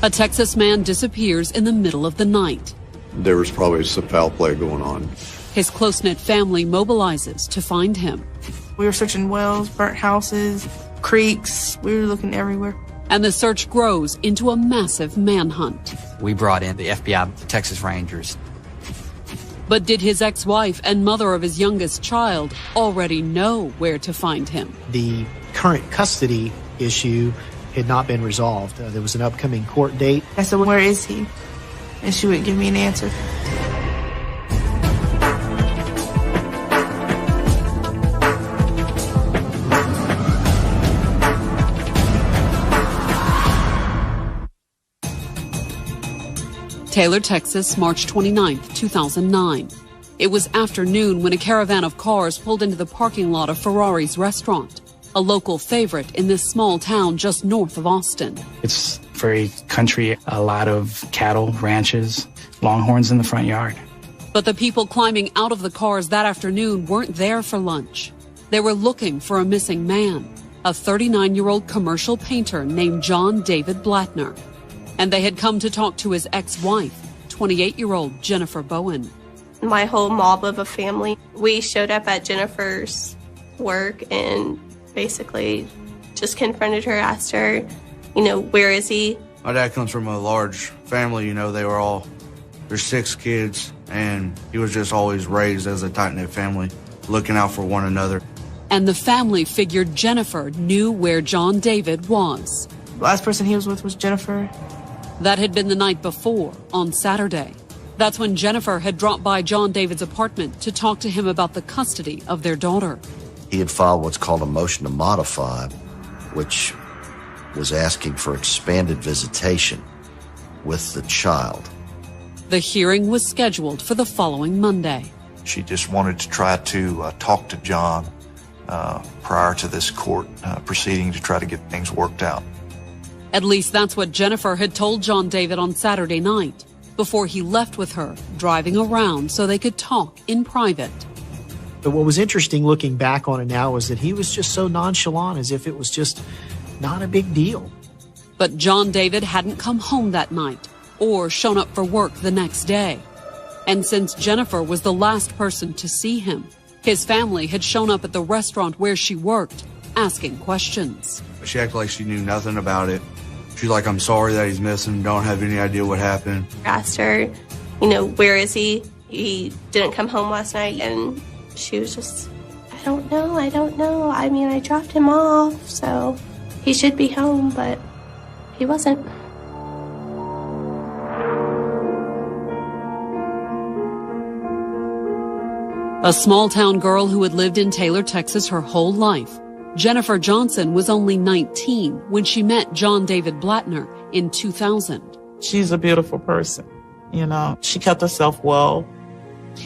A Texas man disappears in the middle of the night. There was probably some foul play going on. His close-knit family mobilizes to find him. We were searching wells, burnt houses, creeks. We were looking everywhere. And the search grows into a massive manhunt. We brought in the FBI, the Texas Rangers. But did his ex-wife and mother of his youngest child already know where to find him? The current custody issue had not been resolved. There was an upcoming court date. I said, "Where is he?" And she wouldn't give me an answer. Taylor, Texas, March 29, 2009. It was afternoon when a caravan of cars pulled into the parking lot of Ferrari's restaurant, a local favorite in this small town just north of Austin. It's very country, a lot of cattle, ranches, longhorns in the front yard. But the people climbing out of the cars that afternoon weren't there for lunch. They were looking for a missing man, a 39-year-old commercial painter named John David Blattner. And they had come to talk to his ex-wife, 28-year-old Jennifer Bowen. My whole mob of a family, we showed up at Jennifer's work and basically just confronted her, asked her, where is he? My dad comes from a large family, there's 6 kids, and he was just always raised as a tight-knit family, looking out for one another. And the family figured Jennifer knew where John David was. The last person he was with was Jennifer. That had been the night before, on Saturday. That's when Jennifer had dropped by John David's apartment to talk to him about the custody of their daughter. He had filed what's called a motion to modify, which was asking for expanded visitation with the child. The hearing was scheduled for the following Monday. She just wanted to try to talk to John prior to this court proceeding to try to get things worked out. At least that's what Jennifer had told John David on Saturday night, before he left with her, driving around so they could talk in private. But what was interesting looking back on it now was that he was just so nonchalant, as if it was just not a big deal. But John David hadn't come home that night or shown up for work the next day. And since Jennifer was the last person to see him, his family had shown up at the restaurant where she worked, asking questions. She acted like she knew nothing about it. She's like, "I'm sorry that he's missing, don't have any idea what happened." I asked her, where is he? He didn't come home last night, and she was just, I don't know. I mean, I dropped him off, so he should be home, but he wasn't. A small-town girl who had lived in Taylor, Texas her whole life, Jennifer Johnson was only 19 when she met John David Blattner in 2000. She's a beautiful person. She kept herself well,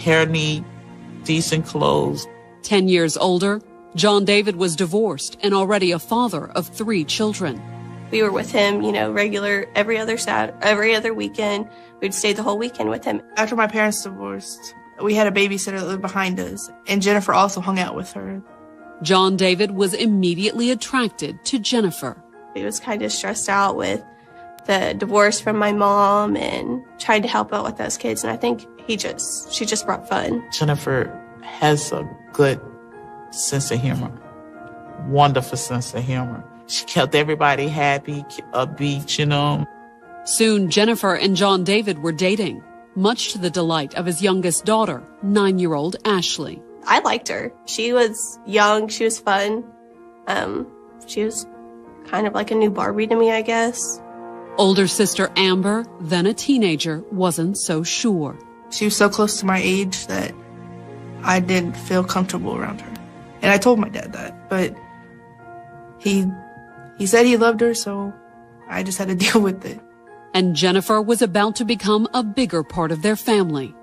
hair neat, decent clothes. 10 years older, John David was divorced and already a father of 3 children. We were with him, regular, every other weekend. We'd stay the whole weekend with him. After my parents divorced, we had a babysitter that lived behind us, and Jennifer also hung out with her. John David was immediately attracted to Jennifer. He was kind of stressed out with the divorce from my mom and trying to help out with those kids. And I think she just brought fun. Jennifer has a good sense of humor, wonderful sense of humor. She kept everybody happy, upbeat, Soon, Jennifer and John David were dating, much to the delight of his youngest daughter, 9-year-old Ashley. I liked her. She was young. She was fun. She was kind of like a new Barbie to me, I guess. Older sister Amber, then a teenager, wasn't so sure. She was so close to my age that I didn't feel comfortable around her. And I told my dad that, but he said he loved her, so I just had to deal with it. And Jennifer was about to become a bigger part of their family.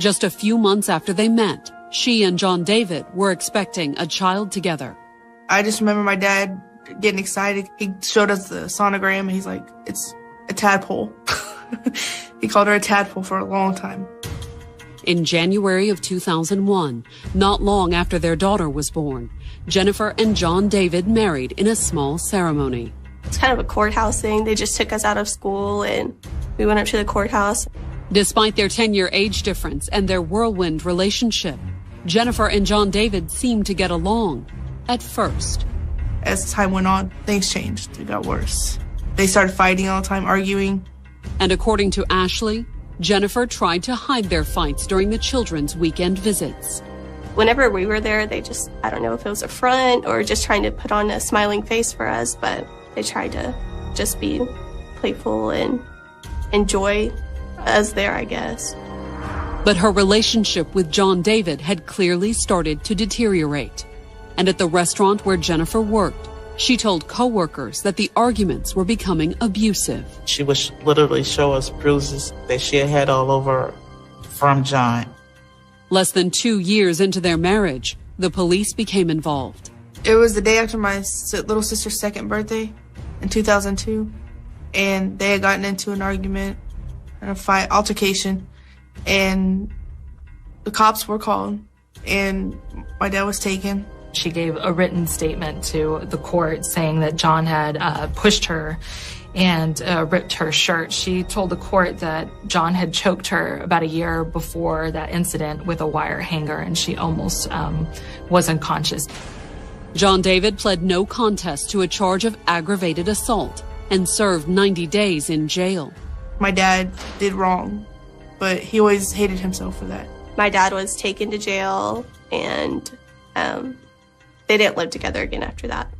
Just a few months after they met, she and John David were expecting a child together. I just remember my dad getting excited. He showed us the sonogram, and he's like, "It's a tadpole." He called her a tadpole for a long time. In January of 2001, not long after their daughter was born, Jennifer and John David married in a small ceremony. It's kind of a courthouse thing. They just took us out of school and we went up to the courthouse. Despite their 10-year age difference and their whirlwind relationship, Jennifer and John David seemed to get along at first. As time went on, things changed. It got worse. They started fighting all the time, arguing. And according to Ashley, Jennifer tried to hide their fights during the children's weekend visits. Whenever we were there, they just, I don't know if it was a front or just trying to put on a smiling face for us, but they tried to just be playful and enjoy us there, I guess. But her relationship with John David had clearly started to deteriorate. And at the restaurant where Jennifer worked, she told coworkers that the arguments were becoming abusive. She would literally show us bruises that she had had all over from John. Less than 2 years into their marriage, the police became involved. It was the day after my little sister's second birthday in 2002, and they had gotten into an argument and a fight, altercation, and the cops were called, and my dad was taken. She gave a written statement to the court saying that John had pushed her and ripped her shirt. She told the court that John had choked her about a year before that incident with a wire hanger, and she almost was unconscious. John David pled no contest to a charge of aggravated assault and served 90 days in jail. My dad did wrong, but he always hated himself for that. My dad was taken to jail, and they didn't live together again after that.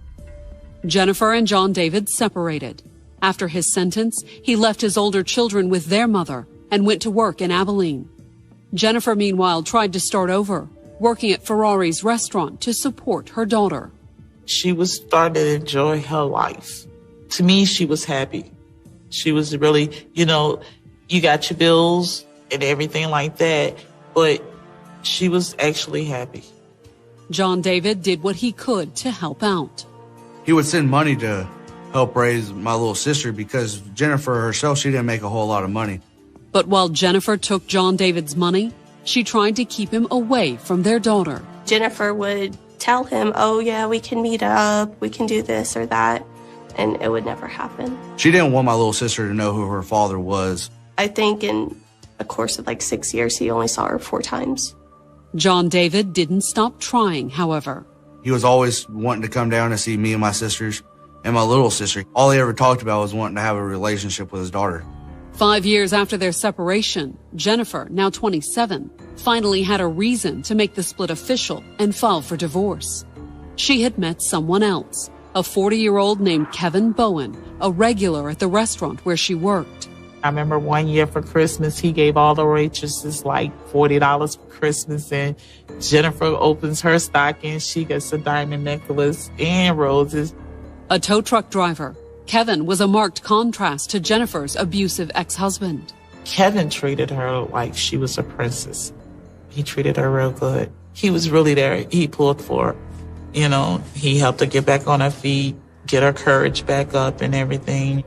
Jennifer and John David separated. After his sentence, he left his older children with their mother and went to work in Abilene. Jennifer, meanwhile, tried to start over, working at Ferrari's restaurant to support her daughter. She was starting to enjoy her life. To me, she was happy. She was really, you got your bills and everything like that, but she was actually happy. John David did what he could to help out. He would send money to help raise my little sister because Jennifer herself, she didn't make a whole lot of money. But while Jennifer took John David's money, she tried to keep him away from their daughter. Jennifer would tell him, oh yeah, we can meet up, we can do this or that, and it would never happen. She didn't want my little sister to know who her father was. I think in a course of like 6 years, he only saw her 4 times. John David didn't stop trying, however. He was always wanting to come down and see me and my sisters and my little sister. All he ever talked about was wanting to have a relationship with his daughter. 5 years after their separation, Jennifer, now 27, finally had a reason to make the split official and file for divorce. She had met someone else, a 40-year-old named Kevin Bowen, a regular at the restaurant where she worked. I remember one year for Christmas, he gave all the waitresses like $40 for Christmas, and Jennifer opens her stocking. She gets a diamond necklace and roses. A tow truck driver, Kevin was a marked contrast to Jennifer's abusive ex-husband. Kevin treated her like she was a princess. He treated her real good. He was really there. He pulled for her. He helped her get back on her feet, get her courage back up and everything.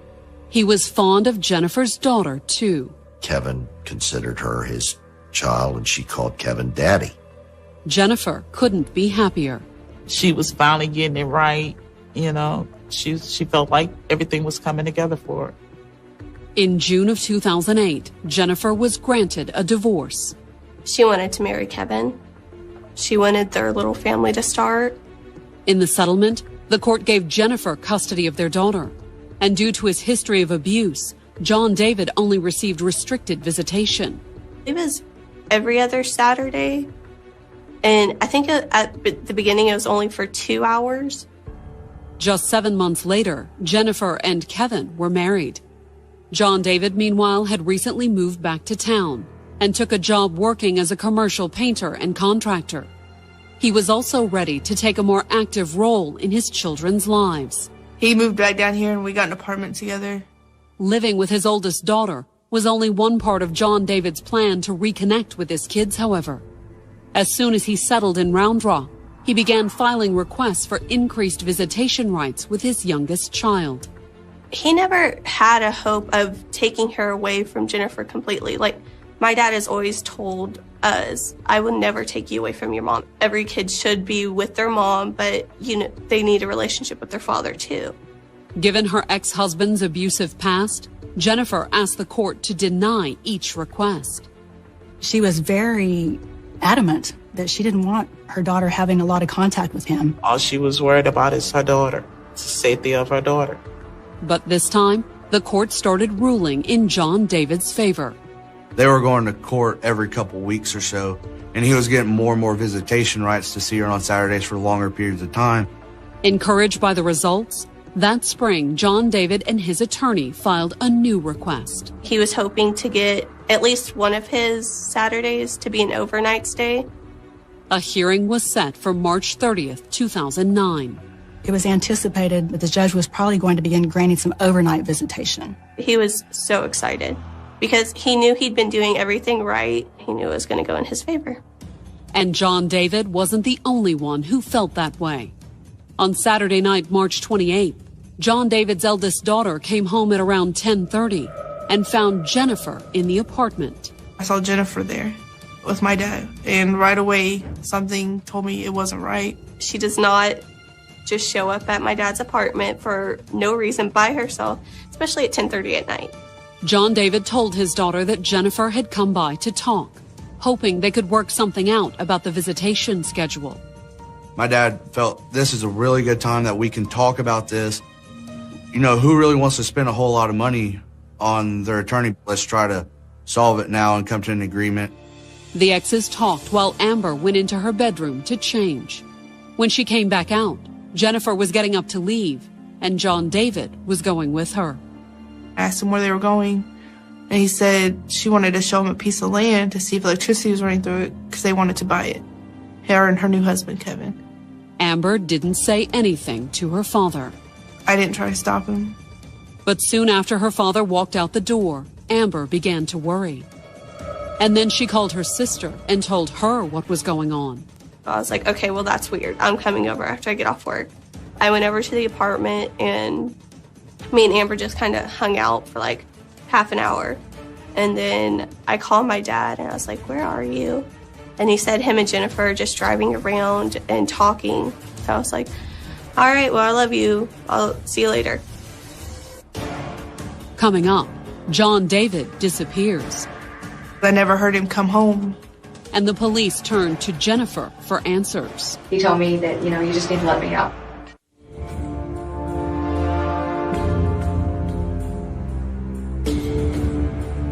He was fond of Jennifer's daughter, too. Kevin considered her his child, and she called Kevin Daddy. Jennifer couldn't be happier. She was finally getting it right. She felt like everything was coming together for her. In June of 2008, Jennifer was granted a divorce. She wanted to marry Kevin. She wanted their little family to start. In the settlement, the court gave Jennifer custody of their daughter. And due to his history of abuse, John David only received restricted visitation. It was every other Saturday. And I think at the beginning it was only for 2 hours. Just 7 months later, Jennifer and Kevin were married. John David, meanwhile, had recently moved back to town and took a job working as a commercial painter and contractor. He was also ready to take a more active role in his children's lives. He moved back down here and we got an apartment together. Living with his oldest daughter was only one part of John David's plan to reconnect with his kids, however. As soon as he settled in Round Rock, he began filing requests for increased visitation rights with his youngest child. He never had a hope of taking her away from Jennifer completely. Like, my dad has always told us, I will never take you away from your mom. Every kid should be with their mom, but they need a relationship with their father too. Given her ex-husband's abusive past, Jennifer asked the court to deny each request. She was very adamant that she didn't want her daughter having a lot of contact with him. All she was worried about is her daughter, the safety of her daughter. But this time, the court started ruling in John David's favor. They were going to court every couple weeks or so, and he was getting more and more visitation rights to see her on Saturdays for longer periods of time. Encouraged by the results, that spring, John David and his attorney filed a new request. He was hoping to get at least one of his Saturdays to be an overnight stay. A hearing was set for March 30th, 2009. It was anticipated that the judge was probably going to begin granting some overnight visitation. He was so excited because he knew he'd been doing everything right. He knew it was going to go in his favor. And John David wasn't the only one who felt that way. On Saturday night, March 28th, John David's eldest daughter came home at around 10:30 and found Jennifer in the apartment. I saw Jennifer there with my dad, and right away something told me it wasn't right. She does not just show up at my dad's apartment for no reason by herself, especially at 10:30 at night. John David told his daughter that Jennifer had come by to talk, hoping they could work something out about the visitation schedule. My dad felt this is a really good time that we can talk about this. You know, who really wants to spend a whole lot of money on their attorney? Let's try to solve it now and come to an agreement. The exes talked while Amber went into her bedroom to change. When she came back out, Jennifer was getting up to leave, and John David was going with her. I asked him where they were going, and he said she wanted to show him a piece of land to see if electricity was running through it because they wanted to buy it. Her and her new husband, Kevin. Amber didn't say anything to her father. I didn't try to stop him. But soon after her father walked out the door, Amber began to worry. And then she called her sister and told her what was going on. I was like, okay, well, that's weird. I'm coming over after I get off work. I went over to the apartment, and me and Amber just kind of hung out for like half an hour. And then I called my dad, and I was like, where are you? And he said him and Jennifer are just driving around and talking. So I was like, all right, well, I love you. I'll see you later. Coming up, John David disappears. I never heard him come home. And the police turned to Jennifer for answers. He told me that, you just need to let me out.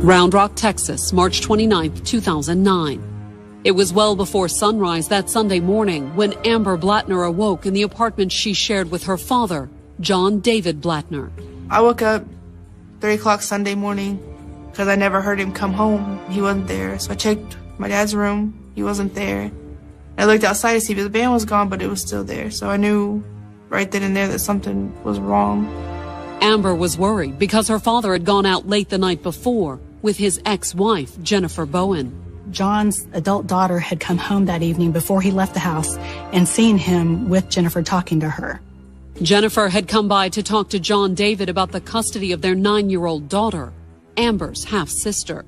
Round Rock, Texas, March 29, 2009. It was well before sunrise that Sunday morning when Amber Blattner awoke in the apartment she shared with her father, John David Blattner. I woke up 3 o'clock Sunday morning because I never heard him come home. He wasn't there. So I checked my dad's room. He wasn't there. I looked outside to see if the van was gone, but it was still there. So I knew right then and there that something was wrong. Amber was worried because her father had gone out late the night before with his ex-wife, Jennifer Bowen. John's adult daughter had come home that evening before he left the house and seen him with Jennifer talking to her. Jennifer had come by to talk to John David about the custody of their 9-year-old daughter, Amber's half-sister.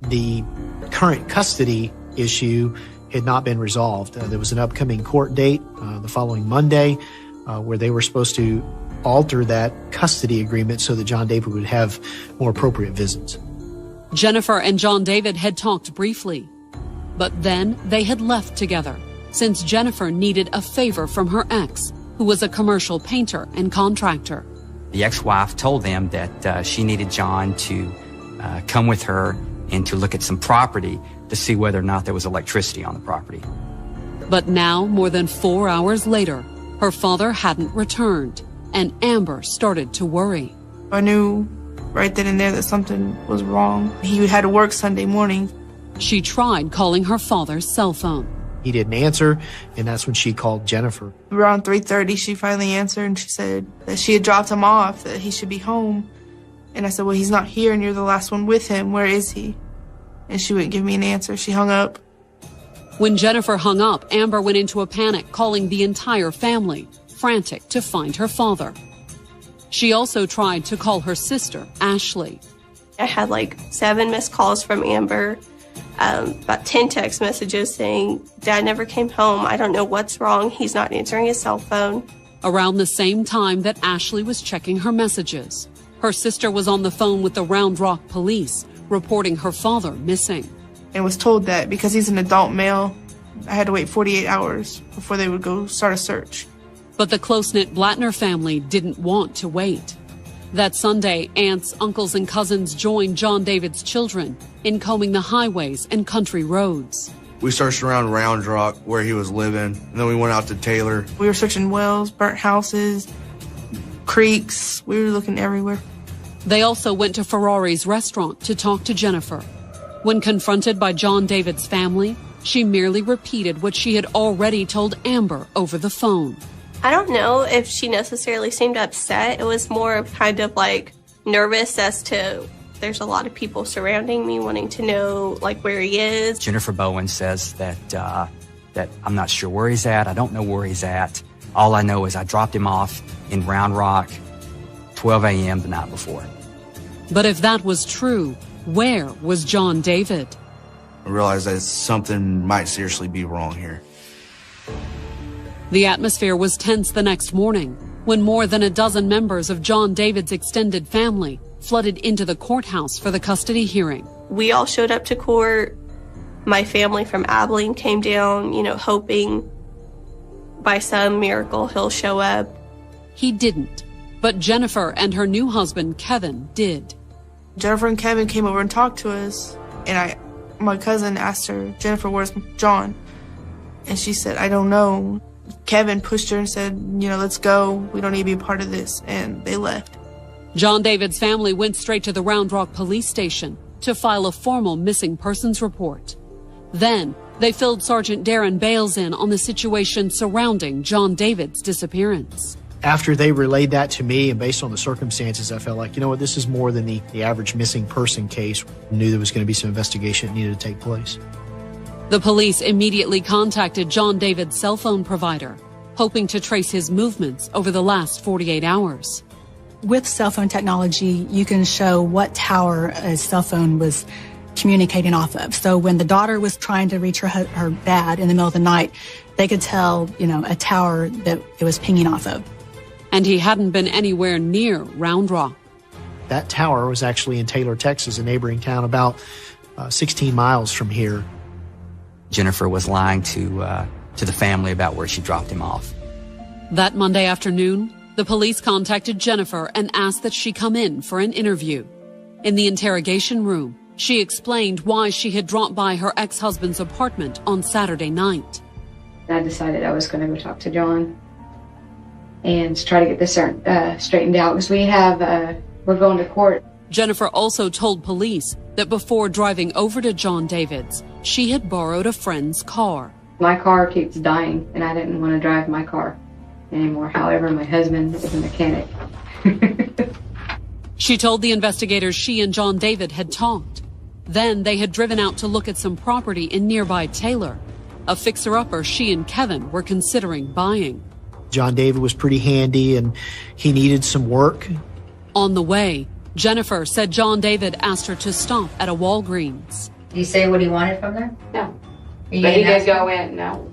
The current custody issue had not been resolved. There was an upcoming court date the following Monday where they were supposed to alter that custody agreement so that John David would have more appropriate visits. Jennifer and John David had talked briefly, but then they had left together since Jennifer needed a favor from her ex, who was a commercial painter and contractor. The ex-wife told them that she needed John to come with her and to look at some property to see whether or not there was electricity on the property. But now, more than 4 hours later, her father hadn't returned, and Amber started to worry. I knew right then and there that something was wrong. He had to work Sunday morning. She tried calling her father's cell phone. He didn't answer, and that's when she called Jennifer. Around 3:30, she finally answered, and she said that she had dropped him off, that he should be home. And I said, well, he's not here, and you're the last one with him. Where is he? And she wouldn't give me an answer. She hung up. When Jennifer hung up, Amber went into a panic, calling the entire family, frantic to find her father. She also tried to call her sister, Ashley. I had like 7 missed calls from Amber, about 10 text messages saying, Dad never came home. I don't know what's wrong. He's not answering his cell phone. around the same time that Ashley was checking her messages. Her sister was on the phone with the Round Rock police, reporting her father missing. And was told that because he's an adult male, I had to wait 48 hours before they would go start a search. But the close-knit Blattner family didn't want to wait. That Sunday, aunts, uncles, and cousins joined John David's children in combing the highways and country roads. We searched around Round Rock where he was living, and then we went out to Taylor. We were searching wells, burnt houses, creeks. We were looking everywhere. They also went to Ferrari's restaurant to talk to Jennifer. When confronted by John David's family, she merely repeated what she had already told Amber over the phone. I don't know if she necessarily seemed upset. It was more of kind of like nervous as to there's a lot of people surrounding me wanting to know like where he is. Jennifer Bowen says that I'm not sure where he's at. I don't know where he's at. All I know is I dropped him off in Round Rock 12 a.m. the night before. But if that was true, where was John David? I realized that something might seriously be wrong here. The atmosphere was tense the next morning when more than a dozen members of John David's extended family flooded into the courthouse for the custody hearing. We all showed up to court. My family from Abilene came down, hoping by some miracle he'll show up. He didn't, but Jennifer and her new husband, Kevin, did. Jennifer and Kevin came over and talked to us, and my cousin asked her, Jennifer, where's John? And she said, I don't know. Kevin pushed her and said, let's go. We don't need to be a part of this. And they left. John David's family went straight to the Round Rock police station to file a formal missing persons report. Then they filled Sergeant Darren Bales in on the situation surrounding John David's disappearance. After they relayed that to me, and based on the circumstances, I felt like, this is more than the average missing person case. I knew there was going to be some investigation that needed to take place. The police immediately contacted John David's cell phone provider, hoping to trace his movements over the last 48 hours. With cell phone technology, you can show what tower a cell phone was communicating off of. So when the daughter was trying to reach her dad in the middle of the night, they could tell, a tower that it was pinging off of. And he hadn't been anywhere near Round Rock. That tower was actually in Taylor, Texas, a neighboring town about 16 miles from here. Jennifer was lying to the family about where she dropped him off. That Monday afternoon, the police contacted Jennifer and asked that she come in for an interview. In the interrogation room, she explained why she had dropped by her ex-husband's apartment on Saturday night. I decided I was going to go talk to John and try to get this straightened out because we're going to court. Jennifer also told police that before driving over to John David's, she had borrowed a friend's car. My car keeps dying, and I didn't want to drive my car anymore. However, my husband is a mechanic. She told the investigators she and John David had talked. Then they had driven out to look at some property in nearby Taylor, a fixer-upper she and Kevin were considering buying. John David was pretty handy, and he needed some work. On the way, Jennifer said John David asked her to stop at a Walgreens. Did he say what he wanted from there? No. But he did go in, no.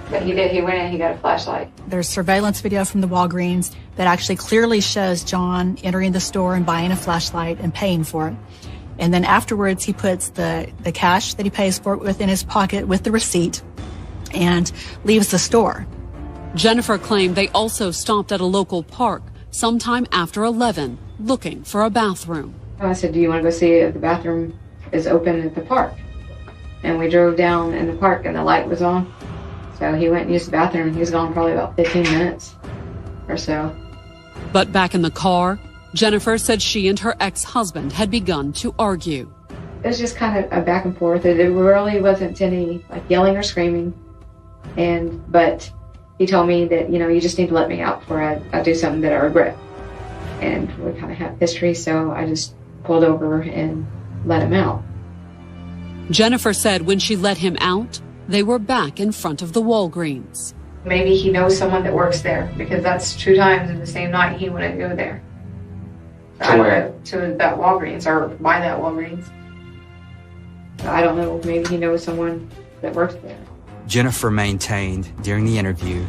But he did, he went in, he got a flashlight. There's surveillance video from the Walgreens that actually clearly shows John entering the store and buying a flashlight and paying for it. And then afterwards, he puts the cash that he pays for within his pocket with the receipt and leaves the store. Jennifer claimed they also stopped at a local park sometime after 11, looking for a bathroom. I said, do you want to go see if the bathroom is open at the park? And we drove down in the park and the light was on. So he went and used the bathroom. He was gone probably about 15 minutes or so. But back in the car, Jennifer said she and her ex-husband had begun to argue. It was just kind of a back and forth. It really wasn't any yelling or screaming. But he told me that, you just need to let me out before I do something that I regret. And we kind of have history, so I just pulled over and let him out. Jennifer said when she let him out, they were back in front of the Walgreens. Maybe he knows someone that works there, because that's 2 times in the same night he wouldn't go there. To where? To that Walgreens, or by that Walgreens. I don't know, maybe he knows someone that works there. Jennifer maintained during the interview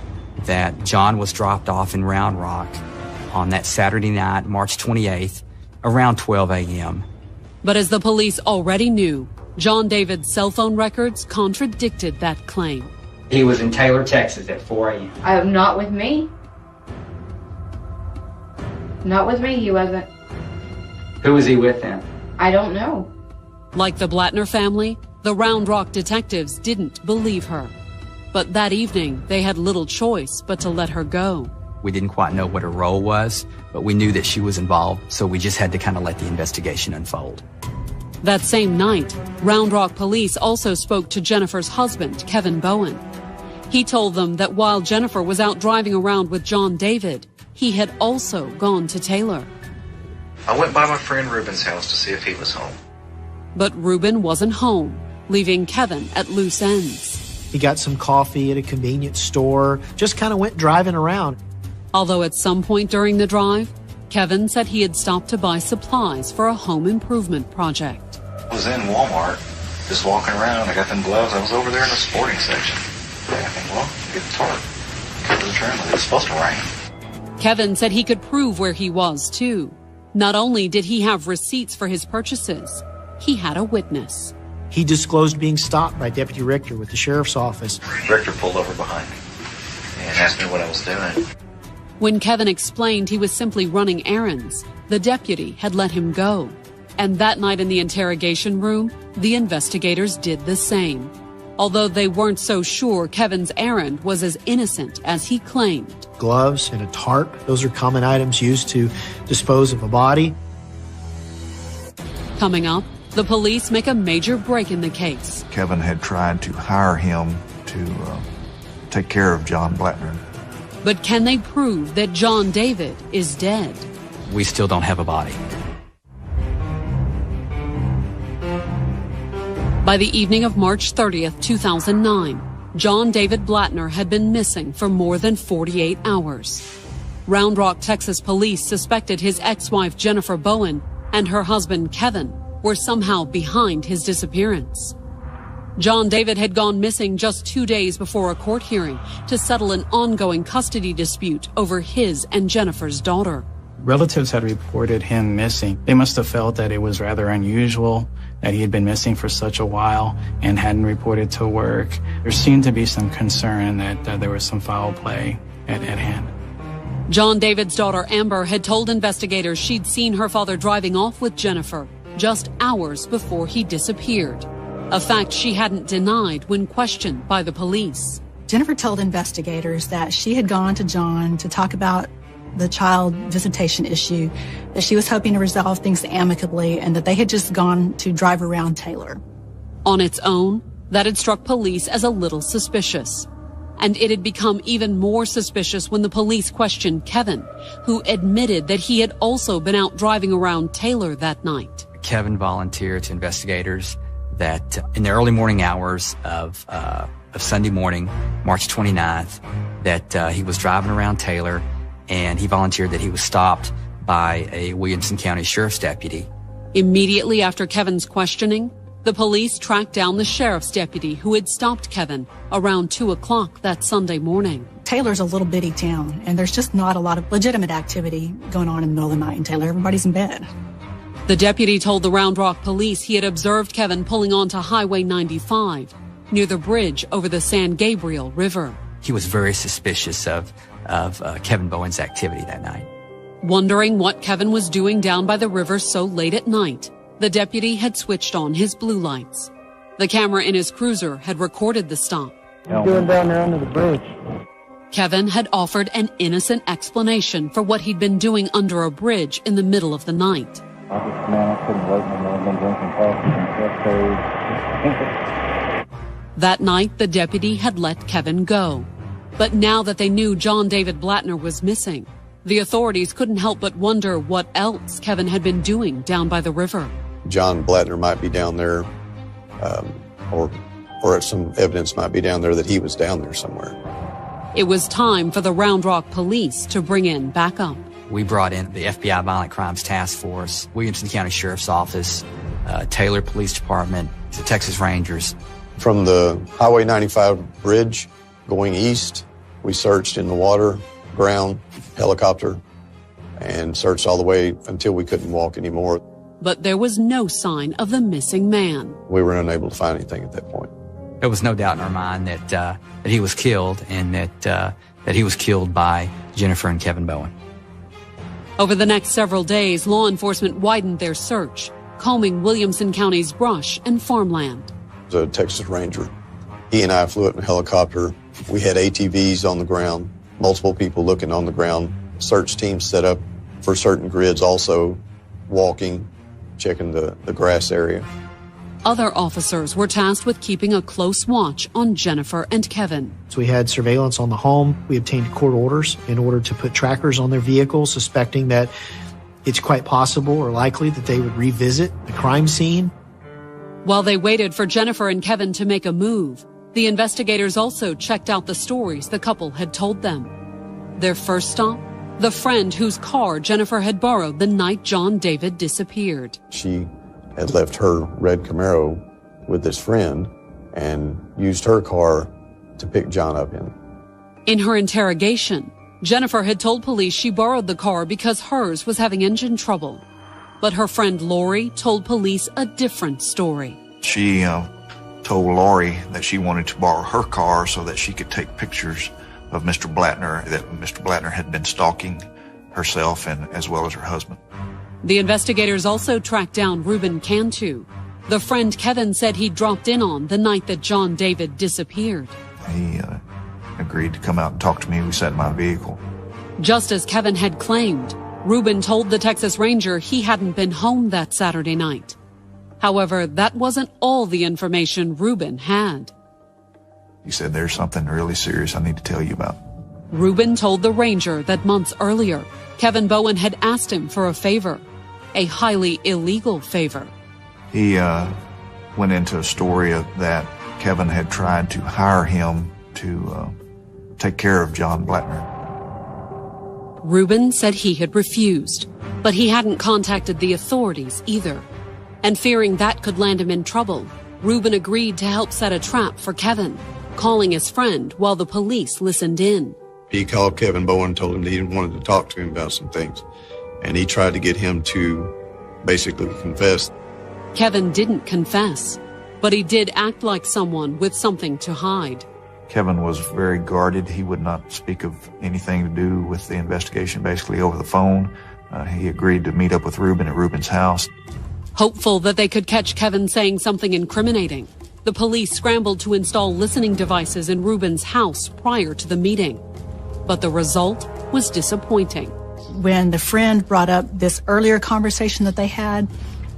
that John was dropped off in Round Rock on that Saturday night, March 28th, around 12 a.m. But as the police already knew, John David's cell phone records contradicted that claim. He was in Taylor, Texas at 4 a.m. Not with me. Not with me, he wasn't. Who was he with then? I don't know. Like the Blattner family, the Round Rock detectives didn't believe her. But that evening, they had little choice but to let her go. We didn't quite know what her role was, but we knew that she was involved, so we just had to kind of let the investigation unfold. That same night, Round Rock police also spoke to Jennifer's husband, Kevin Bowen. He told them that while Jennifer was out driving around with John David, he had also gone to Taylor. I went by my friend Ruben's house to see if he was home. But Ruben wasn't home, leaving Kevin at loose ends. He got some coffee at a convenience store, just kind of went driving around. Although at some point during the drive, Kevin said he had stopped to buy supplies for a home improvement project. I was in Walmart, just walking around. I got them gloves. I was over there in the sporting section. I think, well, get the tarp. Cover the trim. It was supposed to rain. Kevin said he could prove where he was, too. Not only did he have receipts for his purchases, he had a witness. He disclosed being stopped by Deputy Richter with the sheriff's office. Richter pulled over behind me and asked me what I was doing. When Kevin explained he was simply running errands, the deputy had let him go. And that night in the interrogation room, the investigators did the same. Although they weren't so sure Kevin's errand was as innocent as he claimed. Gloves and a tarp, those are common items used to dispose of a body. Coming up, the police make a major break in the case. Kevin had tried to hire him to take care of John Blattner. But can they prove that John David is dead? We still don't have a body. By the evening of March 30th, 2009, John David Blattner had been missing for more than 48 hours. Round Rock, Texas police suspected his ex-wife Jennifer Bowen and her husband Kevin were somehow behind his disappearance. John David had gone missing just 2 days before a court hearing to settle an ongoing custody dispute over his and Jennifer's daughter. Relatives had reported him missing. They must have felt that it was rather unusual that he had been missing for such a while and hadn't reported to work. There seemed to be some concern that there was some foul play at hand. John David's daughter Amber had told investigators she'd seen her father driving off with Jennifer just hours before he disappeared, a fact she hadn't denied when questioned by the police. Jennifer told investigators that she had gone to John to talk about the child visitation issue, that she was hoping to resolve things amicably, and that they had just gone to drive around Taylor. On its own, that had struck police as a little suspicious. And it had become even more suspicious when the police questioned Kevin, who admitted that he had also been out driving around Taylor that night. Kevin volunteered to investigators that in the early morning hours of Sunday morning, March 29th, that he was driving around Taylor, and he volunteered that he was stopped by a Williamson County Sheriff's deputy. Immediately after Kevin's questioning, the police tracked down the sheriff's deputy who had stopped Kevin around 2 o'clock that Sunday morning. Taylor's a little bitty town, and there's just not a lot of legitimate activity going on in the middle of the night in Taylor. Everybody's in bed. The deputy told the Round Rock police he had observed Kevin pulling onto Highway 95 near the bridge over the San Gabriel River. He was very suspicious of Kevin Bowen's activity that night. Wondering what Kevin was doing down by the river so late at night, the deputy had switched on his blue lights. The camera in his cruiser had recorded the stop. What are you doing down there under the bridge? Kevin had offered an innocent explanation for what he'd been doing under a bridge in the middle of the night. I couldn't wait no more. I've been drinking coffee and That night, the deputy had let Kevin go. But now that they knew John David Blattner was missing, the authorities couldn't help but wonder what else Kevin had been doing down by the river. John Blattner might be down there, or some evidence might be down there that he was down there somewhere. It was time for the Round Rock police to bring in backup. We brought in the FBI Violent Crimes Task Force, Williamson County Sheriff's Office, Taylor Police Department, the Texas Rangers. From the Highway 95 bridge going east, We searched in the water, ground, helicopter, and searched all the way until we couldn't walk anymore. But there was no sign of the missing man. We were unable to find anything at that point. There was no doubt in our mind that he was killed, and that he was killed by Jennifer and Kevin Bowen. Over the next several days, law enforcement widened their search, combing Williamson County's brush and farmland. The Texas Ranger, he and I flew up in a helicopter. We had ATVs on the ground, multiple people looking on the ground, search teams set up for certain grids, also walking, checking the grass area. Other officers were tasked with keeping a close watch on Jennifer and Kevin. So we had surveillance on the home. We obtained court orders in order to put trackers on their vehicles, suspecting that it's quite possible or likely that they would revisit the crime scene. While they waited for Jennifer and Kevin to make a move, the investigators also checked out the stories the couple had told them. Their first stop, the friend whose car Jennifer had borrowed the night John David disappeared. She had left her red Camaro with this friend and used her car to pick John up in. In her interrogation, Jennifer had told police she borrowed the car because hers was having engine trouble. But her friend Lori told police a different story. She told Lori that she wanted to borrow her car so that she could take pictures of Mr. Blattner, that Mr. Blattner had been stalking herself and as well as her husband. The investigators also tracked down Ruben Cantu, the friend Kevin said he dropped in on the night that John David disappeared. He agreed to come out and talk to me. We sat in my vehicle. Just as Kevin had claimed, Ruben told the Texas Ranger he hadn't been home that Saturday night. However, that wasn't all the information Ruben had. He said, "There's something really serious I need to tell you about." Ruben told the Ranger that months earlier, Kevin Bowen had asked him for a favor, a highly illegal favor. He went into a story that Kevin had tried to hire him to take care of John Blattner. Ruben said he had refused, but he hadn't contacted the authorities either. And fearing that could land him in trouble, Ruben agreed to help set a trap for Kevin, calling his friend while the police listened in. He called Kevin Bowen, told him that he wanted to talk to him about some things, and he tried to get him to basically confess. Kevin didn't confess, but he did act like someone with something to hide. Kevin was very guarded. He would not speak of anything to do with the investigation, basically over the phone. He agreed to meet up with Ruben at Ruben's house. Hopeful that they could catch Kevin saying something incriminating, the police scrambled to install listening devices in Ruben's house prior to the meeting. But the result was disappointing. When the friend brought up this earlier conversation that they had,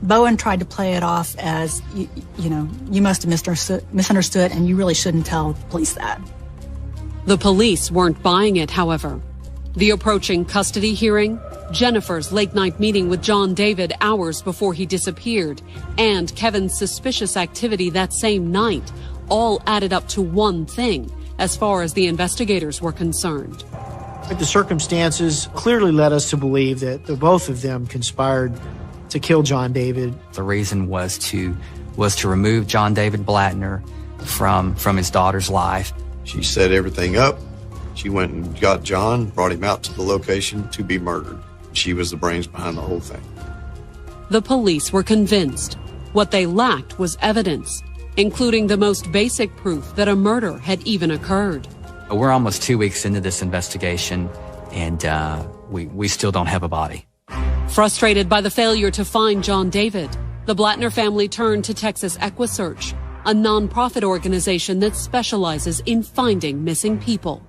Bowen tried to play it off as, you must have misunderstood and you really shouldn't tell the police that. The police weren't buying it, however. The approaching custody hearing, Jennifer's late-night meeting with John David hours before he disappeared, and Kevin's suspicious activity that same night all added up to one thing as far as the investigators were concerned. The circumstances clearly led us to believe that the both of them conspired to kill John David. The reason was to remove John David Blattner from his daughter's life. She set everything up. She went and got John, brought him out to the location to be murdered. She was the brains behind the whole thing. The police were convinced. What they lacked was evidence, including the most basic proof that a murder had even occurred. We're almost 2 weeks into this investigation, and we still don't have a body. Frustrated by the failure to find John David, the Blattner family turned to Texas EquiSearch, a nonprofit organization that specializes in finding missing people.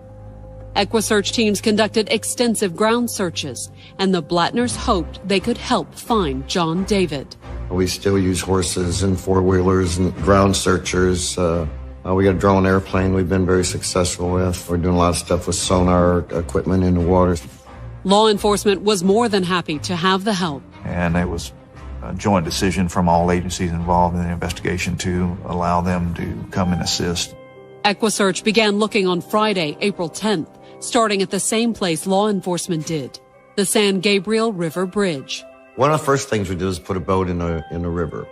EquiSearch teams conducted extensive ground searches, and the Blattners hoped they could help find John David. We still use horses and four-wheelers and ground searchers. We got a drone airplane we've been very successful with. We're doing a lot of stuff with sonar equipment in the water. Law enforcement was more than happy to have the help. And it was a joint decision from all agencies involved in the investigation to allow them to come and assist. EquiSearch began looking on Friday, April 10th, starting at the same place law enforcement did, the San Gabriel River Bridge. One of the first things we did is put a boat in a river.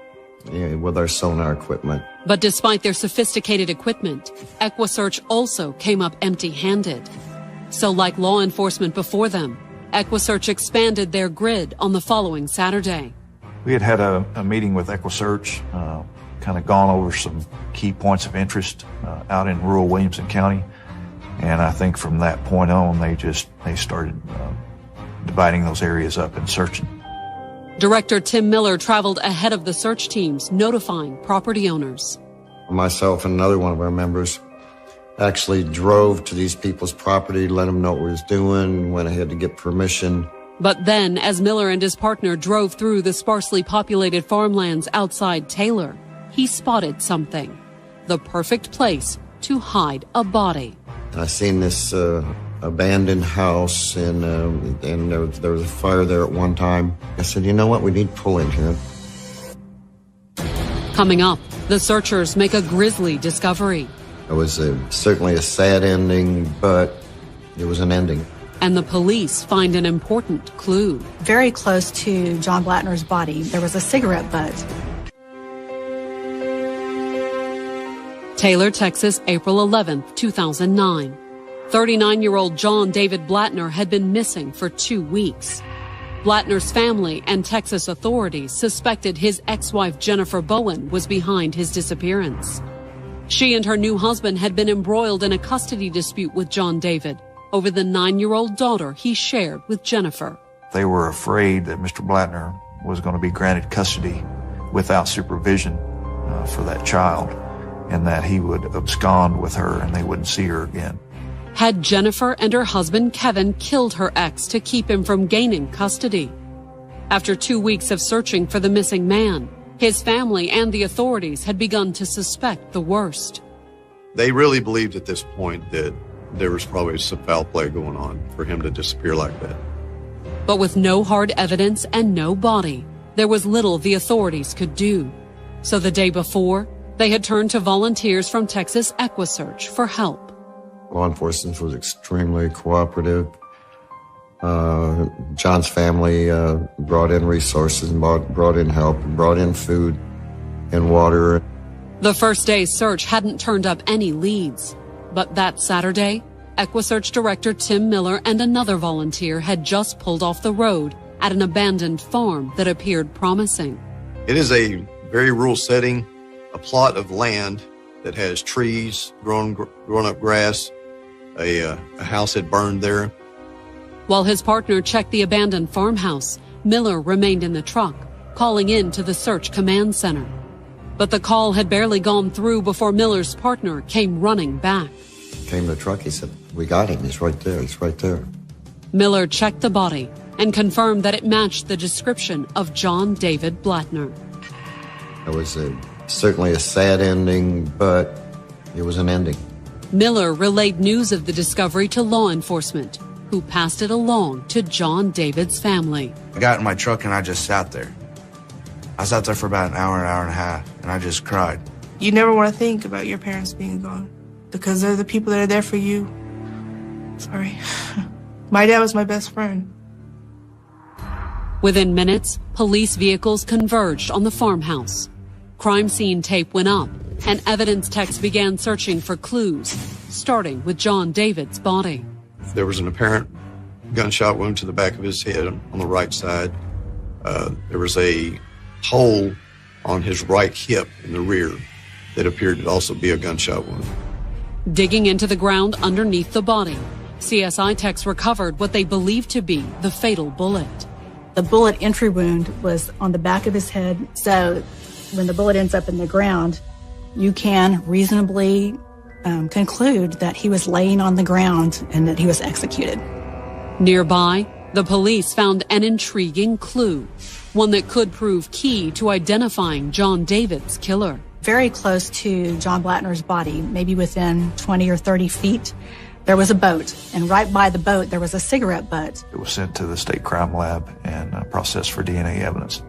with our sonar equipment. But despite their sophisticated equipment, EquiSearch also came up empty-handed. So like law enforcement before them, EquiSearch expanded their grid on the following Saturday. We had a meeting with EquiSearch, kind of gone over some key points of interest out in rural Williamson County. And I think from that point on, they started dividing those areas up and searching. Director Tim Miller traveled ahead of the search teams, notifying property owners. Myself and another one of our members actually drove to these people's property, let them know what we was doing, went ahead to get permission. But then, as Miller and his partner drove through the sparsely populated farmlands outside Taylor, he spotted something. The perfect place to hide a body. I seen this abandoned house, and there was a fire there at one time. I said, you know what, we need pull in here. Coming up, the searchers make a grisly discovery. It was certainly a sad ending, but it was an ending. And the police find an important clue. Very close to John Blattner's body, there was a cigarette butt. Taylor, Texas, April 11, 2009. 39-year-old John David Blattner had been missing for 2 weeks. Blattner's family and Texas authorities suspected his ex-wife Jennifer Bowen was behind his disappearance. She and her new husband had been embroiled in a custody dispute with John David over the 9-year-old daughter he shared with Jennifer. They were afraid that Mr. Blattner was going to be granted custody without supervision for that child, and that he would abscond with her and they wouldn't see her again. Had Jennifer and her husband Kevin killed her ex to keep him from gaining custody? After 2 weeks of searching for the missing man, his family and the authorities had begun to suspect the worst. They really believed at this point that there was probably some foul play going on for him to disappear like that. But with no hard evidence and no body, there was little the authorities could do. So the day before, they had turned to volunteers from Texas EquiSearch for help. Law enforcement was extremely cooperative. John's family brought in resources and brought in help and brought in food and water. The first day's search hadn't turned up any leads. But that Saturday, EquiSearch Director Tim Miller and another volunteer had just pulled off the road at an abandoned farm that appeared promising. It is a very rural setting, a plot of land that has trees, grown up grass. A house had burned there. While his partner checked the abandoned farmhouse, Miller remained in the truck, calling in to the search command center. But the call had barely gone through before Miller's partner came running back. Came to the truck, he said, we got him, he's right there, he's right there. Miller checked the body and confirmed that it matched the description of John David Blattner. It was certainly a sad ending, but it was an ending. Miller relayed news of the discovery to law enforcement, who passed it along to John David's family. I got in my truck and I just sat there. I sat there for about an hour and a half, and I just cried. You never want to think about your parents being gone because they're the people that are there for you. Sorry. My dad was my best friend. Within minutes, police vehicles converged on the farmhouse. Crime scene tape went up, and evidence techs began searching for clues, starting with John David's body. There was an apparent gunshot wound to the back of his head on the right side. There was a hole on his right hip in the rear that appeared to also be a gunshot wound. Digging into the ground underneath the body, CSI techs recovered what they believed to be the fatal bullet. The bullet entry wound was on the back of his head, so when the bullet ends up in the ground, you can reasonably conclude that he was laying on the ground and that he was executed. Nearby, the police found an intriguing clue, one that could prove key to identifying John David's killer. Very close to John Blattner's body, maybe within 20 or 30 feet, there was a boat, and right by the boat there was a cigarette butt. It was sent to the state crime lab and processed for DNA evidence.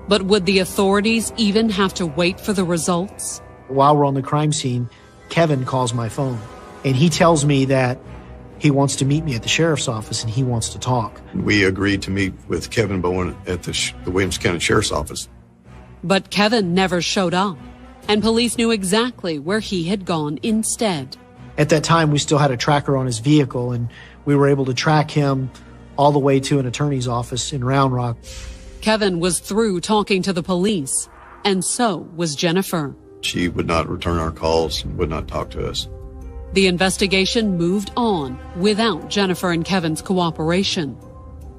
But would the authorities even have to wait for the results? While we're on the crime scene, Kevin calls my phone, and he tells me that he wants to meet me at the sheriff's office and he wants to talk. We agreed to meet with Kevin Bowen at the Williams County Sheriff's Office. But Kevin never showed up, and police knew exactly where he had gone instead. At that time, we still had a tracker on his vehicle, and we were able to track him all the way to an attorney's office in Round Rock. Kevin was through talking to the police, and so was Jennifer. She would not return our calls and would not talk to us. The investigation moved on without Jennifer and Kevin's cooperation.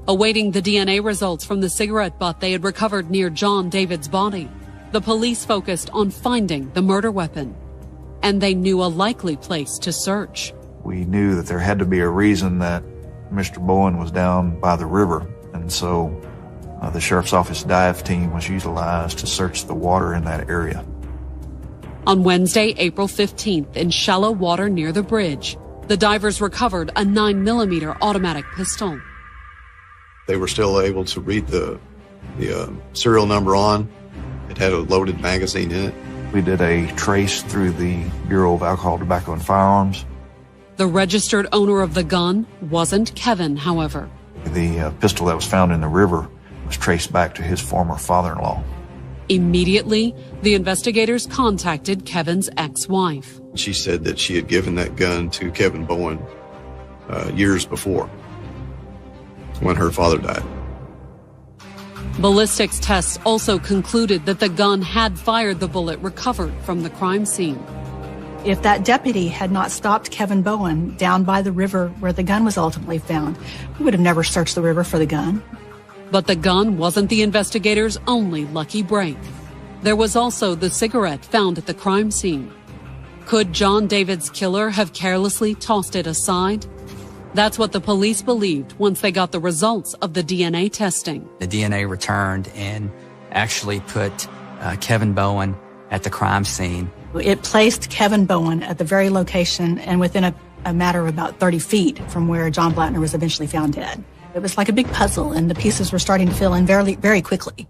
Awaiting the DNA results from the cigarette butt they had recovered near John David's body, the police focused on finding the murder weapon, and they knew a likely place to search. We knew that there had to be a reason that Mr. Bowen was down by the river, and so the sheriff's office dive team was utilized to search the water in that area. On Wednesday, April 15th, in shallow water near the bridge, the divers recovered a 9mm automatic pistol. They were still able to read the serial number on. It had a loaded magazine in it. We did a trace through the Bureau of Alcohol, Tobacco, and Firearms. The registered owner of the gun wasn't Kevin, however. The pistol that was found in the river was traced back to his former father-in-law. Immediately, the investigators contacted Kevin's ex-wife. She said that she had given that gun to Kevin Bowen years before, when her father died. Ballistics tests also concluded that the gun had fired the bullet recovered from the crime scene. If that deputy had not stopped Kevin Bowen down by the river where the gun was ultimately found, we would have never searched the river for the gun. But the gun wasn't the investigators' only lucky break. There was also the cigarette found at the crime scene. Could John David's killer have carelessly tossed it aside? That's what the police believed once they got the results of the DNA testing. The DNA returned and actually put Kevin Bowen at the crime scene. It placed Kevin Bowen at the very location and within a matter of about 30 feet from where John Blattner was eventually found dead. It was like a big puzzle, and the pieces were starting to fill in very, very quickly.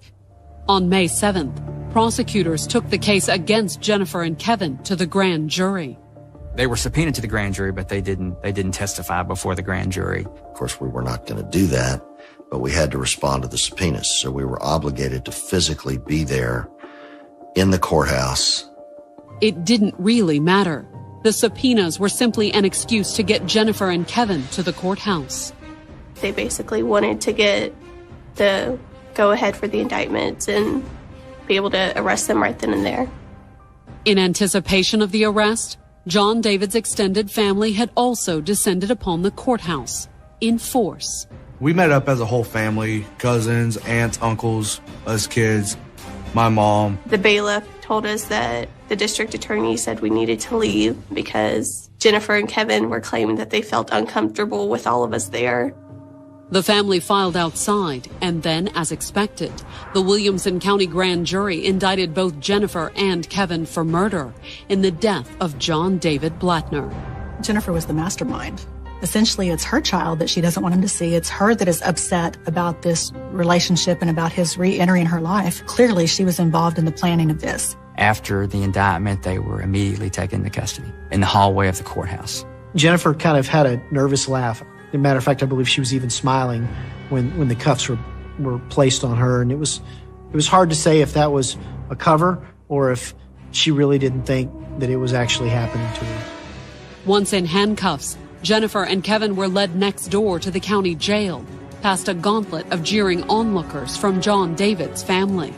On May 7th, prosecutors took the case against Jennifer and Kevin to the grand jury. They were subpoenaed to the grand jury, but they didn't testify before the grand jury. Of course, we were not going to do that, but we had to respond to the subpoenas, so we were obligated to physically be there in the courthouse. It didn't really matter. The subpoenas were simply an excuse to get Jennifer and Kevin to the courthouse. They basically wanted to get the go-ahead for the indictments and be able to arrest them right then and there. In anticipation of the arrest, John David's extended family had also descended upon the courthouse in force. We met up as a whole family, cousins, aunts, uncles, us kids, my mom. The bailiff told us that the district attorney said we needed to leave because Jennifer and Kevin were claiming that they felt uncomfortable with all of us there. The family filed outside, and then, as expected, the Williamson County Grand Jury indicted both Jennifer and Kevin for murder in the death of John David Blattner. Jennifer was the mastermind. Essentially, it's her child that she doesn't want him to see. It's her that is upset about this relationship and about his re-entering her life. Clearly, she was involved in the planning of this. After the indictment, they were immediately taken into custody in the hallway of the courthouse. Jennifer kind of had a nervous laugh. As a matter of fact, I believe she was even smiling when the cuffs were placed on her. And it was hard to say if that was a cover or if she really didn't think that it was actually happening to her. Once in handcuffs, Jennifer and Kevin were led next door to the county jail, past a gauntlet of jeering onlookers from John David's family.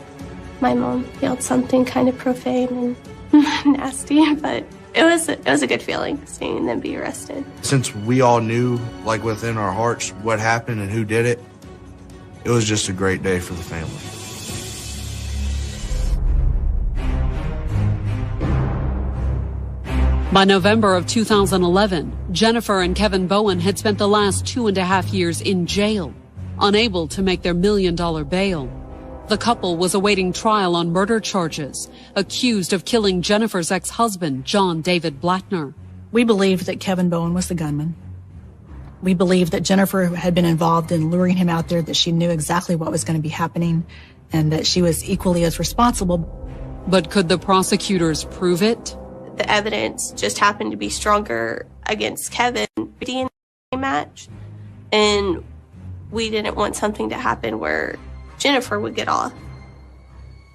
My mom yelled something kind of profane and nasty, but it was a good feeling seeing them be arrested. Since we all knew, like within our hearts, what happened and who did it, it was just a great day for the family. By November of 2011, Jennifer and Kevin Bowen had spent the last 2.5 years in jail, unable to make their $1 million bail. The couple was awaiting trial on murder charges, accused of killing Jennifer's ex-husband, John David Blattner. We believed that Kevin Bowen was the gunman. We believed that Jennifer had been involved in luring him out there, that she knew exactly what was going to be happening, and that she was equally as responsible. But could the prosecutors prove it? The evidence just happened to be stronger against Kevin DNA match, and we didn't want something to happen where Jennifer would get off.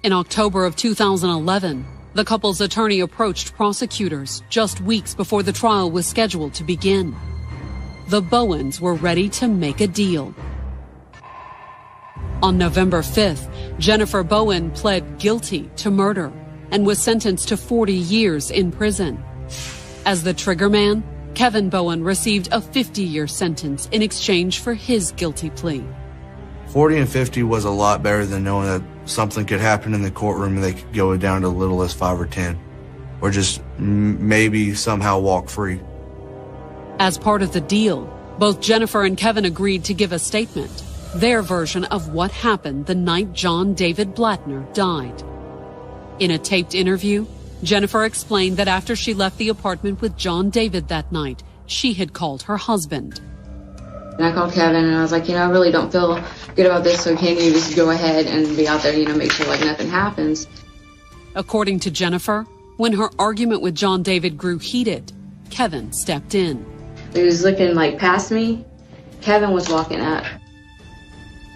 In October of 2011, the couple's attorney approached prosecutors just weeks before the trial was scheduled to begin. The Bowens were ready to make a deal. On November 5th, Jennifer Bowen pled guilty to murder and was sentenced to 40 years in prison. As the triggerman, Kevin Bowen received a 50-year sentence in exchange for his guilty plea. 40 and 50 was a lot better than knowing that something could happen in the courtroom and they could go down to as little as 5 or 10, or just maybe somehow walk free. As part of the deal, both Jennifer and Kevin agreed to give a statement, their version of what happened the night John David Blattner died. In a taped interview, Jennifer explained that after she left the apartment with John David that night, she had called her husband. And I called Kevin and I was like, I really don't feel good about this, so can you just go ahead and be out there, make sure like nothing happens. According to Jennifer, when her argument with John David grew heated, Kevin stepped in. He was looking like past me. Kevin was walking up.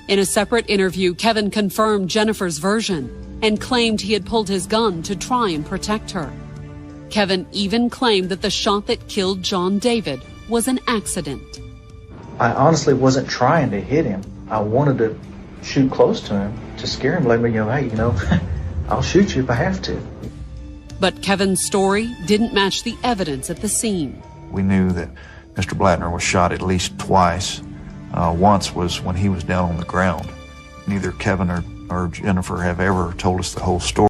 In a separate interview, Kevin confirmed Jennifer's version and claimed he had pulled his gun to try and protect her. Kevin even claimed that the shot that killed John David was an accident. I honestly wasn't trying to hit him. I wanted to shoot close to him to scare him, let me know, hey, I'll shoot you if I have to. But Kevin's story didn't match the evidence at the scene. We knew that Mr. Blattner was shot at least twice. Once was when he was down on the ground. Neither Kevin or Jennifer have ever told us the whole story.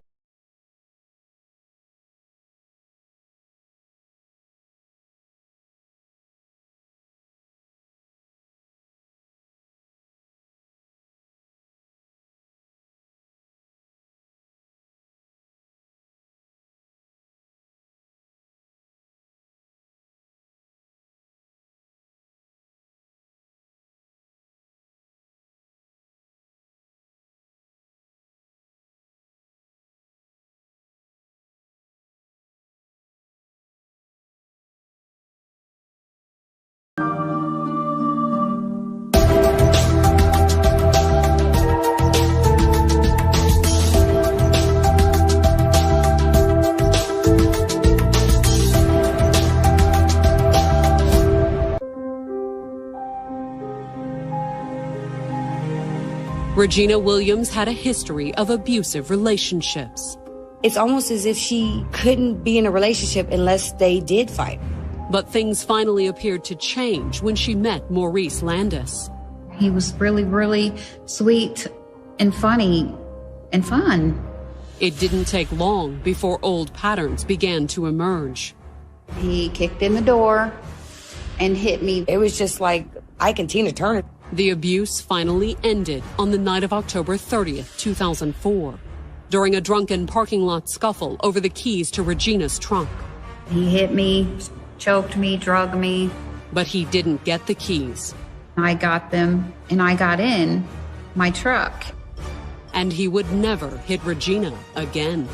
Regina Williams had a history of abusive relationships. It's almost as if she couldn't be in a relationship unless they did fight. But things finally appeared to change when she met Maurice Landis. He was really, really sweet and funny and fun. It didn't take long before old patterns began to emerge. He kicked in the door and hit me. It was just like Ike and Tina Turner. The abuse finally ended on the night of October 30th, 2004, during a drunken parking lot scuffle over the keys to Regina's trunk. He hit me, choked me, drugged me. But he didn't get the keys. I got them, and I got in my truck. And he would never hit Regina again.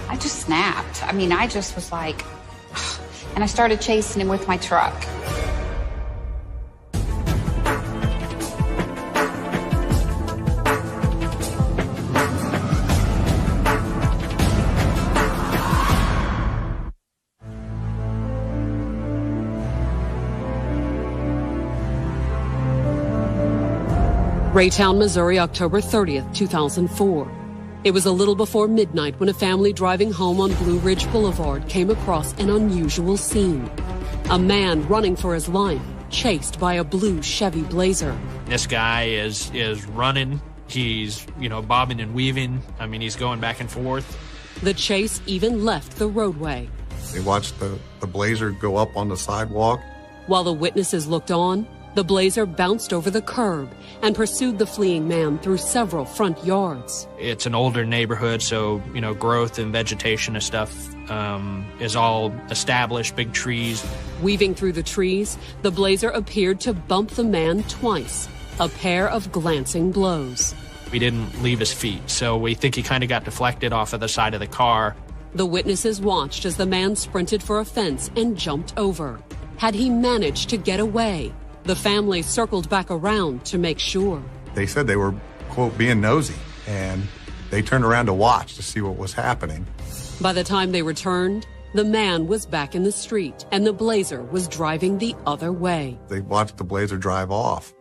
I just snapped. I just was like, and I started chasing him with my truck. Raytown, Missouri, October 30th, 2004. It was a little before midnight when a family driving home on Blue Ridge Boulevard came across an unusual scene. A man running for his life, chased by a blue Chevy Blazer. This guy is running. He's, bobbing and weaving. He's going back and forth. The chase even left the roadway. They watched the Blazer go up on the sidewalk. While the witnesses looked on, the Blazer bounced over the curb and pursued the fleeing man through several front yards. It's an older neighborhood, so, growth and vegetation and stuff is all established, big trees. Weaving through the trees, the Blazer appeared to bump the man twice, a pair of glancing blows. He didn't leave his feet, so we think he kind of got deflected off of the side of the car. The witnesses watched as the man sprinted for a fence and jumped over. Had he managed to get away? The family circled back around to make sure. They said they were, quote, being nosy, and They turned around to watch to see what was happening. By the time they returned, the man was back in the street and the Blazer was driving the other way. They watched the Blazer drive off,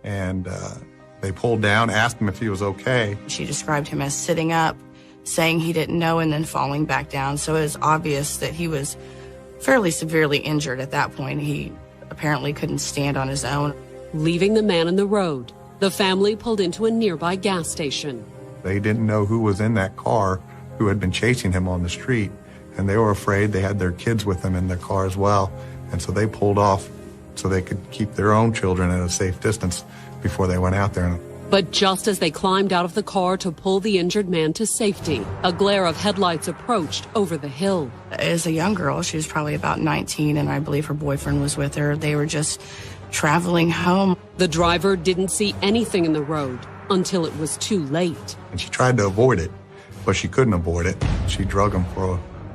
and they pulled down, asked him if he was okay. She described him as sitting up, saying he didn't know, and then falling back down. So it was obvious that he was fairly severely injured at that point. He apparently couldn't stand on his own. Leaving the man in the road, the family pulled into a nearby gas station. They didn't know who was in that car who had been chasing him on the street, and they were afraid. They had their kids with them in their car as well, and so they pulled off so they could keep their own children at a safe distance before they went out there. But just as they climbed out of the car to pull the injured man to safety, a glare of headlights approached over the hill. As a young girl, she was probably about 19, and I believe her boyfriend was with her. They were just traveling home. The driver didn't see anything in the road until it was too late. And she tried to avoid it, but she couldn't avoid it. She drug him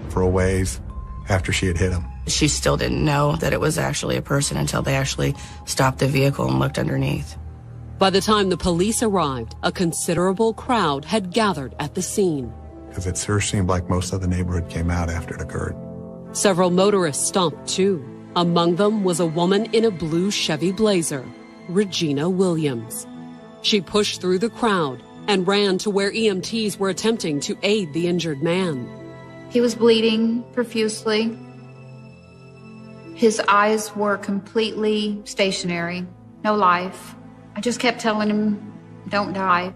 for a ways after she had hit him. She still didn't know that it was actually a person until they actually stopped the vehicle and looked underneath. By the time the police arrived, a considerable crowd had gathered at the scene. Because it sure seemed like most of the neighborhood came out after it occurred. Several motorists stopped too. Among them was a woman in a blue Chevy Blazer, Regina Williams. She pushed through the crowd and ran to where EMTs were attempting to aid the injured man. He was bleeding profusely. His eyes were completely stationary, no life. I just kept telling him, don't die.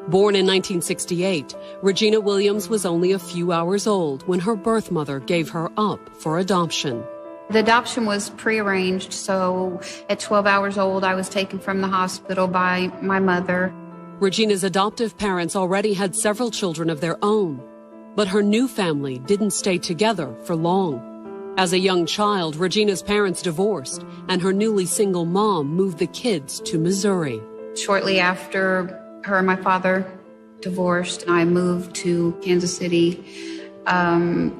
Born in 1968, Regina Williams was only a few hours old when her birth mother gave her up for adoption. The adoption was prearranged, so at 12 hours old, I was taken from the hospital by my mother. Regina's adoptive parents already had several children of their own, but her new family didn't stay together for long. As a young child, Regina's parents divorced, and her newly single mom moved the kids to Missouri. Shortly after her and my father divorced, I moved to Kansas City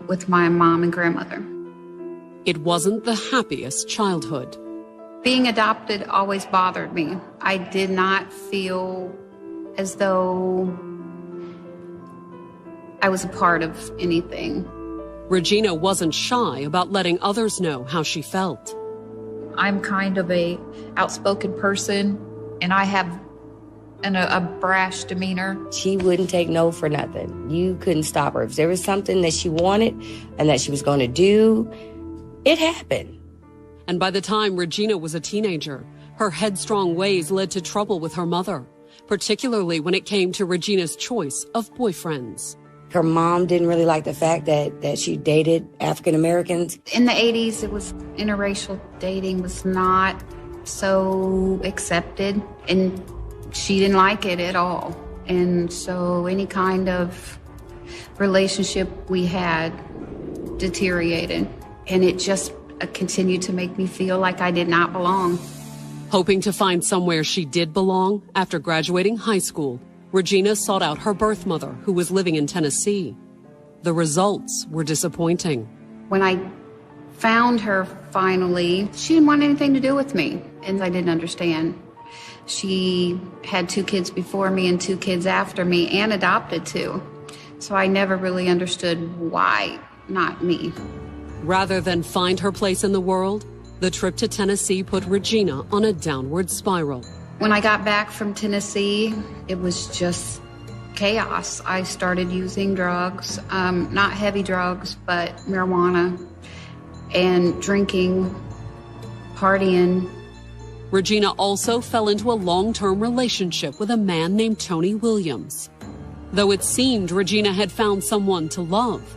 with my mom and grandmother. It wasn't the happiest childhood. Being adopted always bothered me. I did not feel as though I was a part of anything. Regina wasn't shy about letting others know how she felt. I'm kind of a outspoken person, and I have a brash demeanor. She wouldn't take no for nothing. You couldn't stop her. If there was something that she wanted and that she was going to do, it happened. And by the time Regina was a teenager, her headstrong ways led to trouble with her mother, particularly when it came to Regina's choice of boyfriends. Her mom didn't really like the fact that she dated African Americans. In the 80s, it was interracial dating was not so accepted, and she didn't like it at all. And so any kind of relationship we had deteriorated, and it just continued to make me feel like I did not belong. Hoping to find somewhere she did belong, after graduating high school, Regina sought out her birth mother, who was living in Tennessee. The results were disappointing. When I found her finally, she didn't want anything to do with me, and I didn't understand. She had 2 kids before me and 2 kids after me, and adopted 2. So I never really understood why not me. Rather than find her place in the world, the trip to Tennessee put Regina on a downward spiral. When I got back from Tennessee, it was just chaos. I started using drugs, not heavy drugs, but marijuana, and drinking, partying. Regina also fell into a long-term relationship with a man named Tony Williams. Though it seemed Regina had found someone to love,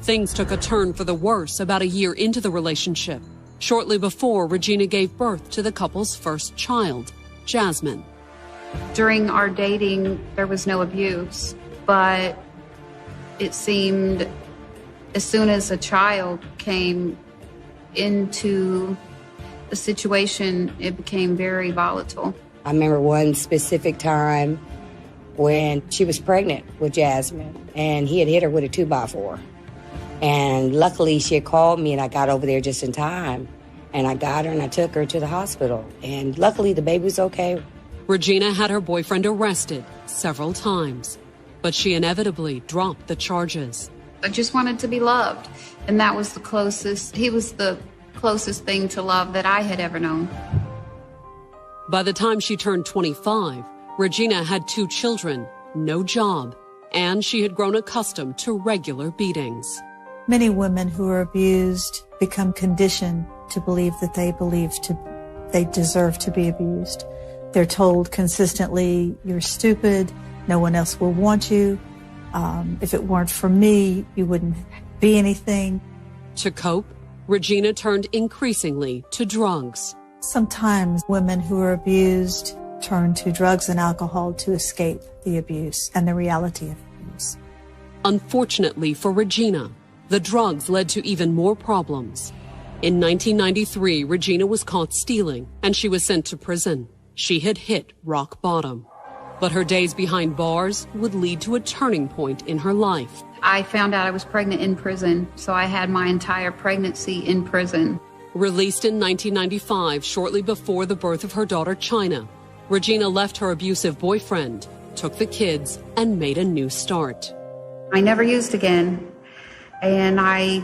things took a turn for the worse about a year into the relationship, shortly before Regina gave birth to the couple's first child, Jasmine. During our dating, there was no abuse, but it seemed as soon as a child came into the situation, it became very volatile. I remember one specific time when she was pregnant with Jasmine, and he had hit her with a 2x4. And luckily, she had called me, and I got over there just in time. And I got her and I took her to the hospital. And luckily the baby was okay. Regina had her boyfriend arrested several times, but she inevitably dropped the charges. I just wanted to be loved. And that was the closest, he was the closest thing to love that I had ever known. By the time she turned 25, Regina had 2 children, no job, and she had grown accustomed to regular beatings. Many women who are abused become conditioned to believe that they deserve to be abused. They're told consistently, you're stupid, no one else will want you. If it weren't for me, you wouldn't be anything. To cope, Regina turned increasingly to drugs. Sometimes women who are abused turn to drugs and alcohol to escape the abuse and the reality of abuse. Unfortunately for Regina, the drugs led to even more problems. In 1993, Regina was caught stealing and she was sent to prison. She had hit rock bottom. But her days behind bars would lead to a turning point in her life. I found out I was pregnant in prison, so I had my entire pregnancy in prison. Released in 1995, shortly before the birth of her daughter, China, Regina left her abusive boyfriend, took the kids, and made a new start. I never used again, and I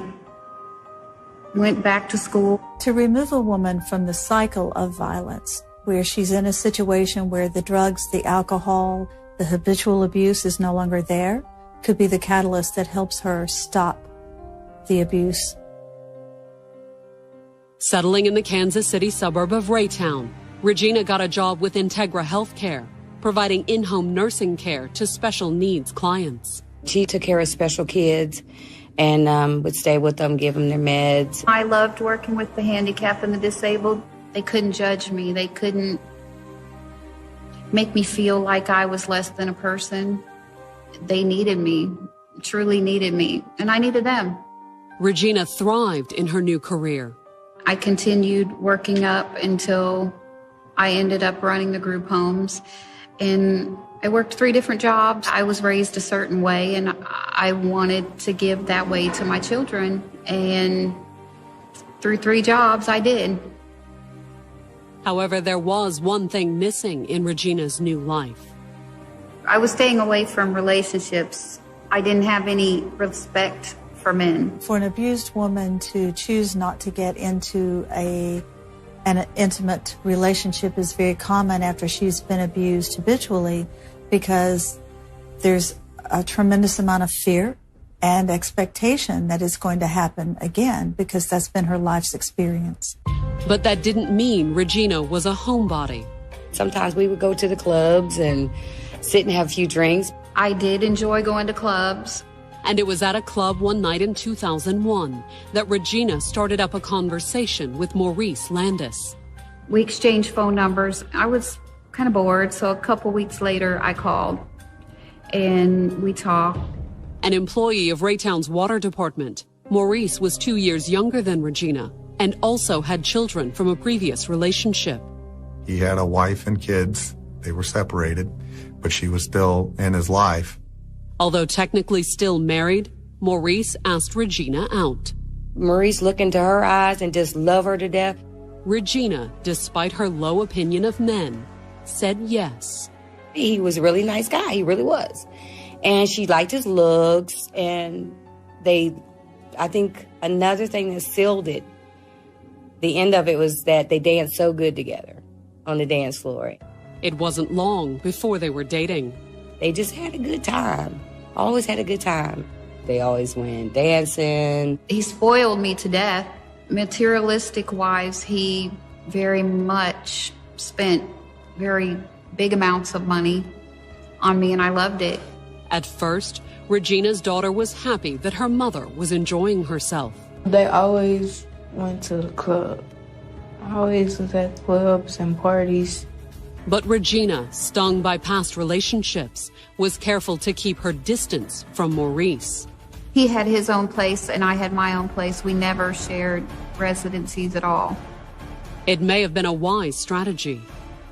went back to school. To remove a woman from the cycle of violence, where she's in a situation where the drugs, the alcohol, the habitual abuse is no longer there, could be the catalyst that helps her stop the abuse. Settling in the Kansas City suburb of Raytown, Regina got a job with Integra Healthcare, providing in-home nursing care to special needs clients. She took care of special kids and would stay with them, give them their meds. I loved working with the handicapped and the disabled. They couldn't judge me. They couldn't make me feel like I was less than a person. They needed me, truly needed me, and I needed them. Regina thrived in her new career. I continued working up until I ended up running the group homes, and I worked 3 different jobs. I was raised a certain way, and I wanted to give that way to my children, and through 3 jobs, I did. However, there was one thing missing in Regina's new life. I was staying away from relationships. I didn't have any respect for men. For an abused woman to choose not to get into an intimate relationship is very common after she's been abused habitually, because there's a tremendous amount of fear and expectation that it's going to happen again, because that's been her life's experience. But that didn't mean Regina was a homebody. Sometimes we would go to the clubs and sit and have a few drinks. I did enjoy going to clubs. And it was at a club one night in 2001 that Regina started up a conversation with Maurice Landis. We exchanged phone numbers. I was kind of bored, so a couple weeks later I called and we talked. An employee of Raytown's water department, Maurice was 2 years younger than Regina and also had children from a previous relationship. He had a wife and kids. They were separated, but she was still in his life. Although technically still married, Maurice asked Regina out. Maurice looked into her eyes and just loved her to death. Regina, despite her low opinion of men, said yes. He was a really nice guy, he really was. And she liked his looks, and I think another thing that sealed it, the end of it, was that they danced so good together on the dance floor. It wasn't long before they were dating. They just had a good time. Always had a good time. They always went dancing. He spoiled me to death. Materialistic wise, he very much spent very big amounts of money on me, and I loved it. At first, Regina's daughter was happy that her mother was enjoying herself. They always went to the club. I always was at clubs and parties. But Regina, stung by past relationships, was careful to keep her distance from Maurice. He had his own place and I had my own place. We never shared residencies at all. It may have been a wise strategy.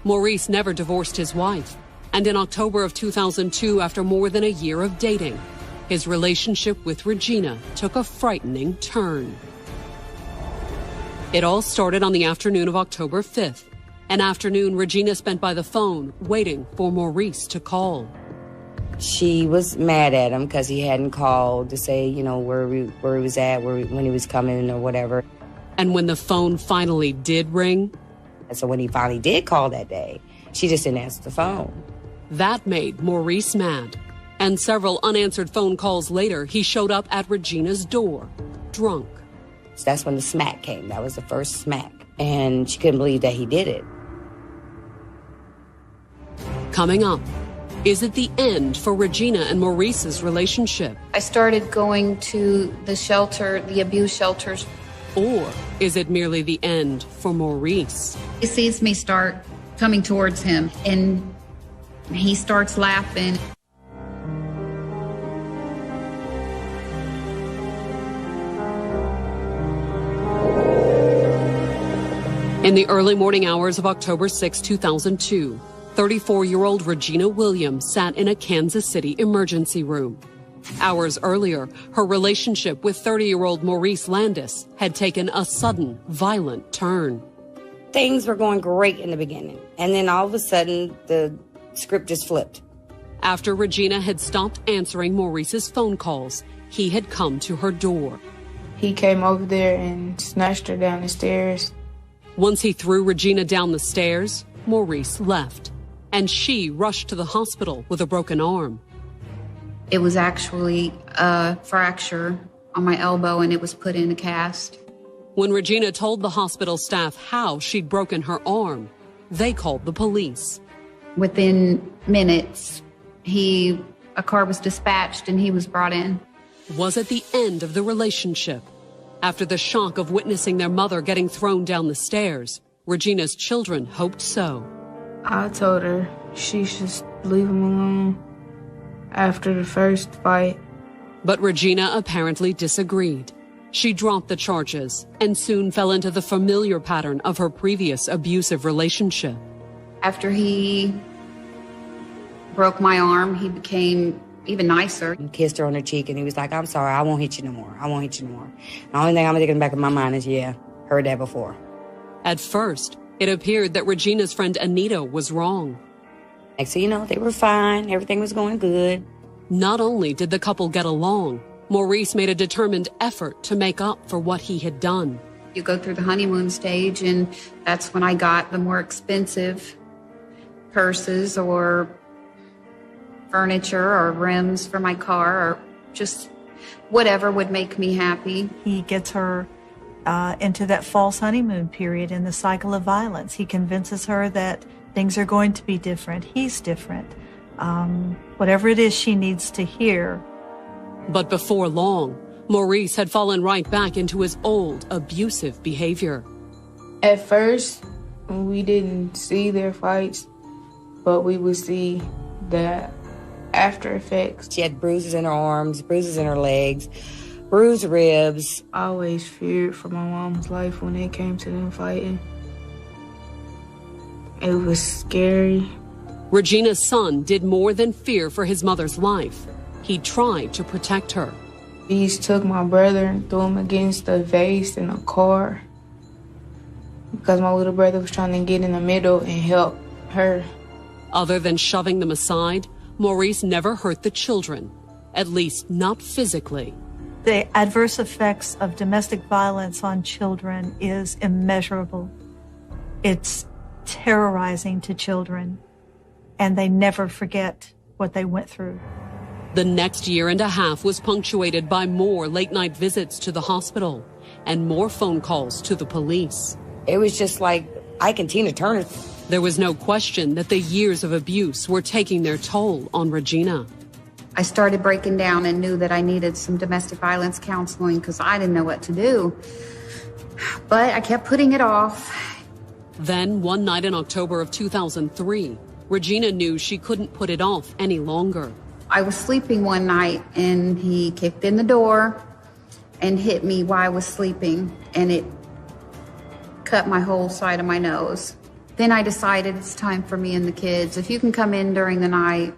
Maurice never divorced his wife, and in October of 2002, after more than a year of dating, his relationship with Regina took a frightening turn. It all started on the afternoon of October 5th, an afternoon Regina spent by the phone waiting for Maurice to call. She was mad at him because he hadn't called to say, you know, where he was at, when he was coming or whatever. And when the phone finally did ring... So when he finally did call that day, she just didn't answer the phone. That made Maurice mad. And several unanswered phone calls later, he showed up at Regina's door, drunk. So that's when the smack came. That was the first smack. And she couldn't believe that he did it. Coming up, is it the end for Regina and Maurice's relationship? I started going to the shelter, the abuse shelters. Or is it merely the end for Maurice? He sees me start coming towards him, and he starts laughing. In the early morning hours of October 6, 2002, 34-year-old Regina Williams sat in a Kansas City emergency room. Hours earlier, her relationship with 30-year-old Maurice Landis had taken a sudden, violent turn. Things were going great in the beginning, and then all of a sudden, the script just flipped. After Regina had stopped answering Maurice's phone calls, he had come to her door. He came over there and snatched her down the stairs. Once he threw Regina down the stairs, Maurice left, and she rushed to the hospital with a broken arm. It was actually a fracture on my elbow, and it was put in a cast. When Regina told the hospital staff how she'd broken her arm, they called the police. Within minutes, a car was dispatched and he was brought in. Was it the end of the relationship? After the shock of witnessing their mother getting thrown down the stairs, Regina's children hoped so. I told her she should leave him alone after the first fight. But Regina apparently disagreed. She dropped the charges and soon fell into the familiar pattern of her previous abusive relationship. After he broke my arm, he became even nicer. He kissed her on her cheek and he was like, "I'm sorry, I won't hit you no more. I won't hit you no more." The only thing I'm thinking in the back of my mind is, yeah, heard that before. At first, it appeared that Regina's friend Anita was wrong. Next thing you know, they were fine. Everything was going good. Not only did the couple get along, Maurice made a determined effort to make up for what he had done. You go through the honeymoon stage, and that's when I got the more expensive purses or furniture or rims for my car or just whatever would make me happy. He gets her into that false honeymoon period in the cycle of violence. He convinces her that things are going to be different. He's different. Whatever it is she needs to hear. But before long, Maurice had fallen right back into his old abusive behavior. At first, we didn't see their fights, but we would see the after effects. She had bruises in her arms, bruises in her legs, bruised ribs. I always feared for my mom's life when it came to them fighting. It was scary. Regina's son did more than fear for his mother's life. He tried to protect her. He took my brother and threw him against the vase in a car because my little brother was trying to get in the middle and help her. Other than shoving them aside, Maurice never hurt the children, at least not physically. The adverse effects of domestic violence on children is immeasurable. It's terrorizing to children, and they never forget what they went through. The next year and a half was punctuated by more late-night visits to the hospital and more phone calls to the police. It was just like Ike and Tina Turner. There was no question that the years of abuse were taking their toll on Regina. I started breaking down and knew that I needed some domestic violence counseling because I didn't know what to do. But I kept putting it off. Then, one night in October of 2003, Regina knew she couldn't put it off any longer. I was sleeping one night and he kicked in the door and hit me while I was sleeping, and it cut my whole side of my nose. Then I decided it's time for me and the kids. If you can come in during the night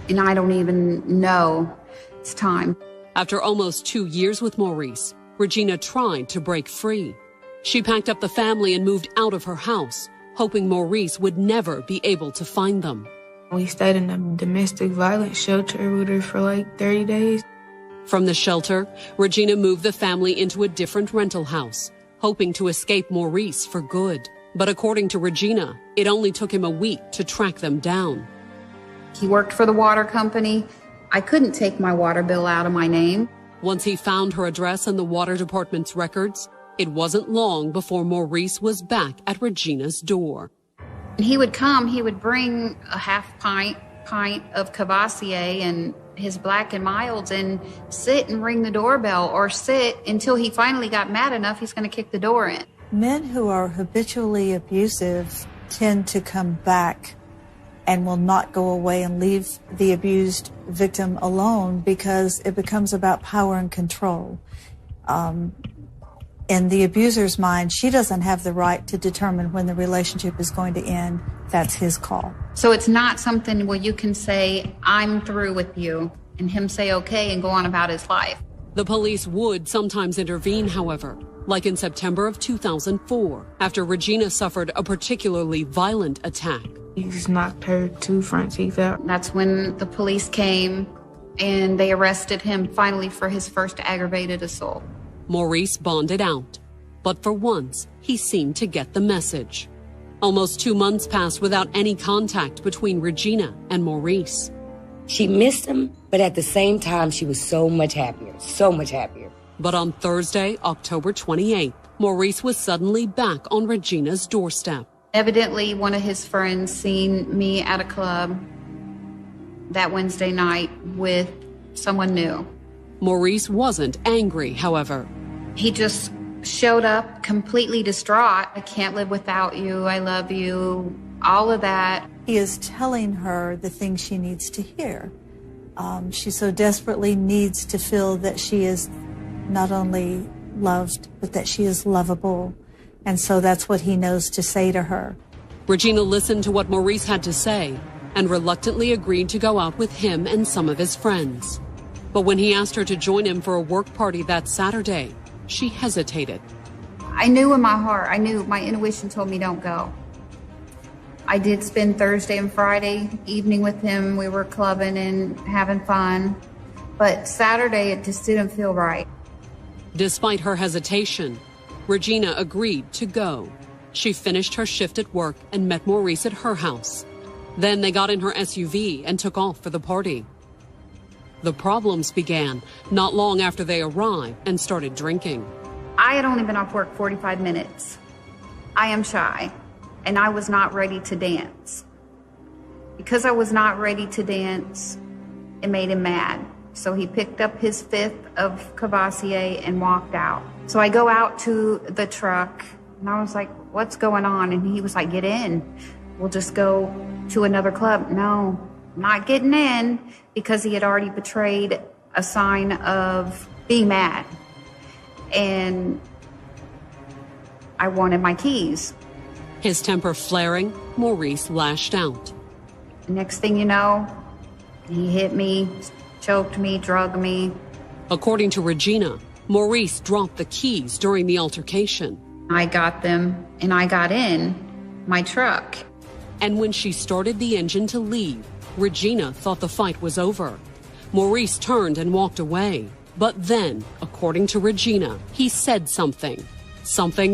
and I don't even know, it's time. After almost 2 years with Maurice, Regina tried to break free. She packed up the family and moved out of her house, hoping Maurice would never be able to find them. We stayed in a domestic violence shelter with her for like 30 days. From the shelter, Regina moved the family into a different rental house, hoping to escape Maurice for good. But according to Regina, it only took him a week to track them down. He worked for the water company. I couldn't take my water bill out of my name. Once he found her address in the water department's records, it wasn't long before Maurice was back at Regina's door. He would come, he would bring a half pint of Cavassier and his Black and Milds and sit and ring the doorbell, or sit until he finally got mad enough he's going to kick the door in. Men who are habitually abusive tend to come back and will not go away and leave the abused victim alone, because it becomes about power and control. In the abuser's mind, she doesn't have the right to determine when the relationship is going to end. That's his call. So it's not something where you can say, I'm through with you, and him say okay and go on about his life. The police would sometimes intervene, however, like in September of 2004, after Regina suffered a particularly violent attack. He just knocked her 2 front teeth out. That's when the police came and they arrested him finally for his first aggravated assault. Maurice bonded out, but for once, he seemed to get the message. Almost 2 months passed without any contact between Regina and Maurice. She missed him, but at the same time, she was so much happier, so much happier. But on Thursday, October 28th, Maurice was suddenly back on Regina's doorstep. Evidently, one of his friends seen me at a club that Wednesday night with someone new. Maurice wasn't angry, however. He just showed up completely distraught. I can't live without you. I love you. All of that. He is telling her the things she needs to hear. She so desperately needs to feel that she is not only loved, but that she is lovable. And so that's what he knows to say to her. Regina listened to what Maurice had to say and reluctantly agreed to go out with him and some of his friends. But when he asked her to join him for a work party that Saturday, she hesitated. I knew in my heart, I knew, my intuition told me don't go. I did spend Thursday and Friday evening with him. We were clubbing and having fun. But Saturday, it just didn't feel right. Despite her hesitation, Regina agreed to go. She finished her shift at work and met Maurice at her house. Then they got in her SUV and took off for the party. The problems began not long after they arrived and started drinking. I had only been off work 45 minutes. I am shy, and I was not ready to dance. Because I was not ready to dance, it made him mad. So he picked up his 5th of Cavassier and walked out. So I go out to the truck, and I was like, what's going on? And he was like, get in. We'll just go to another club. No, I'm not getting in, because he had already betrayed a sign of being mad. And I wanted my keys. His temper flaring, Maurice lashed out. Next thing you know, he hit me, choked me, drugged me. According to Regina, Maurice dropped the keys during the altercation. I got them, and I got in my truck. And when she started the engine to leave, Regina thought the fight was over. Maurice turned and walked away. But then, according to Regina, he said something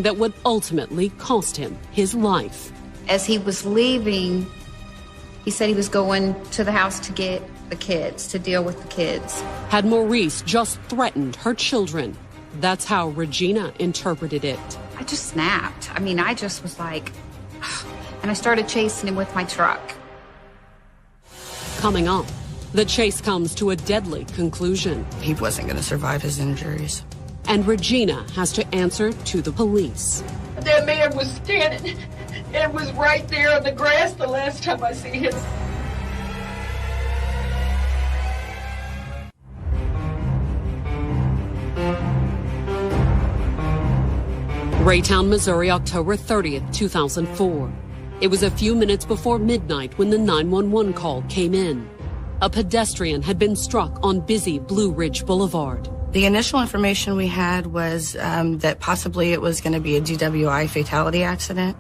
that would ultimately cost him his life. As he was leaving, he said he was going to the house to get the kids, to deal with the kids. Had Maurice just threatened her children? That's how Regina interpreted it. I just snapped. I mean, I just was like, and I started chasing him with my truck. Coming up, the chase comes to a deadly conclusion. He wasn't going to survive his injuries. And Regina has to answer to the police. That man was standing and was right there on the grass the last time I see him. Raytown, Missouri, October 30th, 2004. It was a few minutes before midnight when the 911 call came in. A pedestrian had been struck on busy Blue Ridge Boulevard. The initial information we had was that possibly it was going to be a DWI fatality accident.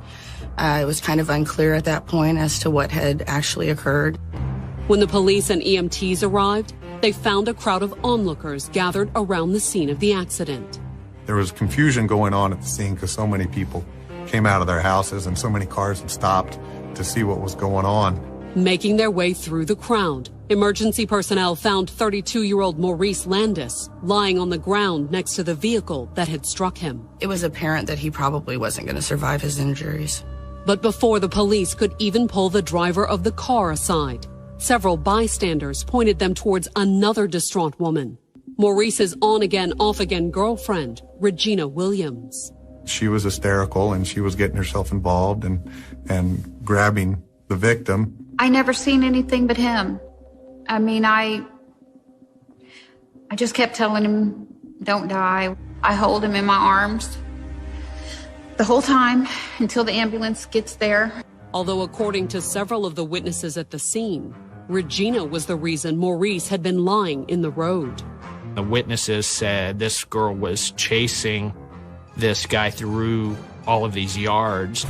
It was kind of unclear at that point as to what had actually occurred. When the police and EMTs arrived, they found a crowd of onlookers gathered around the scene of the accident. There was confusion going on at the scene because so many people came out of their houses and so many cars had stopped to see what was going on. Making their way through the crowd, emergency personnel found 32-year-old Maurice Landis lying on the ground next to the vehicle that had struck him. It was apparent that he probably wasn't going to survive his injuries. But before the police could even pull the driver of the car aside, several bystanders pointed them towards another distraught woman, Maurice's on-again, off-again girlfriend, Regina Williams. She was hysterical and she was getting herself involved and grabbing the victim. I never seen anything but him. I mean, I just kept telling him, don't die. I hold him in my arms the whole time until the ambulance gets there. Although according to several of the witnesses at the scene, Regina was the reason Maurice had been lying in the road. The witnesses said this girl was chasing this guy through all of these yards.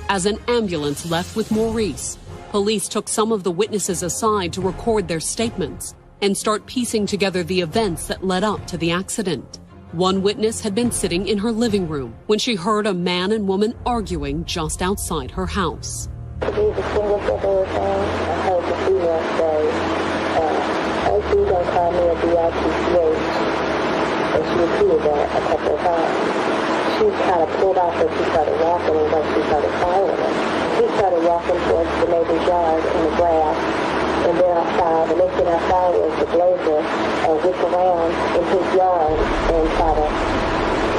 As an ambulance left with Maurice, police took some of the witnesses aside to record their statements and start piecing together the events that led up to the accident. One witness had been sitting in her living room when she heard a man and woman arguing just outside her house. To be distinguished what they were saying, I heard the female say, "OC don't call me a B-I-T-C-H," and she repeated that a couple of times. She kind of pulled off as she started walking, and then she started following him. He started walking towards the neighbor's yard in the grass, and then outside, the next thing I saw was the blazer whip around in his yard and try to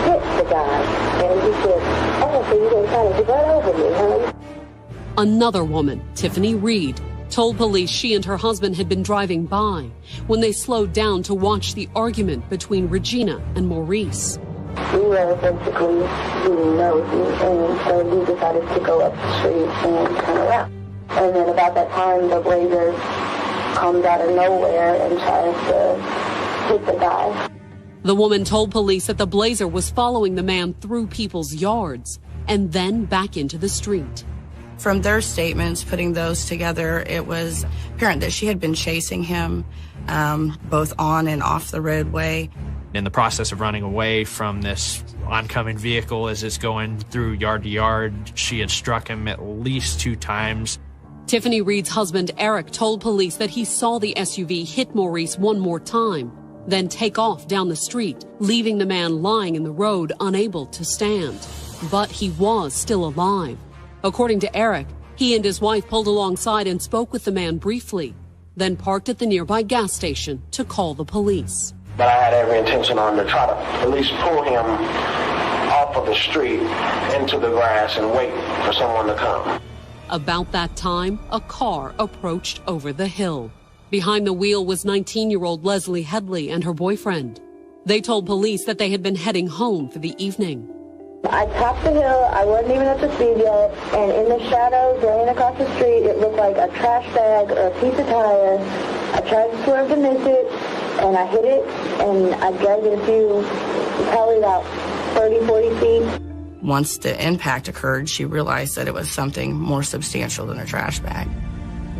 hit the guy. And he said, "Oh, so you didn't try to run over me, huh?" Another woman, Tiffany Reed, told police she and her husband had been driving by when they slowed down to watch the argument between Regina and Maurice. We were basically getting nosy, and so we decided to go up the street and turn around. And then about that time, the blazer comes out of nowhere and tries to hit the guy. The woman told police that the blazer was following the man through people's yards and then back into the street. From their statements, putting those together, it was apparent that she had been chasing him both on and off the roadway. In the process of running away from this oncoming vehicle as it's going through yard to yard, she had struck him at least 2 times. Tiffany Reed's husband, Eric, told police that he saw the SUV hit Maurice one more time, then take off down the street, leaving the man lying in the road, unable to stand. But he was still alive. According to Eric, he and his wife pulled alongside and spoke with the man briefly, then parked at the nearby gas station to call the police. But I had every intention on to try to at least pull him off of the street into the grass and wait for someone to come. About that time, a car approached over the hill. Behind the wheel was 19-year-old Leslie Headley and her boyfriend. They told police that they had been heading home for the evening. I topped the hill, I wasn't even at the speed yet, and in the shadows laying across the street, it looked like a trash bag or a piece of tire. I tried to swerve to miss it, and I hit it, and I dragged it probably about 30, 40 feet. Once the impact occurred, she realized that it was something more substantial than a trash bag.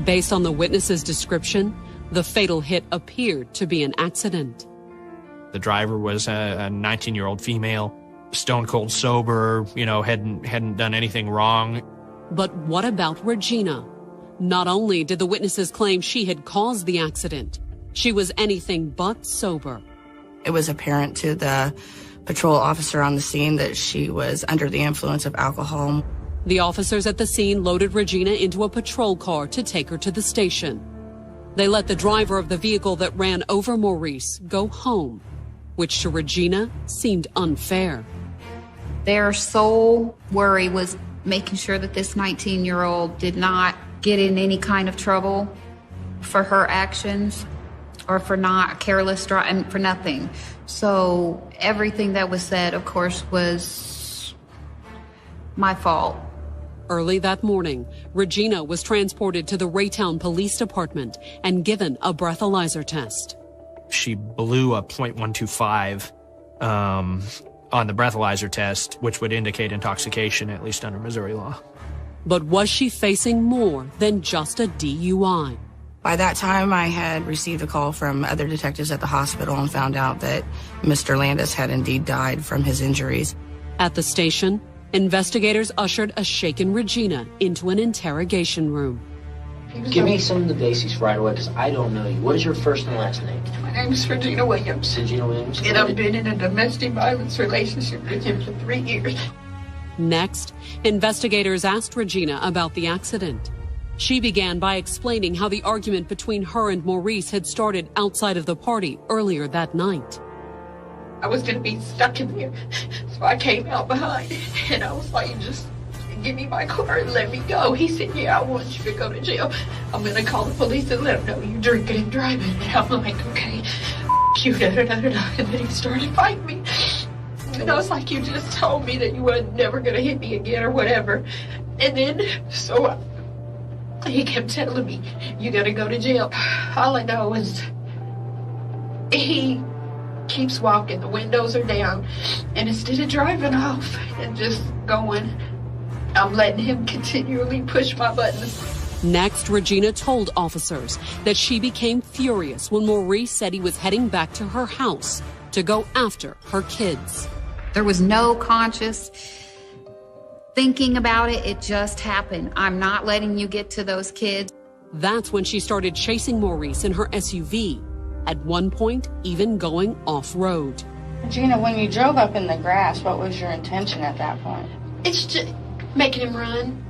Based on the witness's description, the fatal hit appeared to be an accident. The driver was a 19-year-old female, stone cold sober, hadn't done anything wrong. But what about Regina? Not only did the witnesses claim she had caused the accident, she was anything but sober. It was apparent to the patrol officer on the scene that she was under the influence of alcohol. The officers at the scene loaded Regina into a patrol car to take her to the station. They let the driver of the vehicle that ran over Maurice go home, which to Regina seemed unfair. Their sole worry was making sure that this 19-year-old did not get in any kind of trouble for her actions or for not careless driving, for nothing. So everything that was said, of course, was my fault. Early that morning, Regina was transported to the Raytown Police Department and given a breathalyzer test. She blew a .125 on the breathalyzer test, which would indicate intoxication, at least under Missouri law. But was she facing more than just a DUI? By that time, I had received a call from other detectives at the hospital and found out that Mr. Landis had indeed died from his injuries. At the station, investigators ushered a shaken Regina into an interrogation room. Give me some of the basics right away, because I don't know you. What is your first and last name? My name is Regina Williams. Regina Williams. And I've been in a domestic violence relationship with him for 3 years. Next, investigators asked Regina about the accident. She began by explaining how the argument between her and Maurice had started outside of the party earlier that night. I was going to be stuck in there, so I came out behind, and I was like, just give me my car and let me go. He said, yeah, I want you to go to jail. I'm going to call the police and let them know you're drinking and driving. And I'm like, okay, you da-da-da-da-da. And then he started fighting me. And I was like, you just told me that you were never going to hit me again or whatever. And then, so he kept telling me, you got to go to jail. All I know is he keeps walking, the windows are down, and instead of driving off and just going, I'm letting him continually push my buttons. Next, Regina told officers that she became furious when Maurice said he was heading back to her house to go after her kids. There was no conscious thinking about it. It just happened. I'm not letting you get to those kids. That's when she started chasing Maurice in her SUV, at one point even going off-road. Regina, when you drove up in the grass, what was your intention at that point? It's just making him run.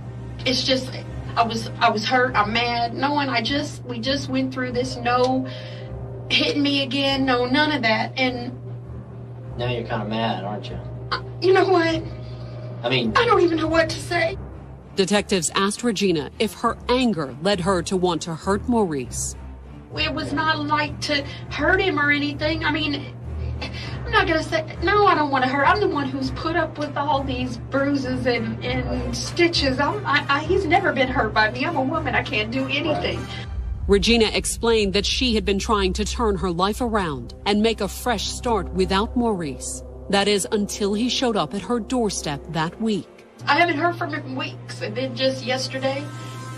It's just, I was hurt, I'm mad, knowing we just went through this, no hitting me again, no, none of that, and... Now you're kind of mad, aren't you? You know what? I mean... I don't even know what to say. Detectives asked Regina if her anger led her to want to hurt Maurice. It was not like to hurt him or anything. I mean, I'm not going to say, no, I don't want to hurt. I'm the one who's put up with all these bruises and stitches. He's never been hurt by me. I'm a woman. I can't do anything. Regina explained that she had been trying to turn her life around and make a fresh start without Maurice. That is, until he showed up at her doorstep that week. I haven't heard from him in weeks. And then just yesterday,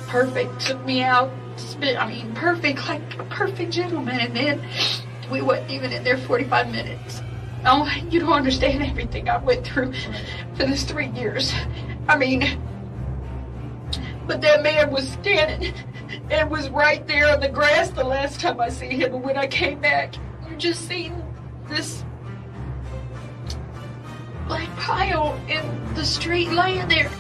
perfect, took me out. Perfect, like a perfect gentleman. And then we wasn't even in there 45 minutes. Oh, you don't understand everything I went through for this 3 years. But that man was standing and was right there on the grass the last time I seen him. And when I came back, you just seen this black pile in the street laying there.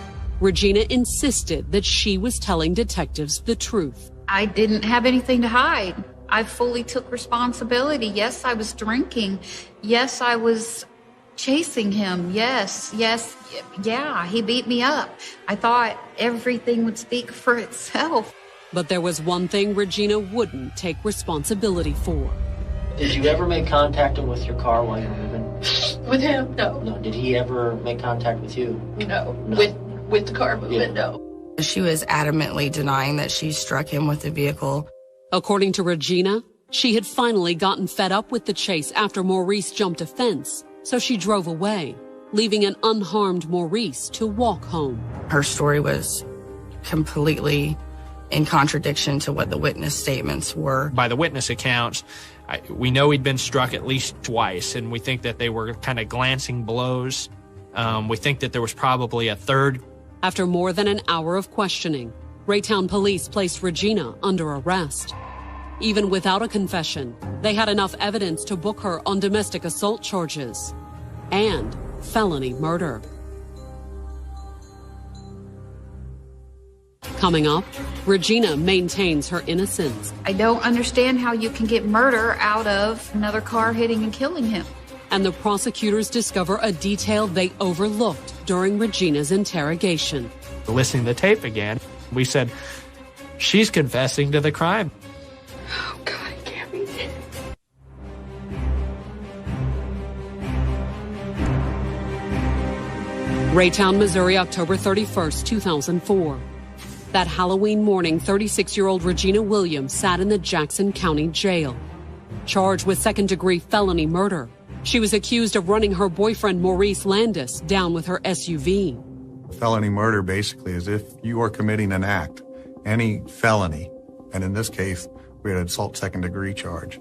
Regina insisted that she was telling detectives the truth. I didn't have anything to hide. I fully took responsibility. Yes, I was drinking. Yes, I was chasing him. Yes, yeah, he beat me up. I thought everything would speak for itself. But there was one thing Regina wouldn't take responsibility for. Did you ever make contact with your car while you were moving? With him? No. No. Did he ever make contact with you? No. With the car movement, no. She was adamantly denying that she struck him with the vehicle. According to Regina, she had finally gotten fed up with the chase after Maurice jumped a fence, so she drove away, leaving an unharmed Maurice to walk home. Her story was completely in contradiction to what the witness statements were. By the witness accounts, we know he'd been struck at least twice, and we think that they were kind of glancing blows. We think that there was probably a third. After more than an hour of questioning, Raytown police placed Regina under arrest. Even without a confession, they had enough evidence to book her on domestic assault charges and felony murder. Coming up, Regina maintains her innocence. I don't understand how you can get murder out of another car hitting and killing him. And the prosecutors discover a detail they overlooked during Regina's interrogation. Listening to the tape again, we said, she's confessing to the crime. Oh, God, it can't be. Raytown, Missouri, October 31st, 2004. That Halloween morning, 36-year-old Regina Williams sat in the Jackson County Jail. charged with second-degree felony murder. She was accused of running her boyfriend Maurice Landis down with her SUV. Felony murder basically is if you are committing an act, any felony, and in this case, we had an assault second-degree charge.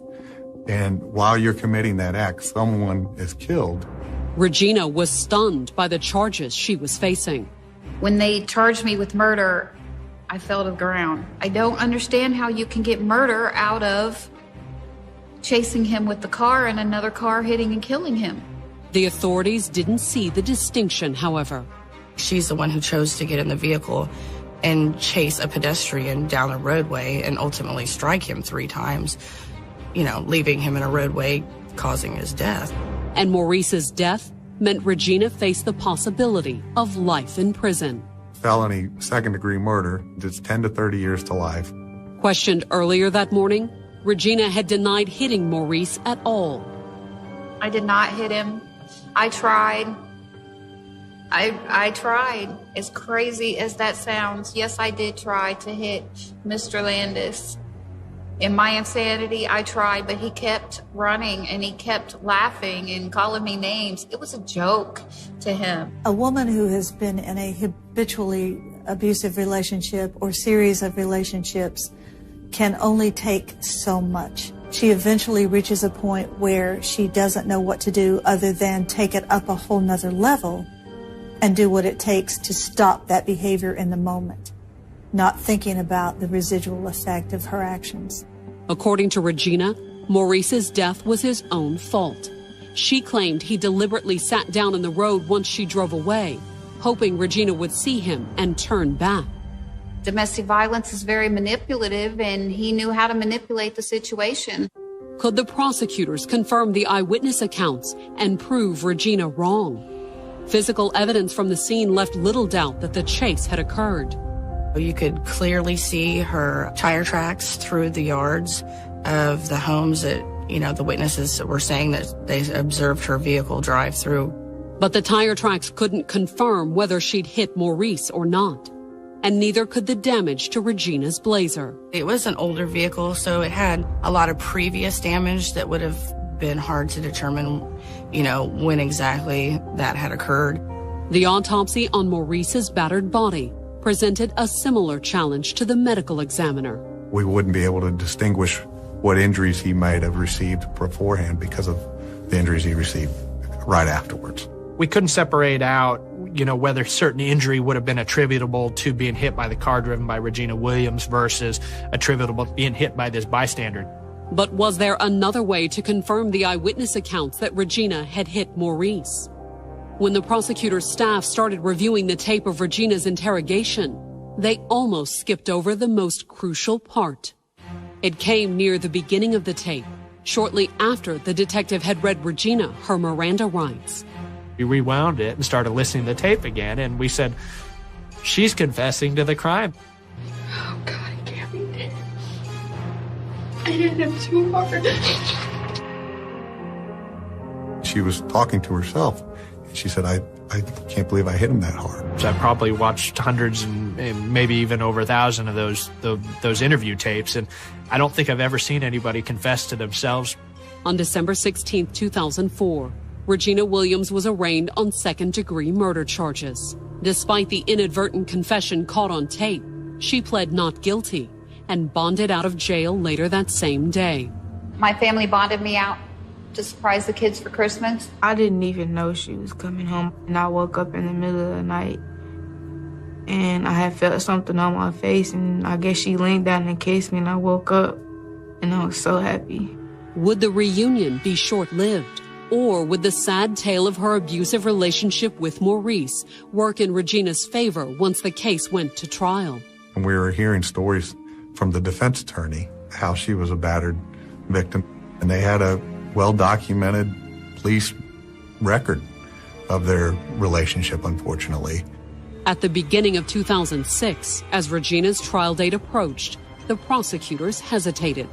And while you're committing that act, someone is killed. Regina was stunned by the charges she was facing. When they charged me with murder, I fell to the ground. I don't understand how you can get murder out of chasing him with the car and another car hitting and killing him. The authorities didn't see the distinction, however. She's the one who chose to get in the vehicle and chase a pedestrian down a roadway and ultimately strike him 3 times, leaving him in a roadway, causing his death. And Maurice's death meant Regina faced the possibility of life in prison. Felony second-degree murder, it's 10 to 30 years to life. Questioned earlier that morning, Regina had denied hitting Maurice at all. I did not hit him. I tried. I tried. As crazy as that sounds, yes, I did try to hit Mr. Landis. In my insanity, I tried, but he kept running and he kept laughing and calling me names. It was a joke to him. A woman who has been in a habitually abusive relationship or series of relationships can only take so much. She eventually reaches a point where she doesn't know what to do other than take it up a whole nother level and do what it takes to stop that behavior in the moment, not thinking about the residual effect of her actions. According to Regina, Maurice's death was his own fault. She claimed he deliberately sat down in the road once she drove away, hoping Regina would see him and turn back. Domestic violence is very manipulative, and he knew how to manipulate the situation. Could the prosecutors confirm the eyewitness accounts and prove Regina wrong? Physical evidence from the scene left little doubt that the chase had occurred. You could clearly see her tire tracks through the yards of the homes that, the witnesses were saying that they observed her vehicle drive through. But the tire tracks couldn't confirm whether she'd hit Maurice or not. And neither could the damage to Regina's Blazer. It was an older vehicle, so it had a lot of previous damage that would have been hard to determine, when exactly that had occurred. The autopsy on Maurice's battered body presented a similar challenge to the medical examiner. We wouldn't be able to distinguish what injuries he might have received beforehand because of the injuries he received right afterwards. We couldn't separate out, whether certain injury would have been attributable to being hit by the car driven by Regina Williams versus attributable to being hit by this bystander. But was there another way to confirm the eyewitness accounts that Regina had hit Maurice? When the prosecutor's staff started reviewing the tape of Regina's interrogation, they almost skipped over the most crucial part. It came near the beginning of the tape, shortly after the detective had read Regina her Miranda rights. We rewound it and started listening to the tape again, and we said, she's confessing to the crime. Oh, God, it can't be dead. I hit him too hard. She was talking to herself. She said, I can't believe I hit him that hard. So I probably watched hundreds and maybe even over 1,000 of those interview tapes, and I don't think I've ever seen anybody confess to themselves. On December 16, 2004, Regina Williams was arraigned on second-degree murder charges. Despite the inadvertent confession caught on tape, she pled not guilty and bonded out of jail later that same day. My family bonded me out to surprise the kids for Christmas. I didn't even know she was coming home, and I woke up in the middle of the night and I had felt something on my face, and I guess she leaned down and kissed me, and I woke up and I was so happy. Would the reunion be short-lived? Or would the sad tale of her abusive relationship with Maurice work in Regina's favor once the case went to trial? And we were hearing stories from the defense attorney, how she was a battered victim, and they had a well-documented police record of their relationship, unfortunately. At the beginning of 2006, as Regina's trial date approached, the prosecutors hesitated.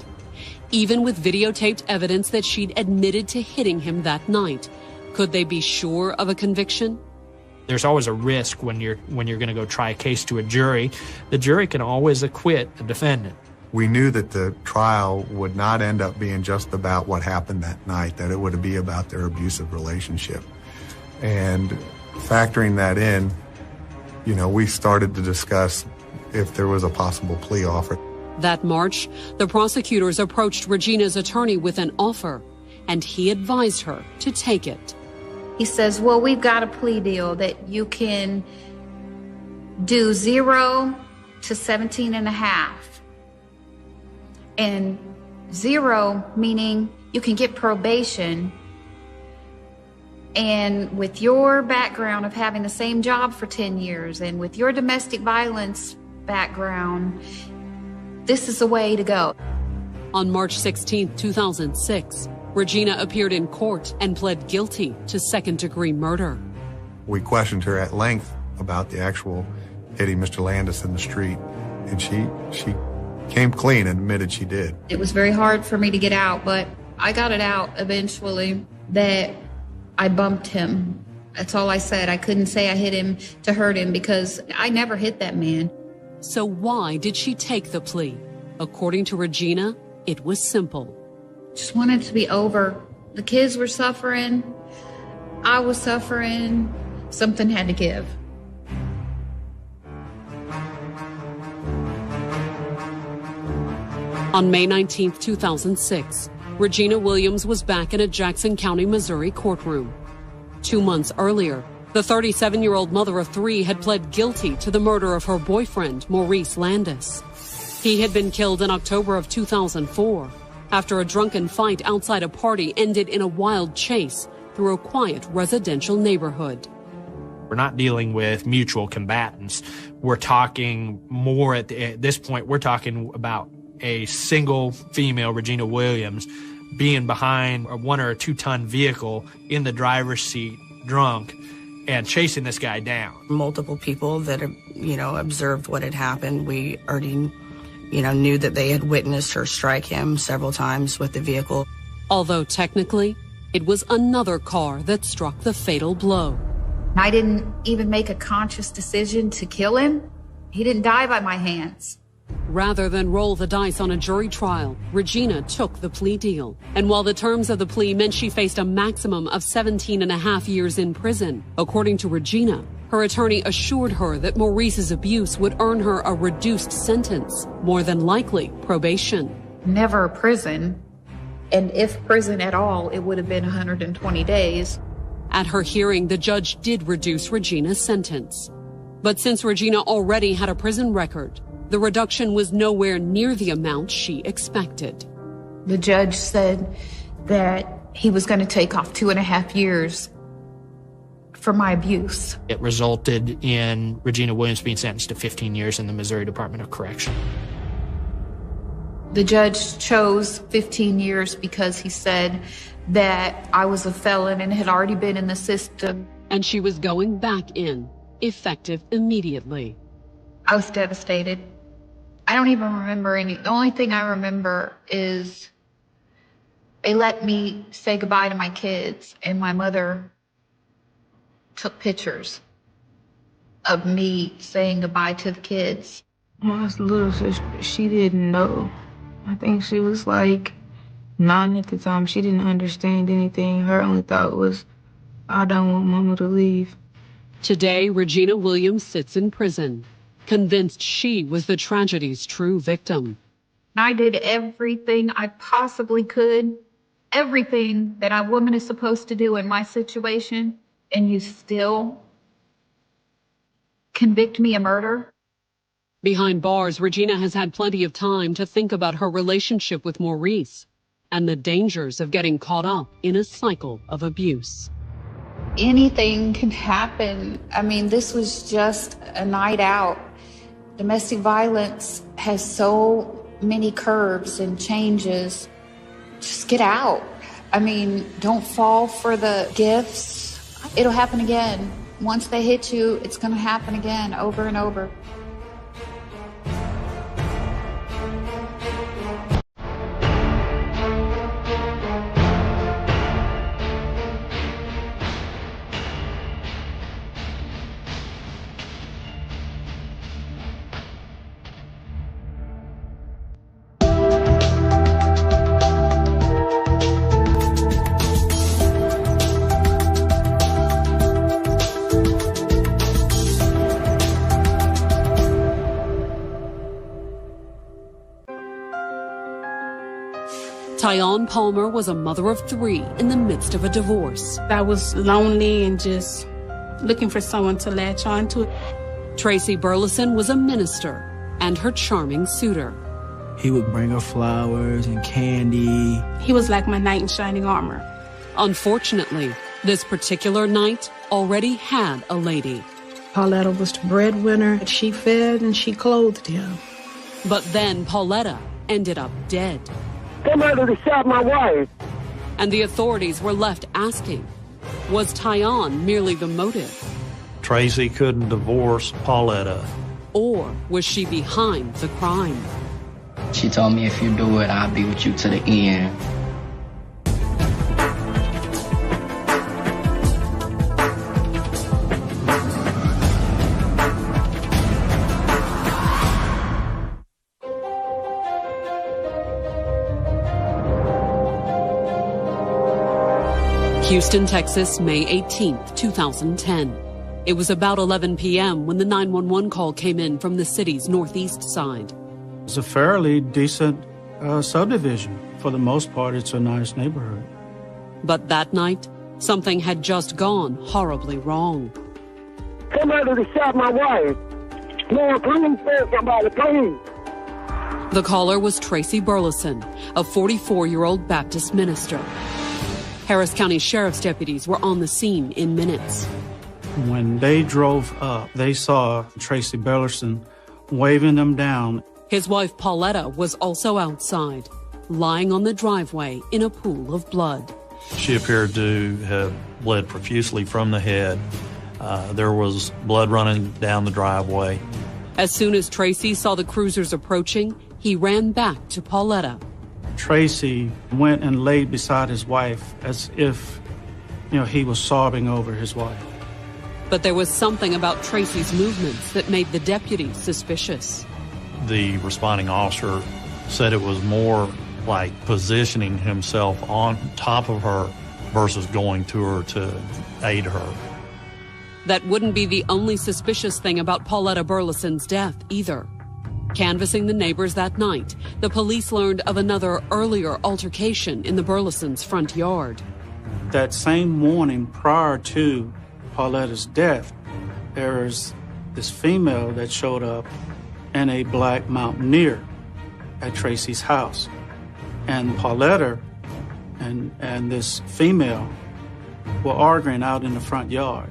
Even with videotaped evidence that she'd admitted to hitting him that night, could they be sure of a conviction? There's always a risk when you're going to go try a case to a jury. The jury can always acquit a defendant. We knew that the trial would not end up being just about what happened that night, that it would be about their abusive relationship. And factoring that in, you know, we started to discuss if there was a possible plea offer. That March, the prosecutors approached Regina's attorney with an offer, and he advised her to take it. He says, well, we've got a plea deal that you can do 0 to 17 and a half. And 0 meaning you can get probation. And with your background of having the same job for 10 years and with your domestic violence background, this is the way to go. On March 16, 2006, Regina appeared in court and pled guilty to second-degree murder. We questioned her at length about the actual hitting Mr. Landis in the street, and she came clean and admitted she did. It was very hard for me to get out, but I got it out eventually that I bumped him. That's all I said. I couldn't say I hit him to hurt him because I never hit that man. So why did she take the plea? According to Regina, it was simple. Just wanted it to be over. The kids were suffering. I was suffering. Something had to give. On May 19, 2006, Regina Williams was back in a Jackson County, Missouri courtroom. 2 months earlier, the 37-year-old mother of 3 had pled guilty to the murder of her boyfriend, Maurice Landis. He had been killed in October of 2004 after a drunken fight outside a party ended in a wild chase through a quiet residential neighborhood. We're not dealing with mutual combatants. We're talking more at this point, we're talking about a single female, Regina Williams, being behind a 1 or a 2 ton vehicle in the driver's seat, drunk, and chasing this guy down. Multiple people that, observed what had happened. We already, knew that they had witnessed her strike him several times with the vehicle. Although technically, it was another car that struck the fatal blow. I didn't even make a conscious decision to kill him. He didn't die by my hands. Rather than roll the dice on a jury trial, Regina took the plea deal. And while the terms of the plea meant she faced a maximum of 17.5 years in prison, according to Regina, her attorney assured her that Maurice's abuse would earn her a reduced sentence, more than likely probation. Never prison. And if prison at all, it would have been 120 days. At her hearing, the judge did reduce Regina's sentence. But since Regina already had a prison record, the reduction was nowhere near the amount she expected. The judge said that he was going to take off 2.5 years for my abuse. It resulted in Regina Williams being sentenced to 15 years in the Missouri Department of Correction. The judge chose 15 years because he said that I was a felon and had already been in the system. And she was going back in, effective immediately. I was devastated. I don't even remember any. The only thing I remember is they let me say goodbye to my kids, and my mother took pictures of me saying goodbye to the kids. My little sister, she didn't know. I think she was like 9 at the time. She didn't understand anything. Her only thought was, I don't want Mama to leave. Today, Regina Williams sits in prison, convinced she was the tragedy's true victim. I did everything I possibly could, everything that a woman is supposed to do in my situation, and you still convict me of murder? Behind bars, Regina has had plenty of time to think about her relationship with Maurice and the dangers of getting caught up in a cycle of abuse. Anything can happen. I mean, this was just a night out. Domestic violence has so many curves and changes. Just get out. I mean, don't fall for the gifts. It'll happen again. Once they hit you, it's going to happen again, over and over. Tyon Palmer was a mother of 3 in the midst of a divorce. I was lonely and just looking for someone to latch on to. Tracy Burleson was a minister and her charming suitor. He would bring her flowers and candy. He was like my knight in shining armor. Unfortunately, this particular night already had a lady. Pauletta was the breadwinner. She fed and she clothed him. But then Pauletta ended up dead. Somebody shot my wife. And the authorities were left asking, was Tyon merely the motive? Tracy couldn't divorce Pauletta. Or was she behind the crime? She told me, if you do it, I'll be with you to the end. Houston, Texas, May 18th, 2010. It was about 11 p.m. when the 911 call came in from the city's northeast side. It's a fairly decent subdivision. For the most part, it's a nice neighborhood. But that night, something had just gone horribly wrong. Somebody shot my wife. Lord, please save somebody, please. The caller was Tracy Burleson, a 44-year-old Baptist minister. Harris County Sheriff's deputies were on the scene in minutes. When they drove up, they saw Tracy Burleson waving them down. His wife Pauletta was also outside, lying on the driveway in a pool of blood. She appeared to have bled profusely from the head. There was blood running down the driveway. As soon as Tracy saw the cruisers approaching, he ran back to Pauletta. Tracy went and laid beside his wife as if, he was sobbing over his wife. But there was something about Tracy's movements that made the deputies suspicious. The responding officer said it was more like positioning himself on top of her versus going to her to aid her. That wouldn't be the only suspicious thing about Pauletta Burleson's death either. Canvassing the neighbors that night, the police learned of another earlier altercation in the Burlesons' front yard. That same morning prior to Pauletta's death, there was this female that showed up in a black mountaineer at Tracy's house. And Pauletta and this female were arguing out in the front yard.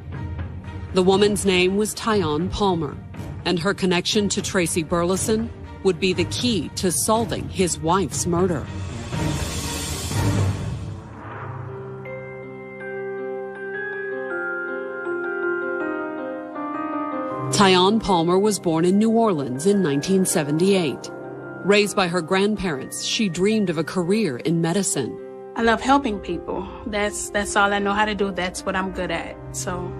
The woman's name was Tyon Palmer, and her connection to Tracy Burleson would be the key to solving his wife's murder. Tyon Palmer was born in New Orleans in 1978. Raised by her grandparents, she dreamed of a career in medicine. I love helping people. That's all I know how to do. That's what I'm good at. So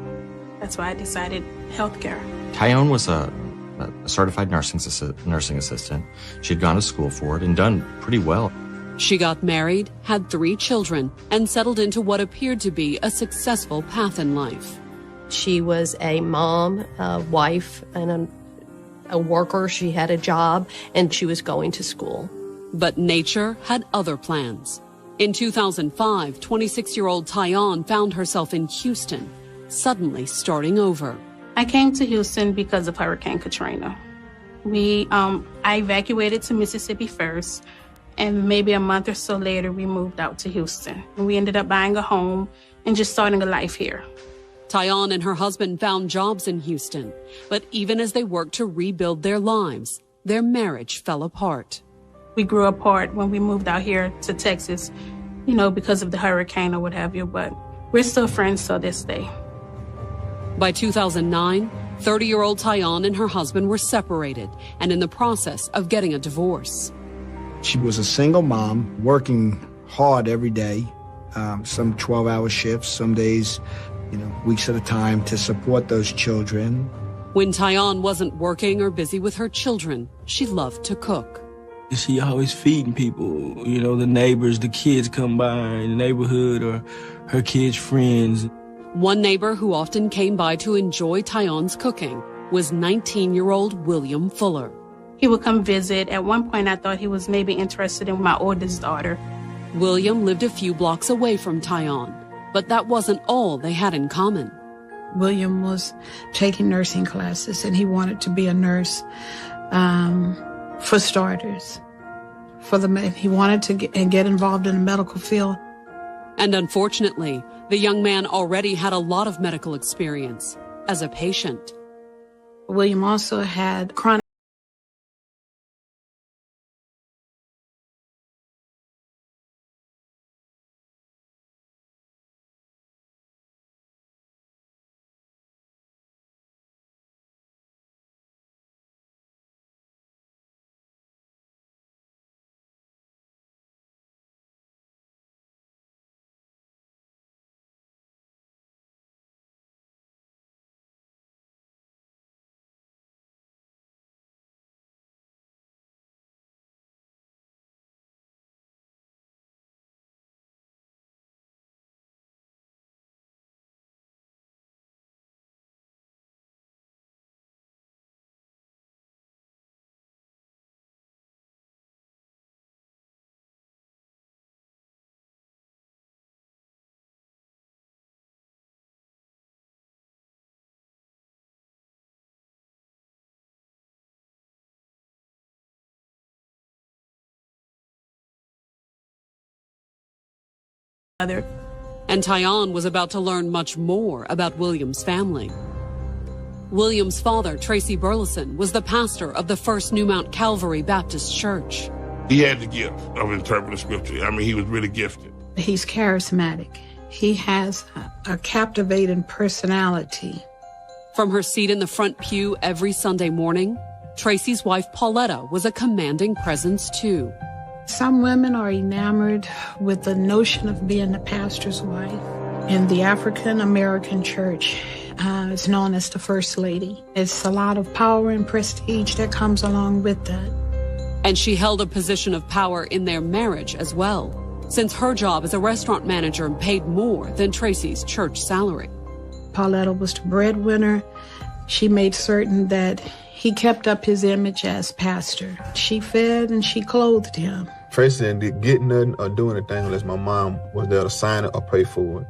that's why I decided healthcare. Tyon was a certified nursing assistant. She'd gone to school for it and done pretty well. She got married, had 3 children, and settled into what appeared to be a successful path in life. She was a mom, a wife, and a worker. She had a job, and she was going to school. But nature had other plans. In 2005, 26-year-old Tyon found herself in Houston, suddenly starting over. I came to Houston because of Hurricane Katrina. I evacuated to Mississippi first, and maybe a month or so later, we moved out to Houston. We ended up buying a home and just starting a life here. Tyon and her husband found jobs in Houston, but even as they worked to rebuild their lives, their marriage fell apart. We grew apart when we moved out here to Texas, because of the hurricane or what have you, but we're still friends till this day. By 2009, 30-year-old Tyon and her husband were separated and in the process of getting a divorce. She was a single mom, working hard every day, some 12-hour shifts, some days, weeks at a time to support those children. When Tyon wasn't working or busy with her children, she loved to cook. She always feeding people, the neighbors, the kids come by in the neighborhood or her kids' friends. One neighbor who often came by to enjoy Tyon's cooking was 19-year-old William Fuller. He would come visit. At one point, I thought he was maybe interested in my oldest daughter. William lived a few blocks away from Tyon, but that wasn't all they had in common. William was taking nursing classes, and he wanted to be a nurse, for starters. He wanted to get involved in the medical field. And unfortunately, the young man already had a lot of medical experience as a patient. William also had chronic other. And Tyon was about to learn much more about William's family. William's father, Tracy Burleson, was the pastor of the First New Mount Calvary Baptist Church. He had the gift of interpreting scripture. I mean, he was really gifted. He's charismatic. He has a captivating personality. From her seat in the front pew every Sunday morning, Tracy's wife Pauletta was a commanding presence too. Some women are enamored with the notion of being the pastor's wife. In the African American church, it's known as the First Lady. It's a lot of power and prestige that comes along with that. And she held a position of power in their marriage as well, since her job as a restaurant manager paid more than Tracy's church salary. Pauletta was the breadwinner. She made certain that he kept up his image as pastor. She fed and she clothed him. Tracy didn't get nothing or do anything unless my mom was there to sign it or pay for it.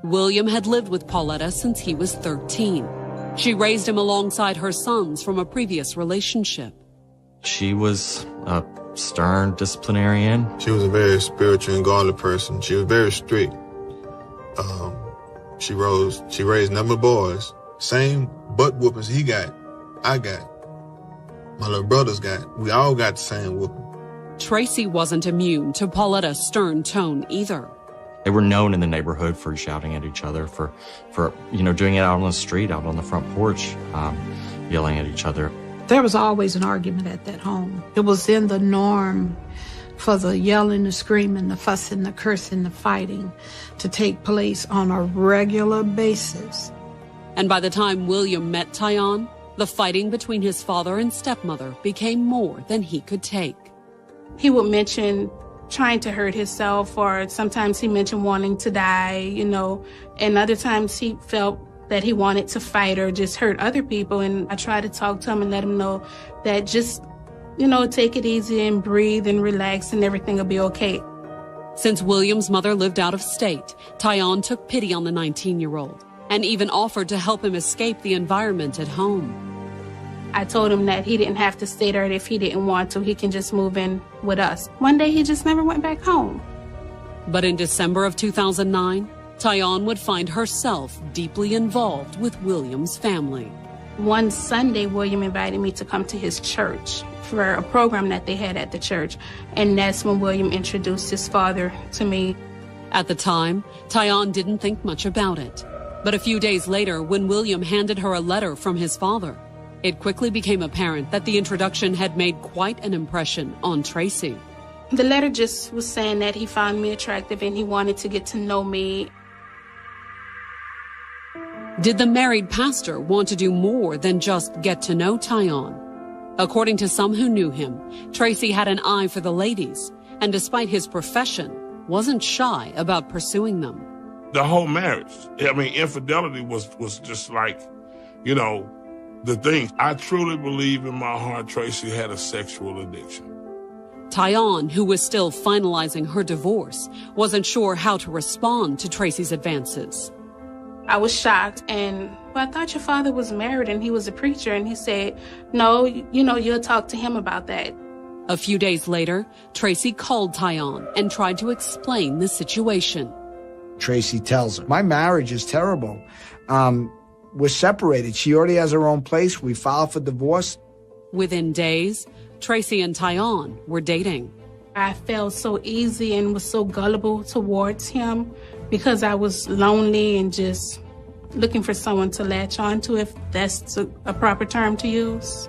William had lived with Pauletta since he was 13. She raised him alongside her sons from a previous relationship. She was a stern disciplinarian. She was a very spiritual and godly person. She was very strict. She raised a number of boys. Same butt whoopings he got, I got. My little brothers got. We all got the same whooping. Tracy wasn't immune to Pauletta's stern tone either. They were known in the neighborhood for shouting at each other, for doing it out on the street, out on the front porch, yelling at each other. There was always an argument at that home. It was in the norm for the yelling, the screaming, the fussing, the cursing, the fighting to take place on a regular basis. And by the time William met Tyon, the fighting between his father and stepmother became more than he could take. He would mention trying to hurt himself, or sometimes he mentioned wanting to die, and other times he felt that he wanted to fight or just hurt other people. And I tried to talk to him and let him know that just, take it easy and breathe and relax and everything will be okay. Since William's mother lived out of state, Tyon took pity on the 19-year-old and even offered to help him escape the environment at home. I told him that he didn't have to stay there if he didn't want to. He can just move in with us. One day he just never went back home. But in December of 2009, Tyon would find herself deeply involved with William's family. One Sunday, William invited me to come to his church for a program that they had at the church. And that's when William introduced his father to me. At the time, Tyon didn't think much about it. But a few days later, when William handed her a letter from his father, it quickly became apparent that the introduction had made quite an impression on Tracy. The letter just was saying that he found me attractive and he wanted to get to know me. Did the married pastor want to do more than just get to know Tyon? According to some who knew him, Tracy had an eye for the ladies, and despite his profession, wasn't shy about pursuing them. The whole marriage, infidelity was just like, the thing. I truly believe in my heart Tracy had a sexual addiction. Tyon, who was still finalizing her divorce, wasn't sure how to respond to Tracy's advances. I was shocked, and I thought your father was married and he was a preacher, and he said, no, you'll talk to him about that. A few days later, Tracy called Tyon and tried to explain the situation. Tracy tells her, my marriage is terrible. We're separated. She already has her own place. We filed for divorce. Within days, Tracy and Tyon were dating. I felt so easy and was so gullible towards him because I was lonely and just looking for someone to latch on to, if that's a proper term to use.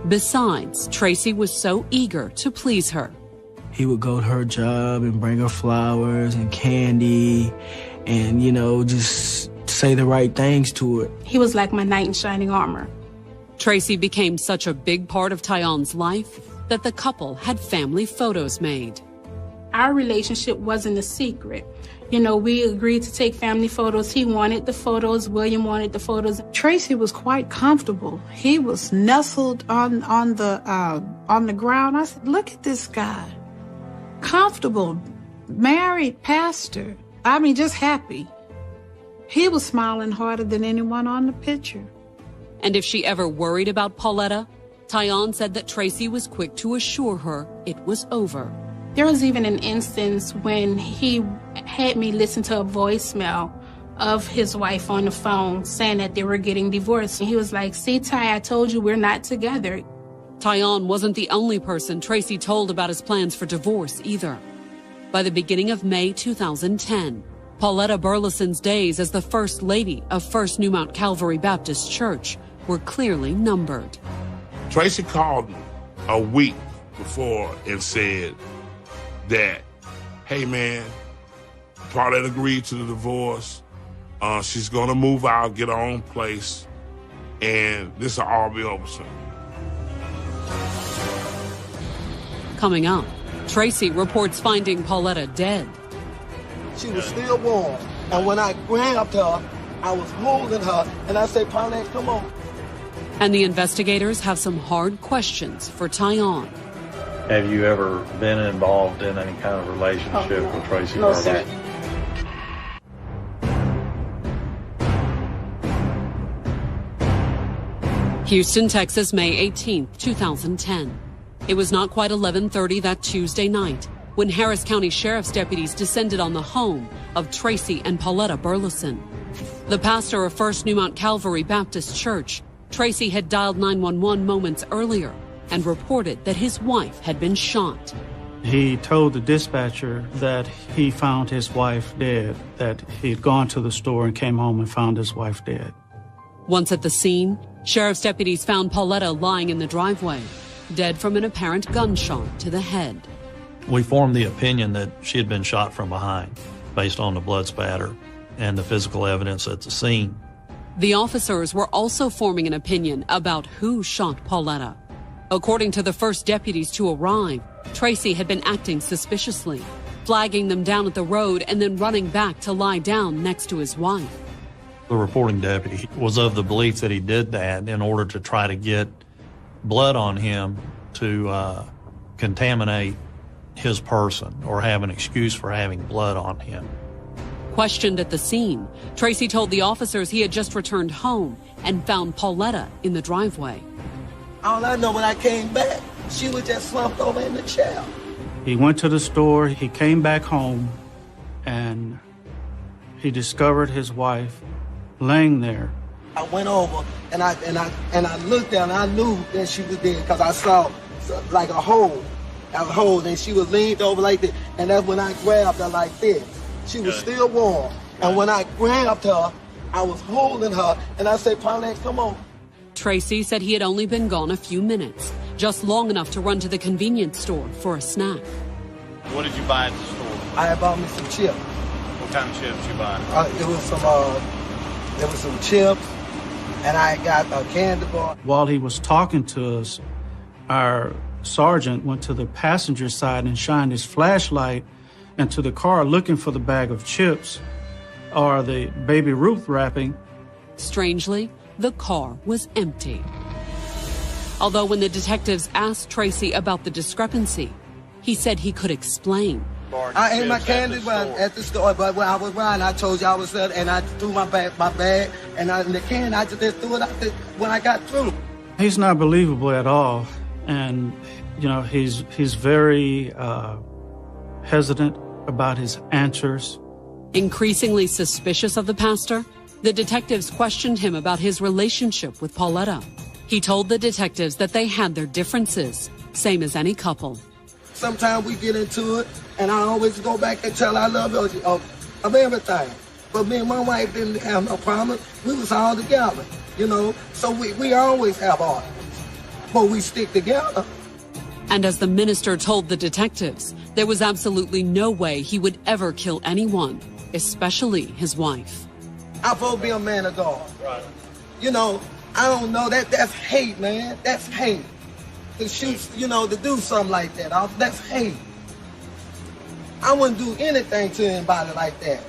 Besides, Tracy was so eager to please her. He would go to her job and bring her flowers and candy and, just say the right things to her. He was like my knight in shining armor. Tracy became such a big part of Tyon's life that the couple had family photos made. Our relationship wasn't a secret. We agreed to take family photos. He wanted the photos. William wanted the photos. Tracy was quite comfortable. He was nestled on the ground. I said, look at this guy. Comfortable, married pastor. Just happy. He was smiling harder than anyone on the picture. And if she ever worried about Pauletta, Tyon said that Tracy was quick to assure her it was over. There was even an instance when he had me listen to a voicemail of his wife on the phone saying that they were getting divorced. And he was like, see, Ty, I told you we're not together. Tyon wasn't the only person Tracy told about his plans for divorce either. By the beginning of May 2010, Pauletta Burleson's days as the First Lady of First New Mount Calvary Baptist Church were clearly numbered. Tracy called me a week before and said that, hey man, Paulette agreed to the divorce. She's gonna move out, get her own place, and this will all be over soon. Coming up, Tracy reports finding Pauletta dead. She was still warm, and when I grabbed her, I was holding her, and I said, Paulette, come on. And the investigators have some hard questions for Tyon. Have you ever been involved in any kind of relationship with Tracy Burleson? Houston, Texas, May 18, 2010. It was not quite 11:30 that Tuesday night when Harris County Sheriff's deputies descended on the home of Tracy and Pauletta Burleson. The pastor of First New Mount Calvary Baptist Church, Tracy had dialed 911 moments earlier and reported that his wife had been shot. He told the dispatcher that he found his wife dead, that he'd gone to the store and came home and found his wife dead. Once at the scene, sheriff's deputies found Pauletta lying in the driveway, dead from an apparent gunshot to the head. We formed the opinion that she had been shot from behind based on the blood spatter and the physical evidence at the scene. The officers were also forming an opinion about who shot Pauletta. According to the first deputies to arrive, Tracy had been acting suspiciously, flagging them down at the road and then running back to lie down next to his wife. The reporting deputy was of the belief that he did that in order to try to get blood on him to contaminate his person or have an excuse for having blood on him. Questioned at the scene, Tracy told the officers he had just returned home and found Pauletta in the driveway. All I know, when I came back, she was just slumped over in the chair. He went to the store, he came back home, and he discovered his wife laying there. I went over and I looked down and I knew that she was dead because I saw like a hole, and she was leaned over like this, and that's when I grabbed her like this. She was still warm, and when I grabbed her, I was holding her, and I said, Paulette, come on. Tracy said he had only been gone a few minutes, just long enough to run to the convenience store for a snack. What did you buy at the store? I had bought me some chips. What kind of chips you buy? There was some chips, and I got a candy bar. While he was talking to us, our sergeant went to the passenger side and shined his flashlight into the car looking for the bag of chips or the Baby Ruth wrapping. Strangely, the car was empty. Although when the detectives asked Tracy about the discrepancy, he said he could explain. I ate my candy at the store, but when I was riding, I told you I was there, and I threw my bag, and the can, I just threw it out when I got through. He's not believable at all, and he's very hesitant about his answers. Increasingly suspicious of the pastor, the detectives questioned him about his relationship with Pauletta. He told the detectives that they had their differences, same as any couple. Sometimes we get into it, and I always go back and tell I love her of everything. But me and my wife didn't have no problem. We was all together, So we always have arguments, but we stick together. And as the minister told the detectives, there was absolutely no way he would ever kill anyone, especially his wife. I'm supposed to be a man of God. Right. I don't know, that's hate, man. That's hate. To shoot, to do something like that, that's hate. I wouldn't do anything to anybody like that.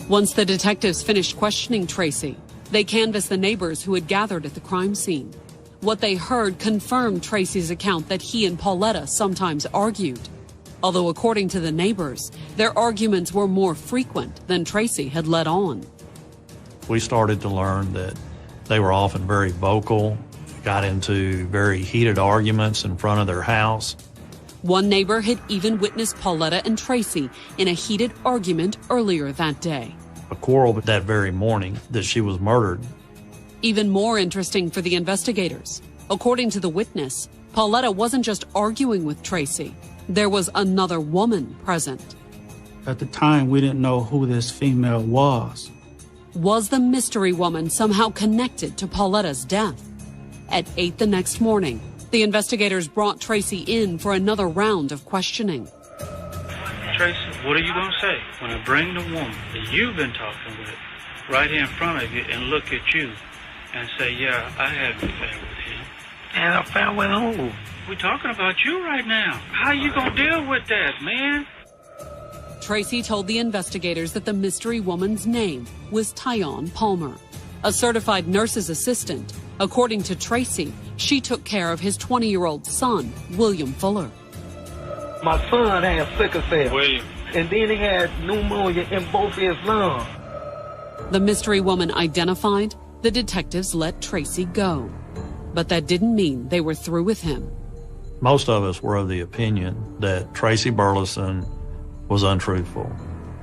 Once the detectives finished questioning Tracy, they canvassed the neighbors who had gathered at the crime scene. What they heard confirmed Tracy's account that he and Pauletta sometimes argued. Although according to the neighbors, their arguments were more frequent than Tracy had let on. We started to learn that they were often very vocal, got into very heated arguments in front of their house. One neighbor had even witnessed Pauletta and Tracy in a heated argument earlier that day. A quarrel that very morning that she was murdered. Even more interesting for the investigators. According to the witness, Pauletta wasn't just arguing with Tracy. There was another woman present. At the time, we didn't know who this female was. Was the mystery woman somehow connected to Pauletta's death? At 8 the next morning, the investigators brought Tracy in for another round of questioning. Tracy, what are you going to say when I bring the woman that you've been talking with right here in front of you and look at you and say, yeah, I had an affair with him? And affair with who? We're talking about you right now. How you going to deal with that, man? Tracy told the investigators that the mystery woman's name was Tyon Palmer, a certified nurse's assistant. According to Tracy, she took care of his 20-year-old son, William Fuller. My son had sickle cell, William, and then he had pneumonia in both his lungs. The mystery woman identified, the detectives let Tracy go. But that didn't mean they were through with him. Most of us were of the opinion that Tracy Burleson was untruthful,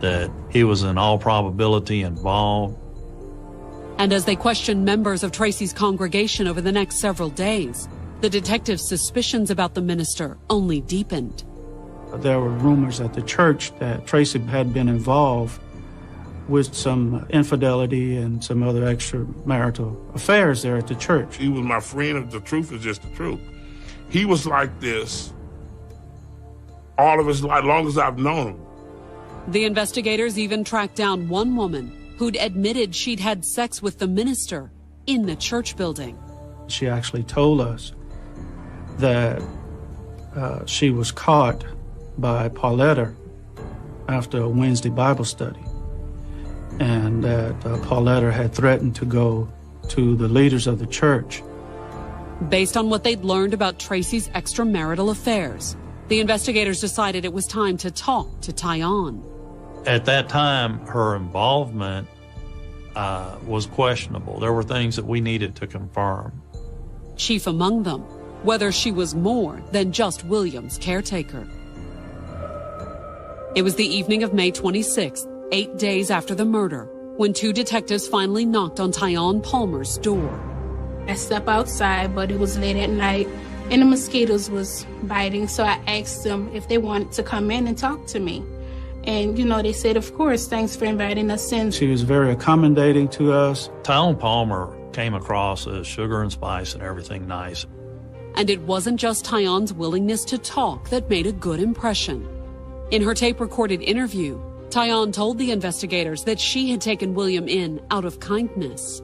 that he was in all probability involved. And as they questioned members of Tracy's congregation over the next several days, the detectives' suspicions about the minister only deepened. There were rumors at the church that Tracy had been involved with some infidelity and some other extramarital affairs there at the church. He was my friend, and the truth is just the truth. He was like this all of his life, long as I've known him. The investigators even tracked down one woman who'd admitted she'd had sex with the minister in the church building. She actually told us that she was caught by Pauletta after a Wednesday Bible study, and that Pauletta had threatened to go to the leaders of the church. Based on what they'd learned about Tracy's extramarital affairs, the investigators decided it was time to talk to Tyon. At that time, her involvement was questionable. There were things that we needed to confirm. Chief among them, whether she was more than just William's caretaker. It was the evening of May 26th, 8 days after the murder, when two detectives finally knocked on Tyon Palmer's door. I stepped outside, but it was late at night, and the mosquitoes was biting, so I asked them if they wanted to come in and talk to me. And, they said, of course, thanks for inviting us in. She was very accommodating to us. Tyon Palmer came across as sugar and spice and everything nice. And it wasn't just Tyon's willingness to talk that made a good impression. In her tape-recorded interview, Tyon told the investigators that she had taken William in out of kindness.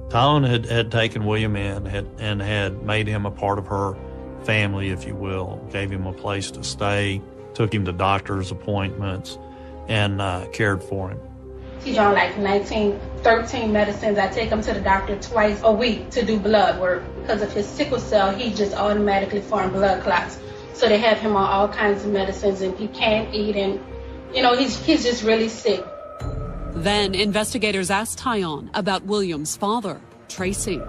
Tyon had taken William in and had made him a part of her family, if you will, gave him a place to stay, took him to doctor's appointments, and cared for him. He's on like 13 medicines. I take him to the doctor twice a week to do blood work. Because of his sickle cell, he just automatically formed blood clots. So they have him on all kinds of medicines, and he can't eat, and he's just really sick. Then investigators asked Tyon about William's father, Tracy.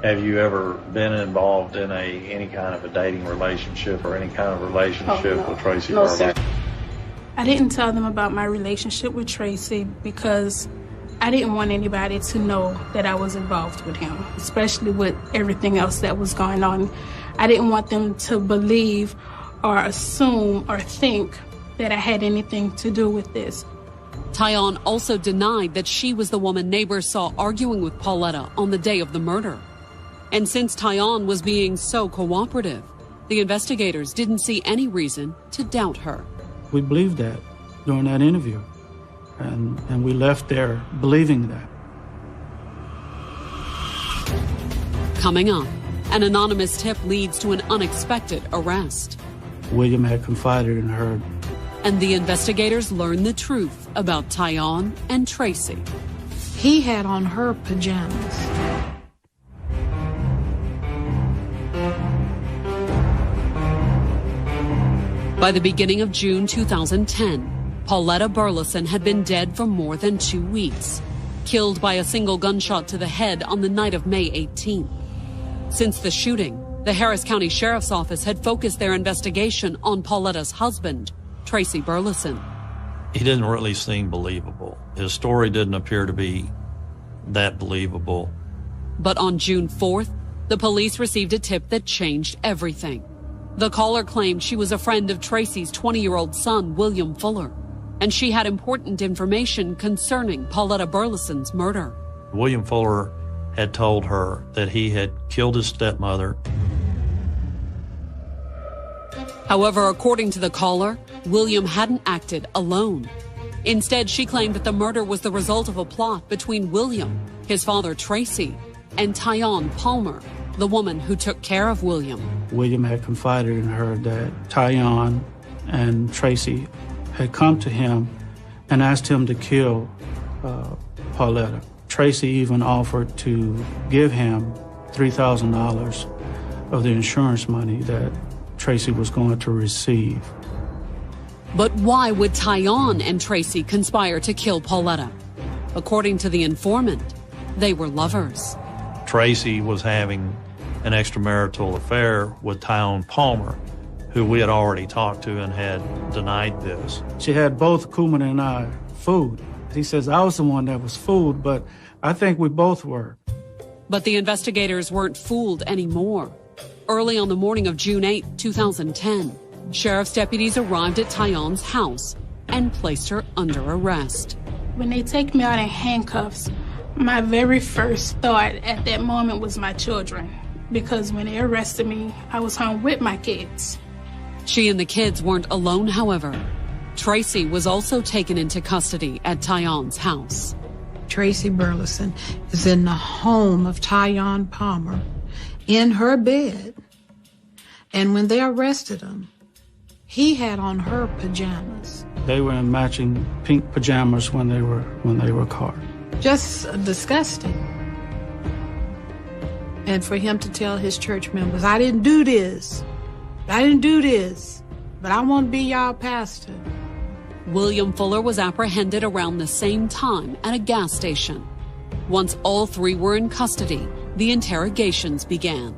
Have you ever been involved in any kind of a dating relationship or any kind of relationship with Tracy Burleson? Sir. I didn't tell them about my relationship with Tracy because I didn't want anybody to know that I was involved with him, especially with everything else that was going on. I didn't want them to believe or assume or think that I had anything to do with this. Tyon also denied that she was the woman neighbors saw arguing with Pauletta on the day of the murder. And since Tyon was being so cooperative, the investigators didn't see any reason to doubt her. We believed that during that interview, and we left there believing that. Coming up, an anonymous tip leads to an unexpected arrest. William had confided in her. And the investigators learn the truth about Tyon and Tracy. He had on her pajamas. By the beginning of June 2010, Pauletta Burleson had been dead for more than 2 weeks, killed by a single gunshot to the head on the night of May 18th. Since the shooting, the Harris County Sheriff's Office had focused their investigation on Pauletta's husband, Tracy Burleson. He didn't really seem believable. His story didn't appear to be that believable. But on June 4th, the police received a tip that changed everything. The caller claimed she was a friend of Tracy's 20-year-old son, William Fuller, and she had important information concerning Pauletta Burleson's murder. William Fuller had told her that he had killed his stepmother. However, according to the caller, William hadn't acted alone. Instead, she claimed that the murder was the result of a plot between William, his father Tracy, and Tyon Palmer, the woman who took care of William. William had confided in her that Tyon and Tracy had come to him and asked him to kill Pauletta. Tracy even offered to give him $3,000 of the insurance money that Tracy was going to receive. But why would Tyon and Tracy conspire to kill Pauletta? According to the informant, they were lovers. Tracy was having an extramarital affair with Tyon Palmer, who we had already talked to and had denied this. She had both Kuman and I fooled. He says I was the one that was fooled, but I think we both were. But the investigators weren't fooled anymore. Early on the morning of June 8, 2010, sheriff's deputies arrived at Tyon's house and placed her under arrest. When they take me out in handcuffs, my very first thought at that moment was my children, because when they arrested me, I was home with my kids. She and the kids weren't alone, however. Tracy was also taken into custody at Tyon's house. Tracy Burleson is in the home of Tyon Palmer, in her bed. And when they arrested him, he had on her pajamas. They were in matching pink pajamas when they were caught. Just disgusting. And for him to tell his church members, I didn't do this, but I want to be y'all pastor. William Fuller was apprehended around the same time at a gas station. Once all three were in custody, the interrogations began.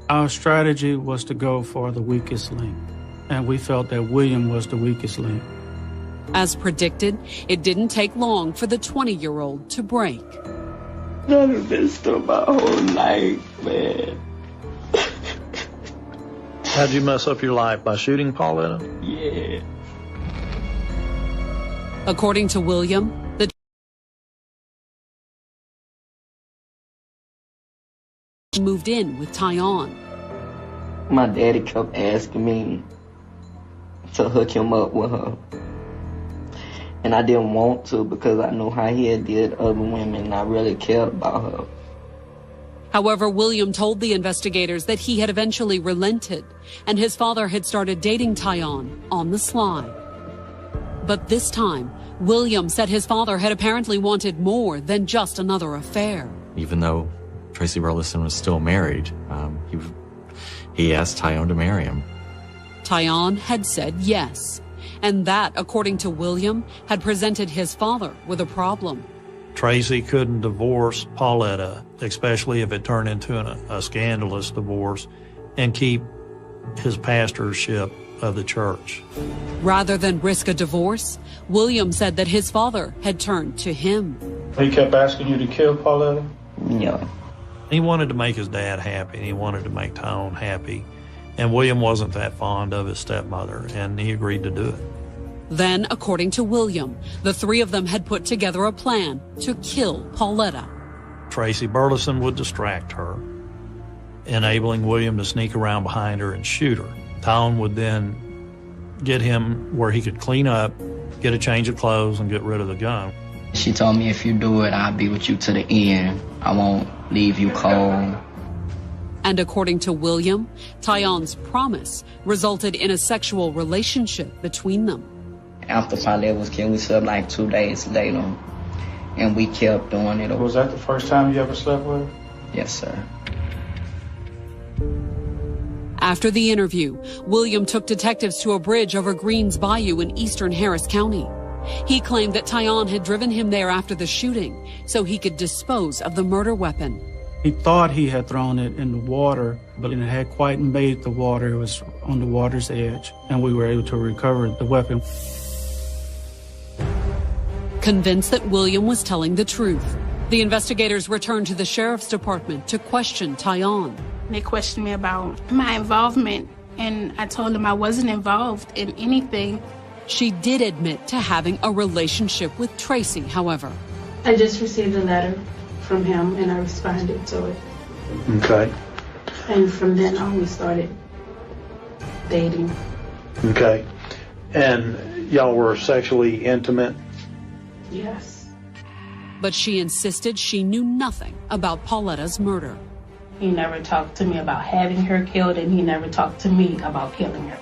Our strategy was to go for the weakest link, and we felt that William was the weakest link. As predicted, it didn't take long for the 20-year-old to break. I've been through my whole life, man. How'd you mess up your life? By shooting Pauletta? Yeah. According to William, the moved in with Tyon. My daddy kept asking me to hook him up with her. And I didn't want to because I knew how he had did other women and I really cared about her. However, William told the investigators that he had eventually relented and his father had started dating Tyon on the sly. But this time, William said his father had apparently wanted more than just another affair. Even though Tracy Burleson was still married, he asked Tyon to marry him. Tyon had said yes, and that, according to William, had presented his father with a problem. Tracy couldn't divorce Pauletta, especially if it turned into a scandalous divorce, and keep his pastorship of the church. Rather than risk a divorce, William said that his father had turned to him. He kept asking you to kill Pauletta? Yeah. He wanted to make his dad happy, and he wanted to make Tyon happy. And William wasn't that fond of his stepmother, and he agreed to do it. Then, according to William, the three of them had put together a plan to kill Pauletta. Tracy Burleson would distract her, enabling William to sneak around behind her and shoot her. Tyon would then get him where he could clean up, get a change of clothes, and get rid of the gun. She told me, if you do it, I'll be with you to the end. I won't leave you cold. And according to William, Tyon's promise resulted in a sexual relationship between them. After Pauletta was killed, we slept like 2 days later, and we kept doing it. Was that the first time you ever slept with her? Yes, sir. After the interview, William took detectives to a bridge over Greens Bayou in eastern Harris County. He claimed that Tyon had driven him there after the shooting so he could dispose of the murder weapon. He thought he had thrown it in the water, but it had quite made the water. It was on the water's edge, and we were able to recover the weapon. Convinced that William was telling the truth, the investigators returned to the sheriff's department to question Tyon. They questioned me about my involvement, and I told them I wasn't involved in anything. She did admit to having a relationship with Tracy, however. I just received a letter from him, and I responded to it. Okay. And from then on, we started dating. Okay. And y'all were sexually intimate? Yes. But she insisted she knew nothing about Pauletta's murder. He never talked to me about having her killed, and he never talked to me about killing her.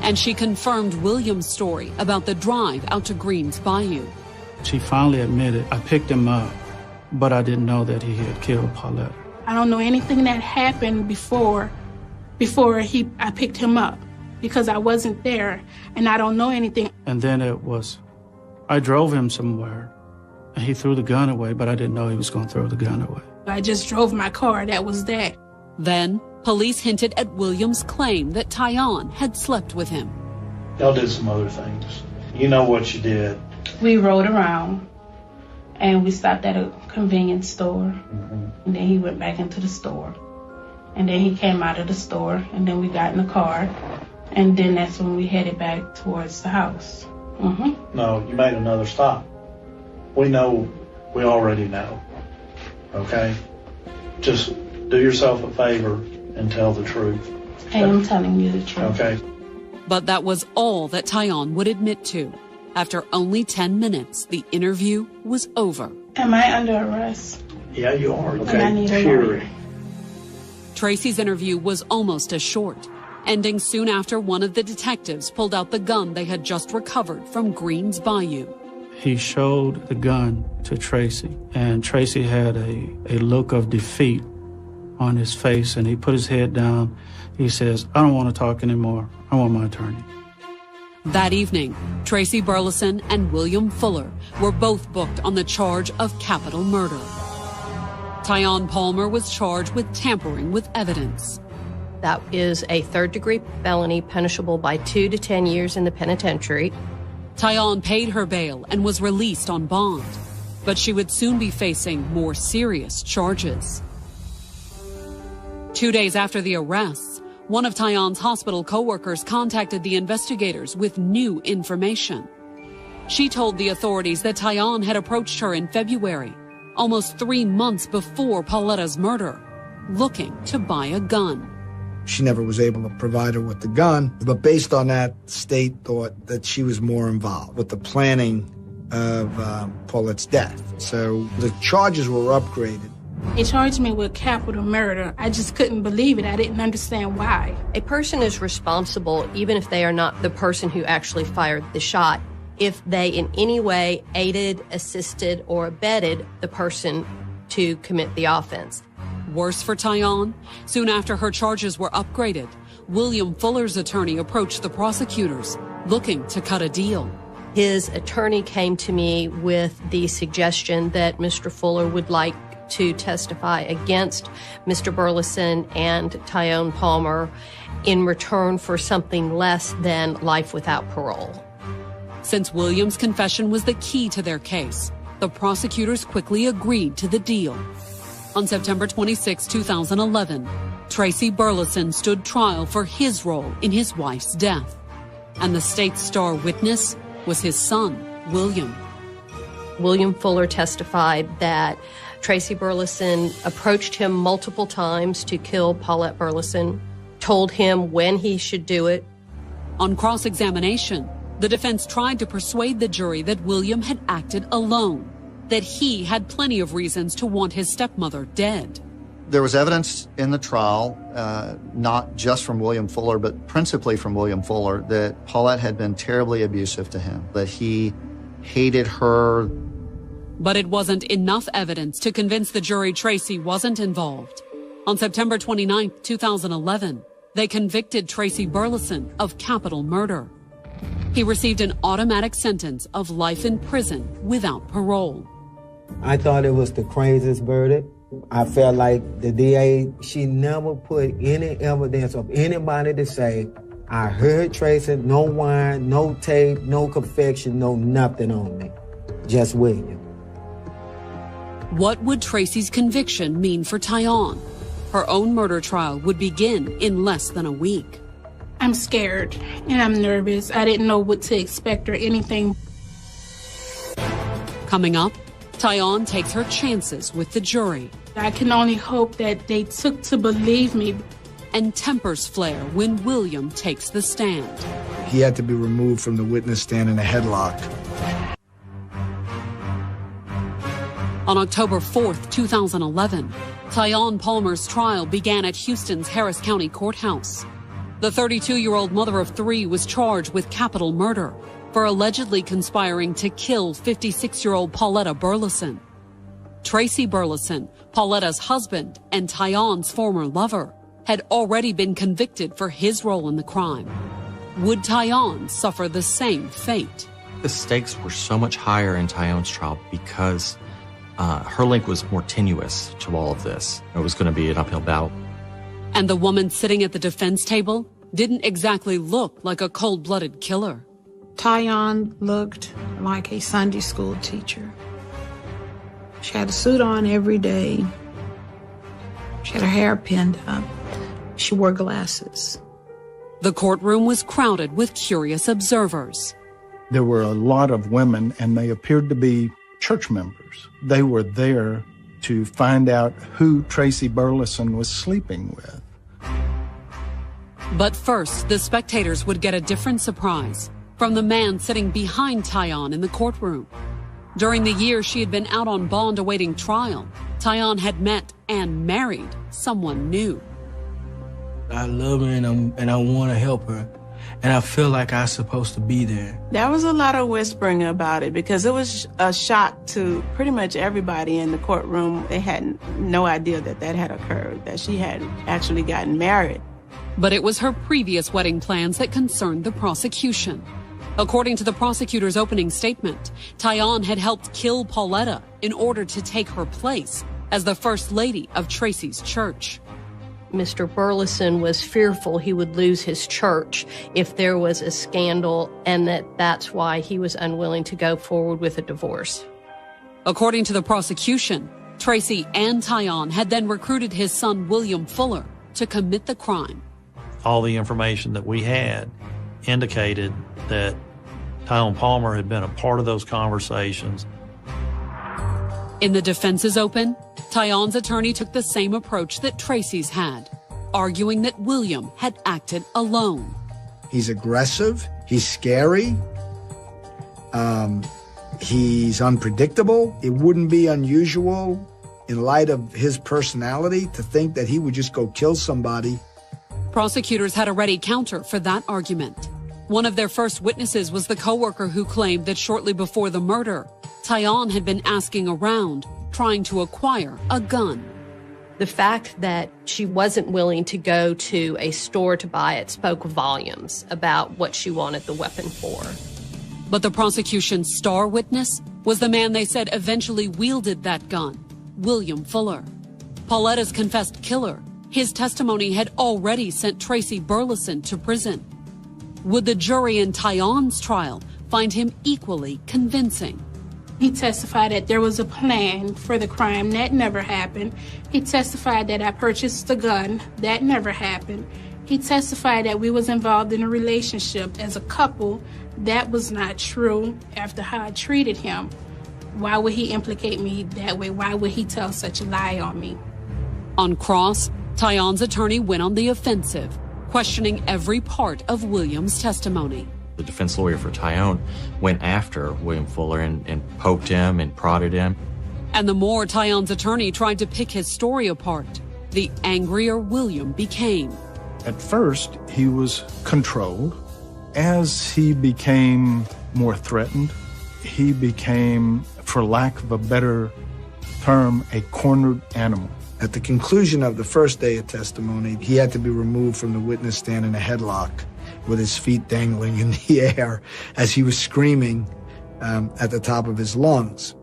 And she confirmed William's story about the drive out to Greens Bayou. She finally admitted, I picked him up, but I didn't know that he had killed Pauletta. I don't know anything that happened before I picked him up, because I wasn't there, and I don't know anything. And then I drove him somewhere, and he threw the gun away, but I didn't know he was going to throw the gun away. I just drove my car, that was that. Then, police hinted at William's claim that Tyon had slept with him. Y'all did some other things. You know what you did. We rode around, and we stopped at a convenience store, and then he went back into the store. And then he came out of the store, and then we got in the car, and then that's when we headed back towards the house. No, you made another stop. We already know. Okay? Just do yourself a favor and tell the truth. I am telling you the truth. Okay. But that was all that Tyon would admit to. After only 10 minutes, the interview was over. Am I under arrest? Yeah, you are. Okay. And I need a lawyer. Tracy's interview was almost as short, ending soon after one of the detectives pulled out the gun they had just recovered from Greens Bayou. He showed the gun to Tracy, and Tracy had a look of defeat on his face, and he put his head down. He says, I don't want to talk anymore. I want my attorney. That evening, Tracy Burleson and William Fuller were both booked on the charge of capital murder. Tyon Palmer was charged with tampering with evidence. That is a third-degree felony punishable by 2 to 10 years in the penitentiary. Tyon paid her bail and was released on bond, but she would soon be facing more serious charges. 2 days after the arrests, one of Tyon's hospital co-workers contacted the investigators with new information. She told the authorities that Tyon had approached her in February, almost 3 months before Pauletta's murder, looking to buy a gun. She never was able to provide her with the gun, but based on that, the state thought that she was more involved with the planning of Paulette's death. So the charges were upgraded. They charged me with capital murder. I just couldn't believe it. I didn't understand why. A person is responsible, even if they are not the person who actually fired the shot, if they in any way aided, assisted, or abetted the person to commit the offense. Worse for Tyon, soon after her charges were upgraded, William Fuller's attorney approached the prosecutors, looking to cut a deal. His attorney came to me with the suggestion that Mr. Fuller would like to testify against Mr. Burleson and Tyrone Palmer in return for something less than life without parole. Since William's confession was the key to their case, the prosecutors quickly agreed to the deal. On September 26, 2011, Tracy Burleson stood trial for his role in his wife's death. And the state's star witness was his son, William. William Fuller testified that Tracy Burleson approached him multiple times to kill Paulette Burleson, told him when he should do it. On cross-examination, the defense tried to persuade the jury that William had acted alone, that he had plenty of reasons to want his stepmother dead. There was evidence in the trial, not just from William Fuller, but principally from William Fuller, that Paulette had been terribly abusive to him, that he hated her. But it wasn't enough evidence to convince the jury Tracy wasn't involved. On September 29, 2011, they convicted Tracy Burleson of capital murder. He received an automatic sentence of life in prison without parole. I thought it was the craziest verdict. I felt like the DA, she never put any evidence of anybody to say, I heard Tracy, no wine, no tape, no confection, no nothing on me. Just William. What would Tracy's conviction mean for Tyon? Her own murder trial would begin in less than a week. I'm scared and I'm nervous. I didn't know what to expect or anything. Coming up, Tyon takes her chances with the jury. I can only hope that they took to believe me. And tempers flare when William takes the stand. He had to be removed from the witness stand in a headlock. On October 4th, 2011, Tyon Palmer's trial began at Houston's Harris County Courthouse. The 32-year-old mother of three was charged with capital murder for allegedly conspiring to kill 56-year-old Pauletta Burleson. Tracy Burleson, Pauletta's husband and Tyon's former lover, had already been convicted for his role in the crime. Would Tyon suffer the same fate? The stakes were so much higher in Tyon's trial because her link was more tenuous to all of this. It was going to be an uphill battle. And the woman sitting at the defense table didn't exactly look like a cold-blooded killer. Tyon looked like a Sunday school teacher. She had a suit on every day. She had her hair pinned up. She wore glasses. The courtroom was crowded with curious observers. There were a lot of women, and they appeared to be church members. They were there to find out who Tracy Burleson was sleeping with. But first, the spectators would get a different surprise from the man sitting behind Tyon in the courtroom. During the year she had been out on bond awaiting trial, Tyon had met and married someone new. I love her and I want to help her. And I feel like I'm supposed to be there. There was a lot of whispering about it because it was a shock to pretty much everybody in the courtroom. They had no idea that that had occurred, that she had actually gotten married. But it was her previous wedding plans that concerned the prosecution. According to the prosecutor's opening statement, Tyon had helped kill Pauletta in order to take her place as the first lady of Tracy's church. Mr. Burleson was fearful he would lose his church if there was a scandal, and that's why he was unwilling to go forward with a divorce. According to the prosecution, Tracy and Tyon had then recruited his son William Fuller to commit the crime. All the information that we had indicated that Tyrone Palmer had been a part of those conversations. In the defense's open, Tyon's attorney took the same approach that Tracy's had, arguing that William had acted alone. He's aggressive, he's scary, he's unpredictable. It wouldn't be unusual in light of his personality to think that he would just go kill somebody. Prosecutors had a ready counter for that argument. One of their first witnesses was the coworker who claimed that shortly before the murder, Tyon had been asking around, trying to acquire a gun. The fact that she wasn't willing to go to a store to buy it spoke volumes about what she wanted the weapon for. But the prosecution's star witness was the man they said eventually wielded that gun, William Fuller. Pauletta's confessed killer. His testimony had already sent Tracy Burleson to prison. Would the jury in Tyon's trial find him equally convincing? He testified that there was a plan for the crime. That never happened. He testified that I purchased the gun. That never happened. He testified that we was involved in a relationship as a couple. That was not true after how I treated him. Why would he implicate me that way? Why would he tell such a lie on me? On cross, Tyon's attorney went on the offensive, questioning every part of William's testimony. The defense lawyer for Tyon went after William Fuller and poked him and prodded him. And the more Tyon's attorney tried to pick his story apart, the angrier William became. At first, he was controlled. As he became more threatened, he became, for lack of a better term, a cornered animal. At the conclusion of the first day of testimony, he had to be removed from the witness stand in a headlock with his feet dangling in the air as he was screaming at the top of his lungs.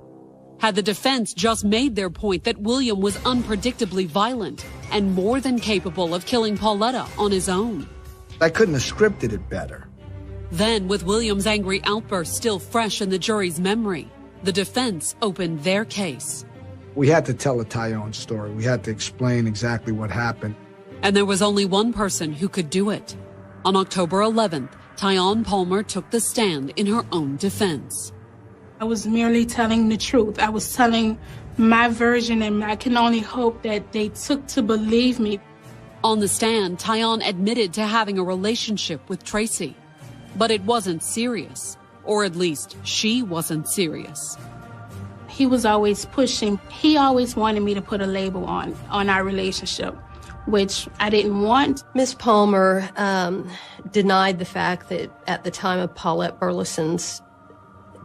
Had the defense just made their point that William was unpredictably violent and more than capable of killing Pauletta on his own? I couldn't have scripted it better. Then, with William's angry outburst still fresh in the jury's memory, the defense opened their case. We had to tell a Tyon story. We had to explain exactly what happened. And there was only one person who could do it. On October 11th, Tyon Palmer took the stand in her own defense. I was merely telling the truth. I was telling my version, and I can only hope that they took to believe me. On the stand, Tyon admitted to having a relationship with Tracy. But it wasn't serious, or at least she wasn't serious. He was always pushing. He always wanted me to put a label on our relationship, which I didn't want. Ms. Palmer denied the fact that at the time of Paulette Burleson's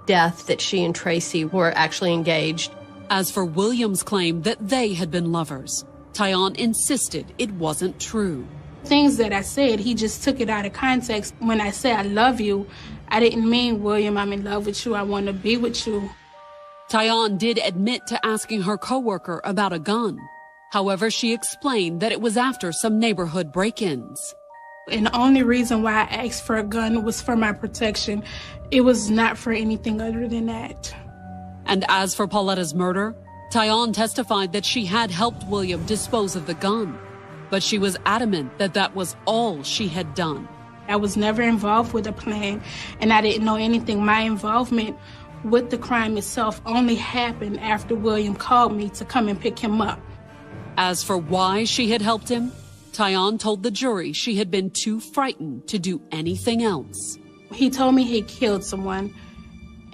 death that she and Tracy were actually engaged. As for William's claim that they had been lovers, Tyon insisted it wasn't true. Things that I said, he just took it out of context. When I say I love you, I didn't mean, William, I'm in love with you, I want to be with you. Tyon did admit to asking her coworker about a gun. However, she explained that it was after some neighborhood break-ins. And the only reason why I asked for a gun was for my protection. It was not for anything other than that. And as for Pauletta's murder, Tyon testified that she had helped William dispose of the gun. But she was adamant that that was all she had done. I was never involved with a plan, and I didn't know anything. My involvement with the crime itself only happened after William called me to come and pick him up. As for why she had helped him, Tyon told the jury she had been too frightened to do anything else. He told me he killed someone,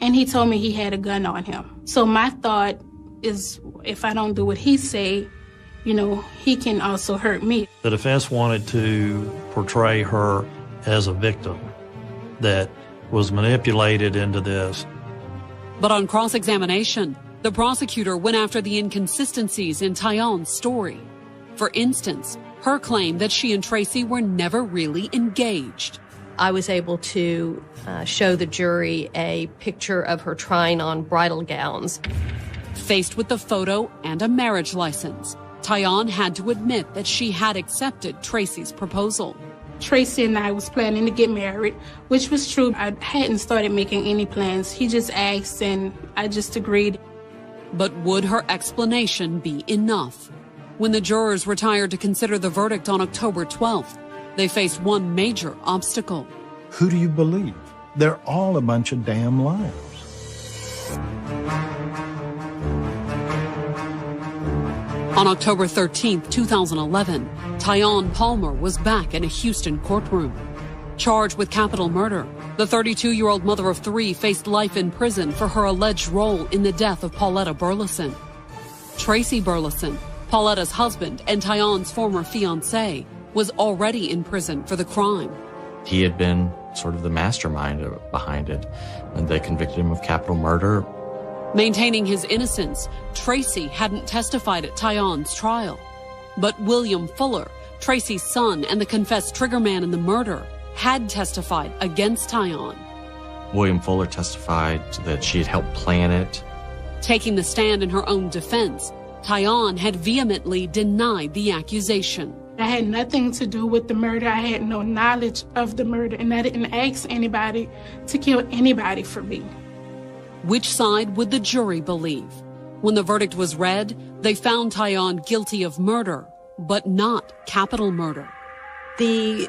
and he told me he had a gun on him. So my thought is, if I don't do what he say, you know, he can also hurt me. The defense wanted to portray her as a victim that was manipulated into this. But on cross-examination, the prosecutor went after the inconsistencies in Tyon's story. For instance, her claim that she and Tracy were never really engaged. I was able to show the jury a picture of her trying on bridal gowns. Faced with the photo and a marriage license, Tyon had to admit that she had accepted Tracy's proposal. Tracy and I was planning to get married, which was true. I hadn't started making any plans. He just asked and I just agreed. But would her explanation be enough? When the jurors retired to consider the verdict on October 12th, they faced one major obstacle. Who do you believe? They're all a bunch of damn liars. On October 13, 2011, Tyon Palmer was back in a Houston courtroom. Charged with capital murder, the 32-year-old mother of three faced life in prison for her alleged role in the death of Pauletta Burleson. Tracy Burleson, Pauletta's husband and Tyon's former fiancé, was already in prison for the crime. He had been sort of the mastermind behind it, and they convicted him of capital murder. Maintaining his innocence, Tracy hadn't testified at Tyon's trial. But William Fuller, Tracy's son and the confessed triggerman in the murder, had testified against Tyon. William Fuller testified that she had helped plan it. Taking the stand in her own defense, Tyon had vehemently denied the accusation. I had nothing to do with the murder. I had no knowledge of the murder, and I didn't ask anybody to kill anybody for me. Which side would the jury believe? When the verdict was read, they found Tyon guilty of murder, but not capital murder. The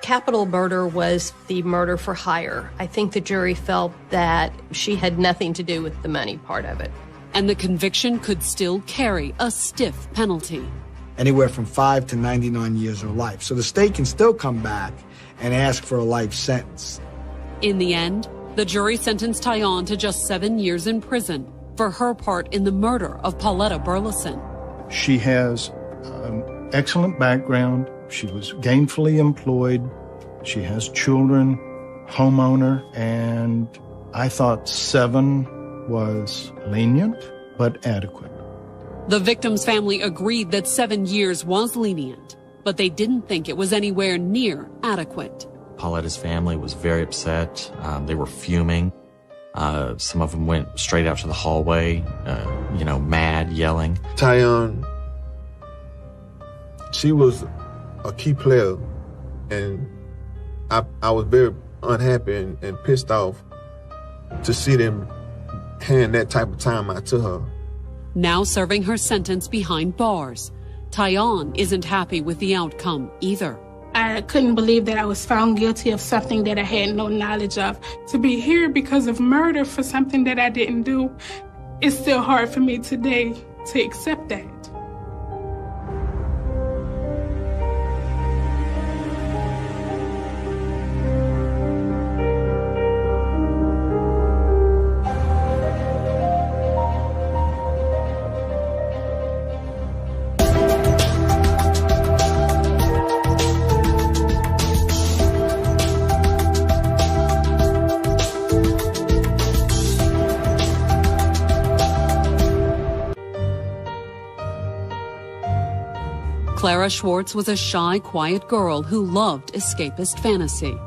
capital murder was the murder for hire. I think the jury felt that she had nothing to do with the money part of it. And the conviction could still carry a stiff penalty. Anywhere from 5 to 99 years or life. So the state can still come back and ask for a life sentence. In the end, the jury sentenced Tyon to just 7 years in prison for her part in the murder of Pauletta Burleson. She has an excellent background. She was gainfully employed. She has children, homeowner, and I thought 7 was lenient but adequate. The victim's family agreed that 7 years was lenient, but they didn't think it was anywhere near adequate. Pauletta's family was very upset. They were fuming. Some of them went straight out to the hallway, mad, yelling. Tyon, she was a key player, and I was very unhappy and pissed off to see them hand that type of time out to her. Now serving her sentence behind bars, Tyon isn't happy with the outcome either. I couldn't believe that I was found guilty of something that I had no knowledge of. To be here because of murder for something that I didn't do, it's still hard for me today to accept that. Clara Schwartz was a shy, quiet girl who loved escapist fantasy.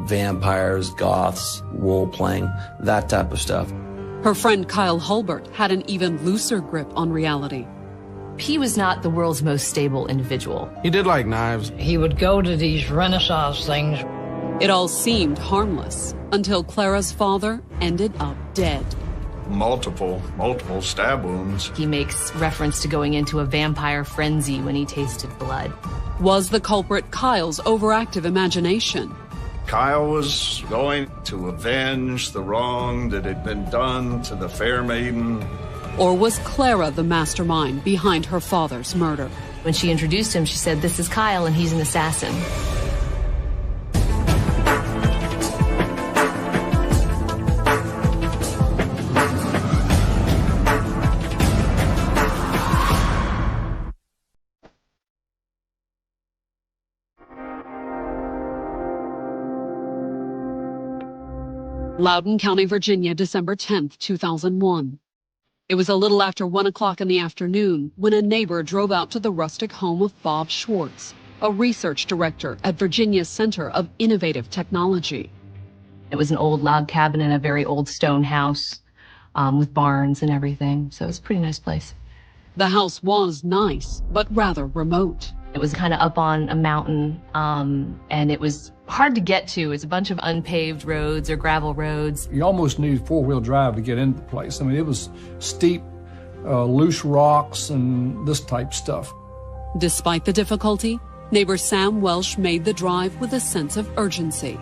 Vampires, goths, role-playing, that type of stuff. Her friend Kyle Hulbert had an even looser grip on reality. He was not the world's most stable individual. He did like knives. He would go to these Renaissance things. It all seemed harmless until Clara's father ended up dead. Multiple stab wounds. He makes reference to going into a vampire frenzy when he tasted blood. Was the culprit Kyle's overactive imagination? Kyle was going to avenge the wrong that had been done to the fair maiden. Or was Clara the mastermind behind her father's murder? When she introduced him, she said, "This is Kyle and he's an assassin." Loudoun County, Virginia, December 10th, 2001. It was a little after 1 o'clock in the afternoon when a neighbor drove out to the rustic home of Bob Schwartz, a research director at Virginia's Center of Innovative Technology. It was an old log cabin in a very old stone house with barns and everything, so it was a pretty nice place. The house was nice, but rather remote. It was kind of up on a mountain, and it was hard to get to. It was a bunch of unpaved roads or gravel roads. You almost needed four-wheel drive to get into the place. I mean, it was steep, loose rocks and this type stuff. Despite the difficulty, neighbor Sam Welsh made the drive with a sense of urgency.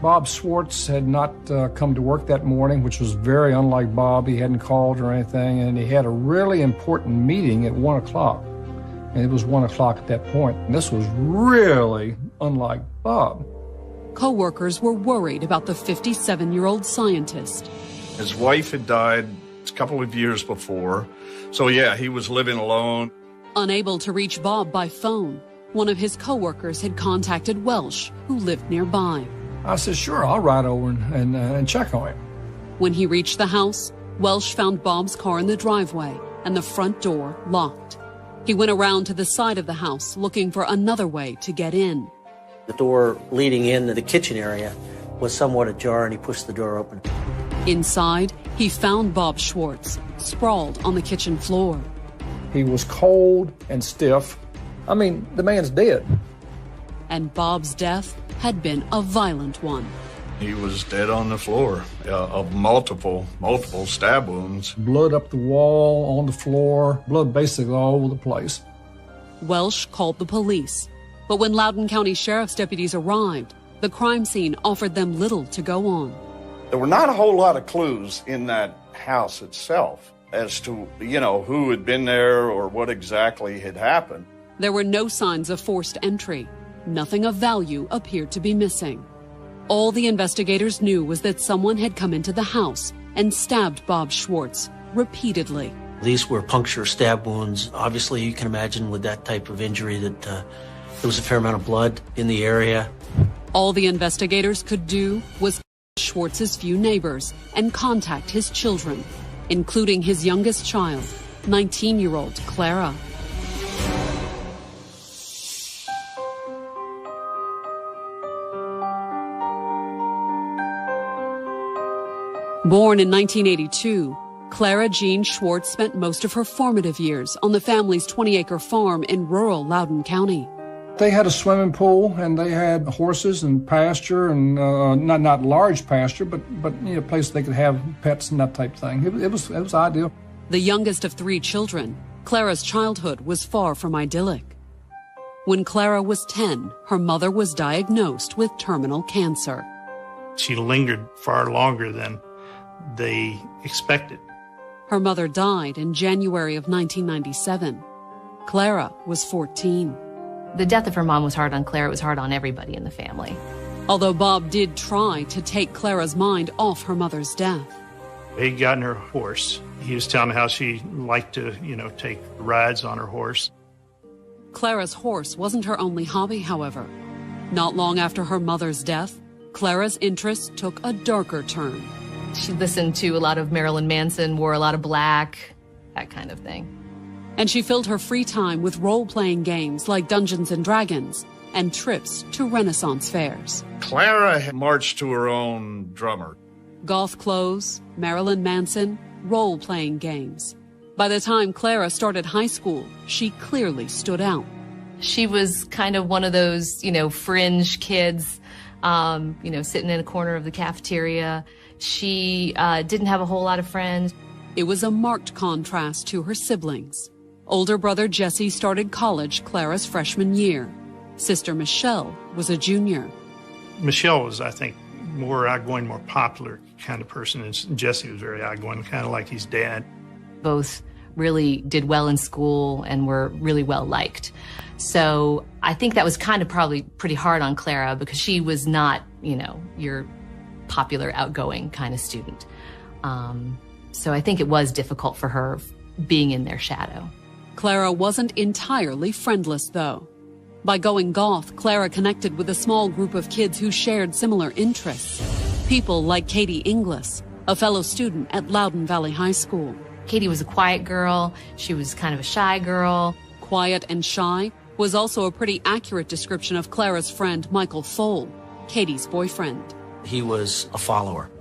Bob Schwartz had not come to work that morning, which was very unlike Bob. He hadn't called or anything, and he had a really important meeting at 1 o'clock. And it was 1 o'clock at that point. And this was really unlike Bob. Co-workers were worried about the 57-year-old scientist. His wife had died a couple of years before, so yeah, he was living alone. Unable to reach Bob by phone, one of his co-workers had contacted Welsh, who lived nearby. I said, sure, I'll ride over and check on him. When he reached the house, Welsh found Bob's car in the driveway and the front door locked. He went around to the side of the house looking for another way to get in. The door leading into the kitchen area was somewhat ajar, and he pushed the door open. Inside, he found Bob Schwartz sprawled on the kitchen floor. He was cold and stiff. I mean, the man's dead. And Bob's death had been a violent one. He was dead on the floor of multiple stab wounds. Blood up the wall, on the floor, blood basically all over the place. Welsh called the police, but when Loudoun County Sheriff's deputies arrived, the crime scene offered them little to go on. There were not a whole lot of clues in that house itself as to, who had been there or what exactly had happened. There were no signs of forced entry. Nothing of value appeared to be missing. All the investigators knew was that someone had come into the house and stabbed Bob Schwartz repeatedly. These were puncture stab wounds. Obviously, you can imagine with that type of injury that there was a fair amount of blood in the area. All the investigators could do was call Schwartz's few neighbors and contact his children, including his youngest child, 19-year-old Clara. Born in 1982, Clara Jean Schwartz spent most of her formative years on the family's 20-acre farm in rural Loudoun County. They had a swimming pool, and they had horses and pasture, and not large pasture, but a place they could have pets and that type of thing. It was ideal. The youngest of 3 children, Clara's childhood was far from idyllic. When Clara was 10, her mother was diagnosed with terminal cancer. She lingered far longer than they expected. Her mother died in January of 1997. Clara was 14. The death of her mom was hard on Clara. It was hard on everybody in the family. Although Bob did try to take Clara's mind off her mother's death. He'd gotten her horse. He was telling how she liked to, take rides on her horse. Clara's horse wasn't her only hobby, however. Not long after her mother's death, Clara's interests took a darker turn. She listened to a lot of Marilyn Manson, wore a lot of black, that kind of thing. And she filled her free time with role-playing games like Dungeons & Dragons and trips to Renaissance fairs. Clara marched to her own drummer. Goth clothes, Marilyn Manson, role-playing games. By the time Clara started high school, she clearly stood out. She was kind of one of those, fringe kids, sitting in a corner of the cafeteria. She didn't have a whole lot of friends. It was a marked contrast to her siblings. Older brother Jesse started college Clara's freshman year. Sister Michelle was a junior. Michelle was, I think, more outgoing, more popular kind of person, and Jesse was very outgoing, kind of like his dad. Both really did well in school and were really well liked. So I think that was kind of probably pretty hard on Clara because she was not, your popular, outgoing kind of student. So I think it was difficult for her being in their shadow. Clara wasn't entirely friendless, though. By going goth, Clara connected with a small group of kids who shared similar interests. People like Katie Inglis, a fellow student at Loudoun Valley High School. Katie was a quiet girl. She was kind of a shy girl. Quiet and shy was also a pretty accurate description of Clara's friend Michael Thole, Katie's boyfriend. He was a follower.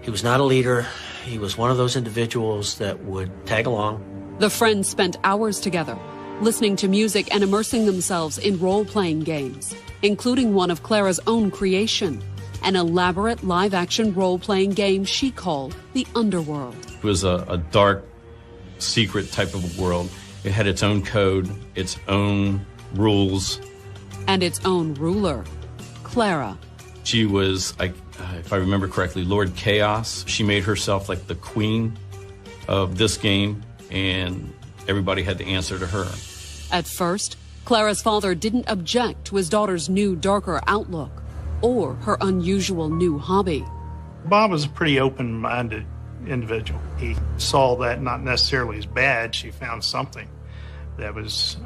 He was not a leader. He was one of those individuals that would tag along. The friends spent hours together, listening to music and immersing themselves in role-playing games, including one of Clara's own creation, an elaborate live-action role-playing game she called the Underworld. It was a dark, secret type of a world. It had its own code, its own rules. And its own ruler, Clara. She was, if I remember correctly, Lord Chaos. She made herself like the queen of this game, and everybody had to answer to her. At first, Clara's father didn't object to his daughter's new, darker outlook or her unusual new hobby. Bob was a pretty open-minded individual. He saw that not necessarily as bad. She found something that was,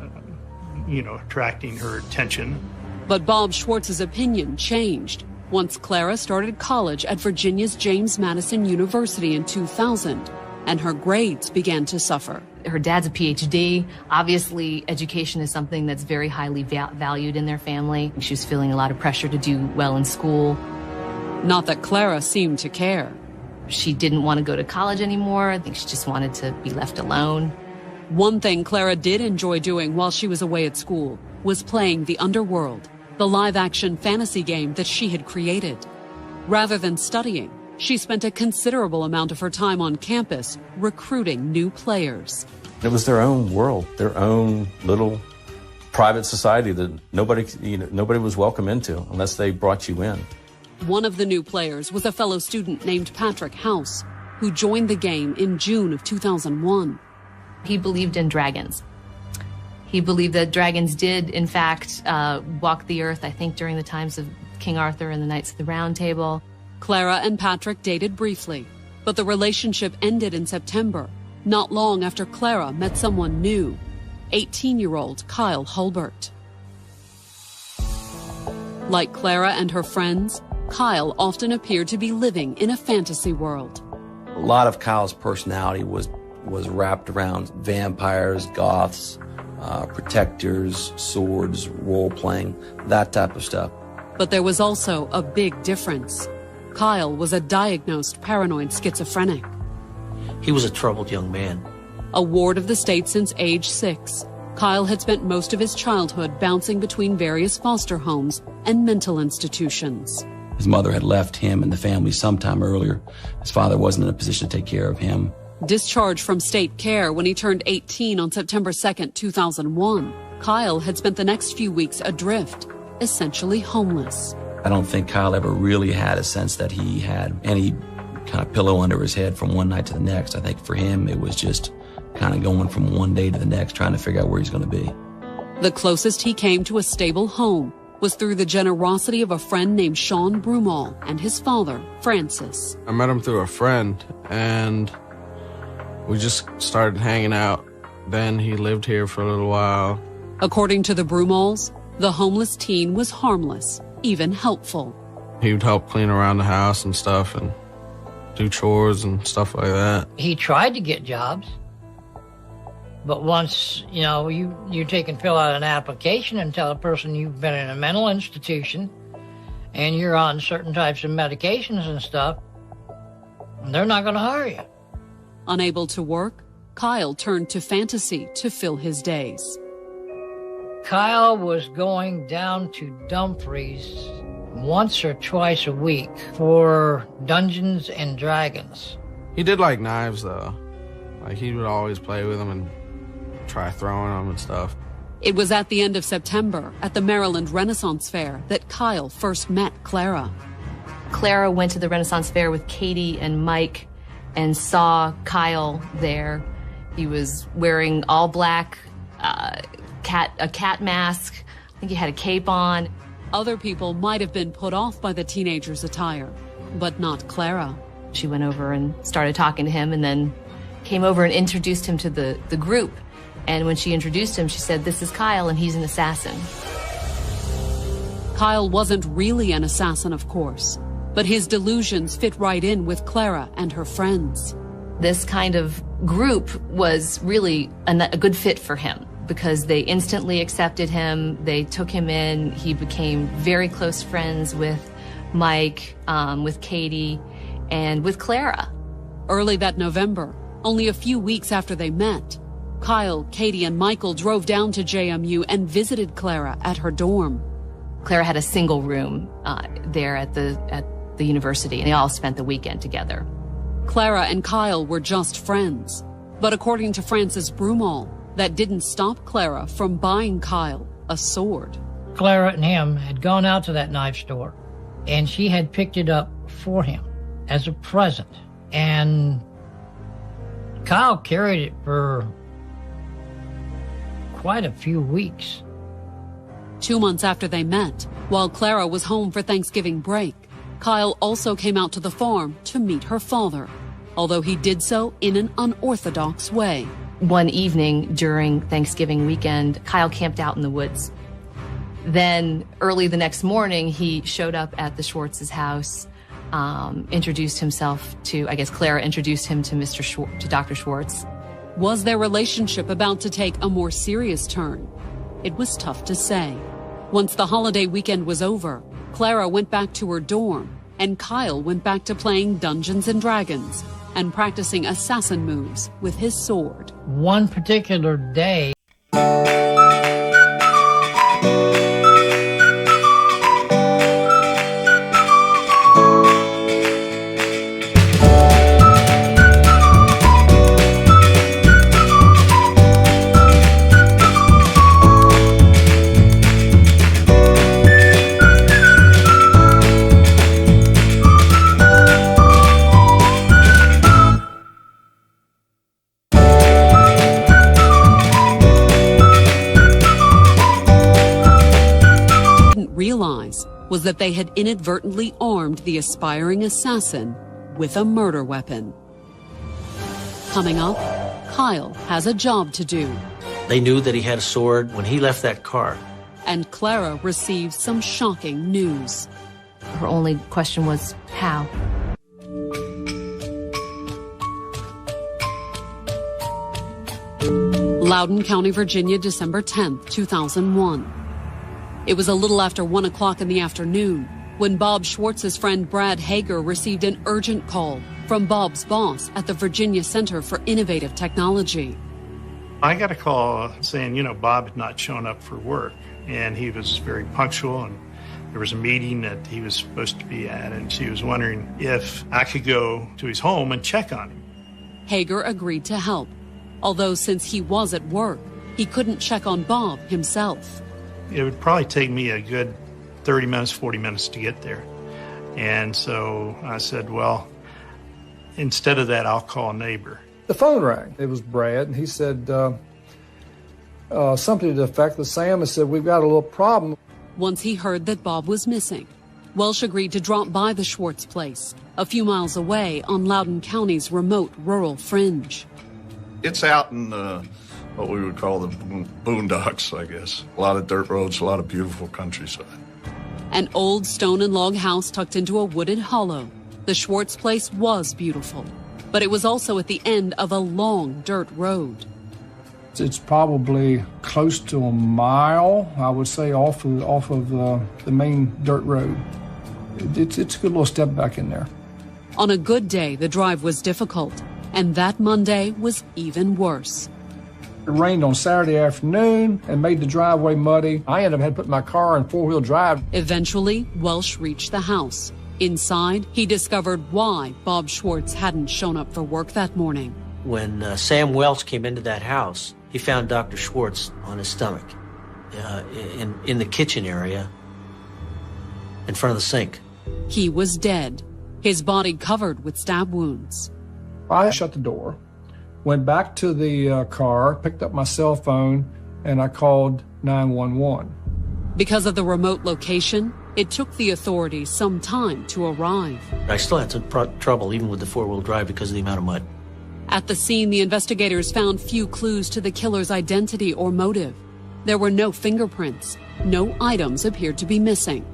attracting her attention. But Bob Schwartz's opinion changed once Clara started college at Virginia's James Madison University in 2000 and her grades began to suffer. Her dad's a PhD. Obviously, education is something that's very highly valued in their family. She was feeling a lot of pressure to do well in school. Not that Clara seemed to care. She didn't want to go to college anymore. I think she just wanted to be left alone. One thing Clara did enjoy doing while she was away at school was playing the Underworld, the live-action fantasy game that she had created. Rather than studying, she spent a considerable amount of her time on campus recruiting new players. It was their own world, their own little private society that nobody was welcome into unless they brought you in. One of the new players was a fellow student named Patrick House, who joined the game in June of 2001. He believed in dragons. He believed that dragons did, in fact, walk the earth, I think, during the times of King Arthur and the Knights of the Round Table. Clara and Patrick dated briefly, but the relationship ended in September, not long after Clara met someone new, 18-year-old Kyle Hulbert. Like Clara and her friends, Kyle often appeared to be living in a fantasy world. A lot of Kyle's personality was wrapped around vampires, goths, protectors, swords, role-playing, that type of stuff. But there was also a big difference. Kyle was a diagnosed paranoid schizophrenic. He was a troubled young man. A ward of the state since age 6, Kyle had spent most of his childhood bouncing between various foster homes and mental institutions. His mother had left him and the family sometime earlier. His father wasn't in a position to take care of him. Discharged from state care when he turned 18 on September 2nd, 2001, Kyle had spent the next few weeks adrift, essentially homeless. I don't think Kyle ever really had a sense that he had any kind of pillow under his head from one night to the next. I think for him, it was just kind of going from one day to the next, trying to figure out where he's going to be. The closest he came to a stable home was through the generosity of a friend named Sean Broomall and his father, Francis. I met him through a friend, and we just started hanging out. Then he lived here for a little while. According to the Broomalls, the homeless teen was harmless, even helpful. He would help clean around the house and stuff and do chores and stuff like that. He tried to get jobs, but once, you take and fill out an application and tell a person you've been in a mental institution and you're on certain types of medications and stuff, they're not going to hire you. Unable to work, Kyle turned to fantasy to fill his days. Kyle was going down to Dumfries once or twice a week for Dungeons and Dragons. He did like knives, though. Like, he would always play with them and try throwing them and stuff. It was at the end of September at the Maryland Renaissance Fair that Kyle first met Clara. Clara went to the Renaissance Fair with Katie and Mike and saw Kyle there. He was wearing all black, a cat mask. I think he had a cape on. Other people might have been put off by the teenager's attire, but not Clara. She went over and started talking to him and then came over and introduced him to the group. And when she introduced him, she said, "This is Kyle, and he's an assassin." Kyle wasn't really an assassin, of course, but his delusions fit right in with Clara and her friends. This kind of group was really a good fit for him because they instantly accepted him. They took him in. He became very close friends with Mike, with Katie, and with Clara. Early that November, only a few weeks after they met, Kyle, Katie, and Michael drove down to JMU and visited Clara at her dorm. Clara had a single room there at the university, and they all spent the weekend together. Clara and Kyle were just friends, but according to Francis Broomall, that didn't stop Clara from buying Kyle a sword. Clara and him had gone out to that knife store, and she had picked it up for him as a present. And Kyle carried it for quite a few weeks. 2 months after they met, while Clara was home for Thanksgiving break, Kyle also came out to the farm to meet her father, although he did so in an unorthodox way. One evening during Thanksgiving weekend, Kyle camped out in the woods. Then early the next morning, he showed up at the Schwartz's house introduced himself to, I guess Clara introduced him to to Dr. Schwartz. Was their relationship about to take a more serious turn? It was tough to say. Once the holiday weekend was over, Clara went back to her dorm, and Kyle went back to playing Dungeons and Dragons and practicing assassin moves with his sword. One particular day, was that they had inadvertently armed the aspiring assassin with a murder weapon. Coming up, Kyle has a job to do. They knew that he had a sword when he left that car. And Clara receives some shocking news. Her only question was, how? Loudoun County, Virginia, December 10th, 2001. It was a little after 1 o'clock in the afternoon when Bob Schwartz's friend Brad Hager received an urgent call from Bob's boss at the Virginia Center for Innovative Technology. I got a call saying, Bob had not shown up for work, and he was very punctual, and there was a meeting that he was supposed to be at, and she was wondering if I could go to his home and check on him. Hager agreed to help, although since he was at work, he couldn't check on Bob himself. It would probably take me a good 30 minutes, 40 minutes to get there. And so I said, well, instead of that, I'll call a neighbor. The phone rang. It was Brad, and he said something to the effect that Sam had said, we've got a little problem. Once he heard that Bob was missing, Welsh agreed to drop by the Schwartz place, a few miles away on Loudoun County's remote rural fringe. It's out in what we would call the boondocks, I guess. A lot of dirt roads, a lot of beautiful countryside. An old stone and log house tucked into a wooded hollow. The Schwartz place was beautiful, but it was also at the end of a long dirt road. It's probably close to a mile, I would say, off of the main dirt road. It's a good little step back in there. On a good day, the drive was difficult, and that Monday was even worse. It rained on Saturday afternoon and made the driveway muddy. I ended up having to put my car in four-wheel drive. Eventually, Welsh reached the house. Inside, he discovered why Bob Schwartz hadn't shown up for work that morning. When Sam Welch came into that house, he found Dr. Schwartz on his stomach in the kitchen area in front of the sink. He was dead, his body covered with stab wounds. I shut the door, went back to the car, picked up my cell phone, and I called 911. Because of the remote location, it took the authorities some time to arrive. I still had some trouble even with the four-wheel drive because of the amount of mud. At the scene, the investigators found few clues to the killer's identity or motive. There were no fingerprints. No items appeared to be missing.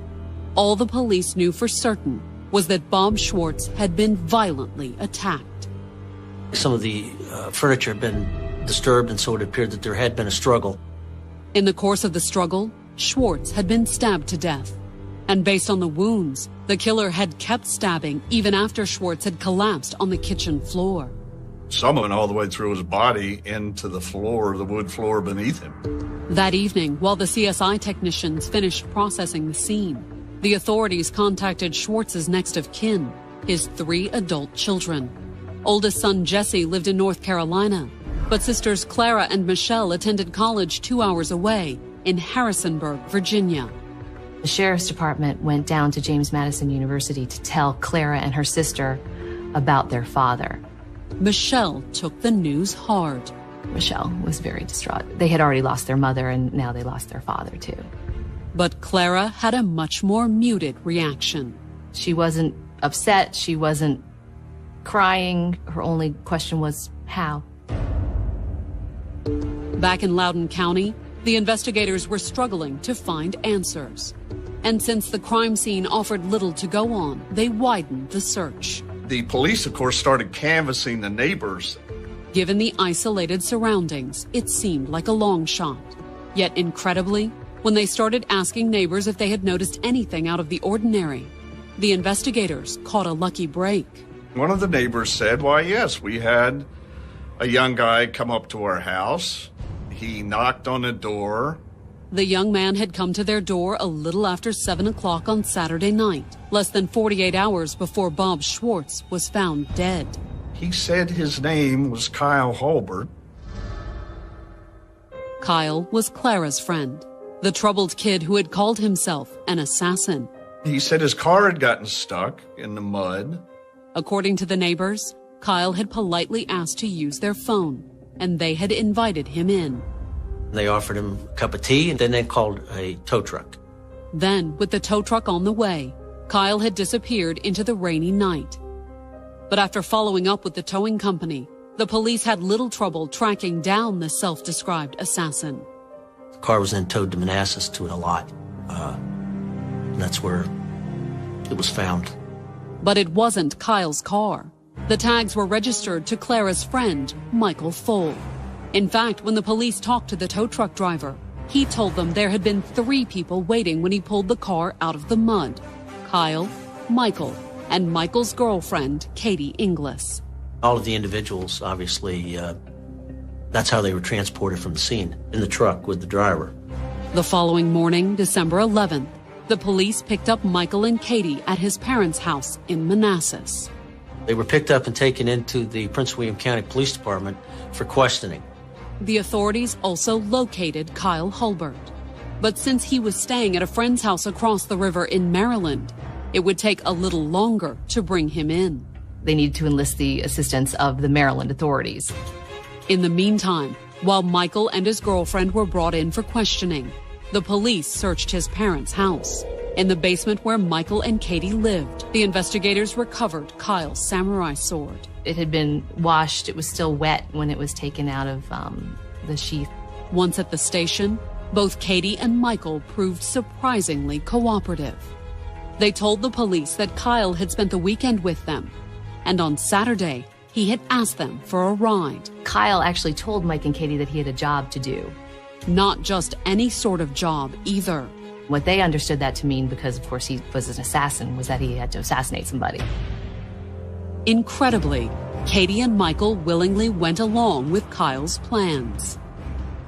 All the police knew for certain was that Bob Schwartz had been violently attacked. Some of the furniture had been disturbed, and so it appeared that there had been a struggle. In the course of the struggle, Schwartz had been stabbed to death. And based on the wounds, the killer had kept stabbing even after Schwartz had collapsed on the kitchen floor. Some went all the way through his body into the floor, the wood floor beneath him. That evening, while the CSI technicians finished processing the scene, the authorities contacted Schwartz's next of kin, his 3 adult children. Oldest son Jesse lived in North Carolina, but sisters Clara and Michelle attended college 2 hours away in Harrisonburg, Virginia. The sheriff's department went down to James Madison University to tell Clara and her sister about their father. Michelle took the news hard. Michelle was very distraught. They had already lost their mother, and now they lost their father, too. But Clara had a much more muted reaction. She wasn't upset. She wasn't crying. Her only question was, how? Back in Loudoun County, the investigators were struggling to find answers. And since the crime scene offered little to go on, they widened the search. The police, of course, started canvassing the neighbors. Given the isolated surroundings, it seemed like a long shot. Yet incredibly, when they started asking neighbors if they had noticed anything out of the ordinary, the investigators caught a lucky break. One of the neighbors said, "Why, yes, we had a young guy come up to our house. He knocked on the door." The young man had come to their door a little after 7 o'clock on Saturday night, less than 48 hours before Bob Schwartz was found dead. He said his name was Kyle Hulbert. Kyle was Clara's friend, the troubled kid who had called himself an assassin. He said his car had gotten stuck in the mud. According to the neighbors, Kyle had politely asked to use their phone, and they had invited him in. They offered him a cup of tea, and then they called a tow truck. Then, with the tow truck on the way, Kyle had disappeared into the rainy night. But after following up with the towing company, the police had little trouble tracking down the self-described assassin. The car was then towed to Manassas to a lot, and that's where it was found. But it wasn't Kyle's car. The tags were registered to Clara's friend, Michael Foll. In fact, when the police talked to the tow truck driver, he told them there had been 3 people waiting when he pulled the car out of the mud: Kyle, Michael, and Michael's girlfriend, Katie Inglis. All of the individuals, obviously, that's how they were transported from the scene, in the truck with the driver. The following morning, December 11th, the police picked up Michael and Katie at his parents' house in Manassas. They were picked up and taken into the Prince William County Police Department for questioning. The authorities also located Kyle Hulbert. But since he was staying at a friend's house across the river in Maryland, it would take a little longer to bring him in. They needed to enlist the assistance of the Maryland authorities. In the meantime, while Michael and his girlfriend were brought in for questioning, the police searched his parents' house. In the basement where Michael and Katie lived, the investigators recovered Kyle's samurai sword. It had been washed. It was still wet when it was taken out of the sheath. Once at the station, both Katie and Michael proved surprisingly cooperative. They told the police that Kyle had spent the weekend with them, and on Saturday, he had asked them for a ride. Kyle actually told Mike and Katie that he had a job to do. Not just any sort of job, either. What they understood that to mean, because of course he was an assassin, was that he had to assassinate somebody. Incredibly, Katie and Michael willingly went along with Kyle's plans.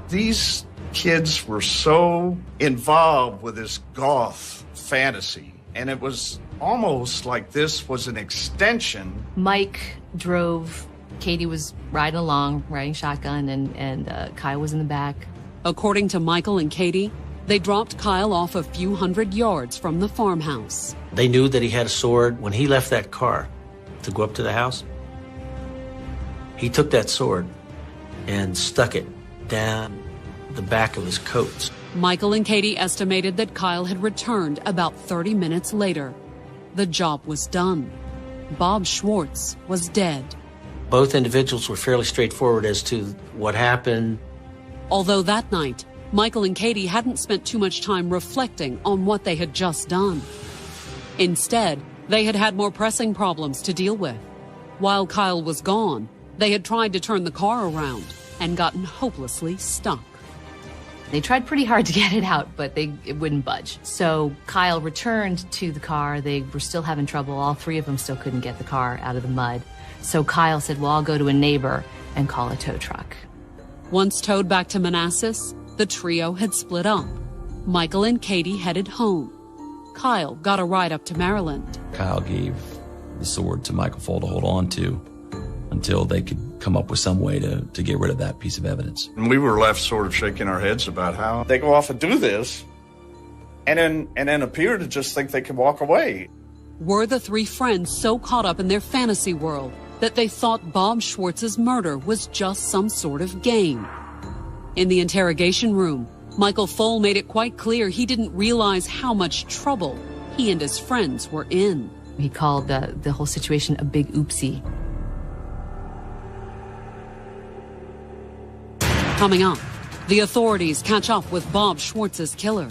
These kids were so involved with this goth fantasy, and it was almost like this was an extension. Mike drove, Katie was riding along, riding shotgun, and Kyle was in the back. According to Michael and Katie, they dropped Kyle off a few hundred yards from the farmhouse. They knew that he had a sword. When he left that car to go up to the house, he took that sword and stuck it down the back of his coat. Michael and Katie estimated that Kyle had returned about 30 minutes later. The job was done. Bob Schwartz was dead. Both individuals were fairly straightforward as to what happened. Although that night, Michael and Katie hadn't spent too much time reflecting on what they had just done. Instead, they had had more pressing problems to deal with. While Kyle was gone, they had tried to turn the car around and gotten hopelessly stuck. They tried pretty hard to get it out, but it wouldn't budge. So Kyle returned to the car. They were still having trouble. All 3 of them still couldn't get the car out of the mud. So Kyle said, well, I'll go to a neighbor and call a tow truck. Once towed back to Manassas, the trio had split up. Michael and Katie headed home. Kyle got a ride up to Maryland. Kyle gave the sword to Michael Foll to hold on to until they could come up with some way to get rid of that piece of evidence. And we were left sort of shaking our heads about how they go off and do this and then appear to just think they can walk away. Were the 3 friends so caught up in their fantasy world that they thought Bob Schwartz's murder was just some sort of game? In the interrogation room, Michael Foll made it quite clear he didn't realize how much trouble he and his friends were in. He called the whole situation a big oopsie. Coming up, the authorities catch up with Bob Schwartz's killer.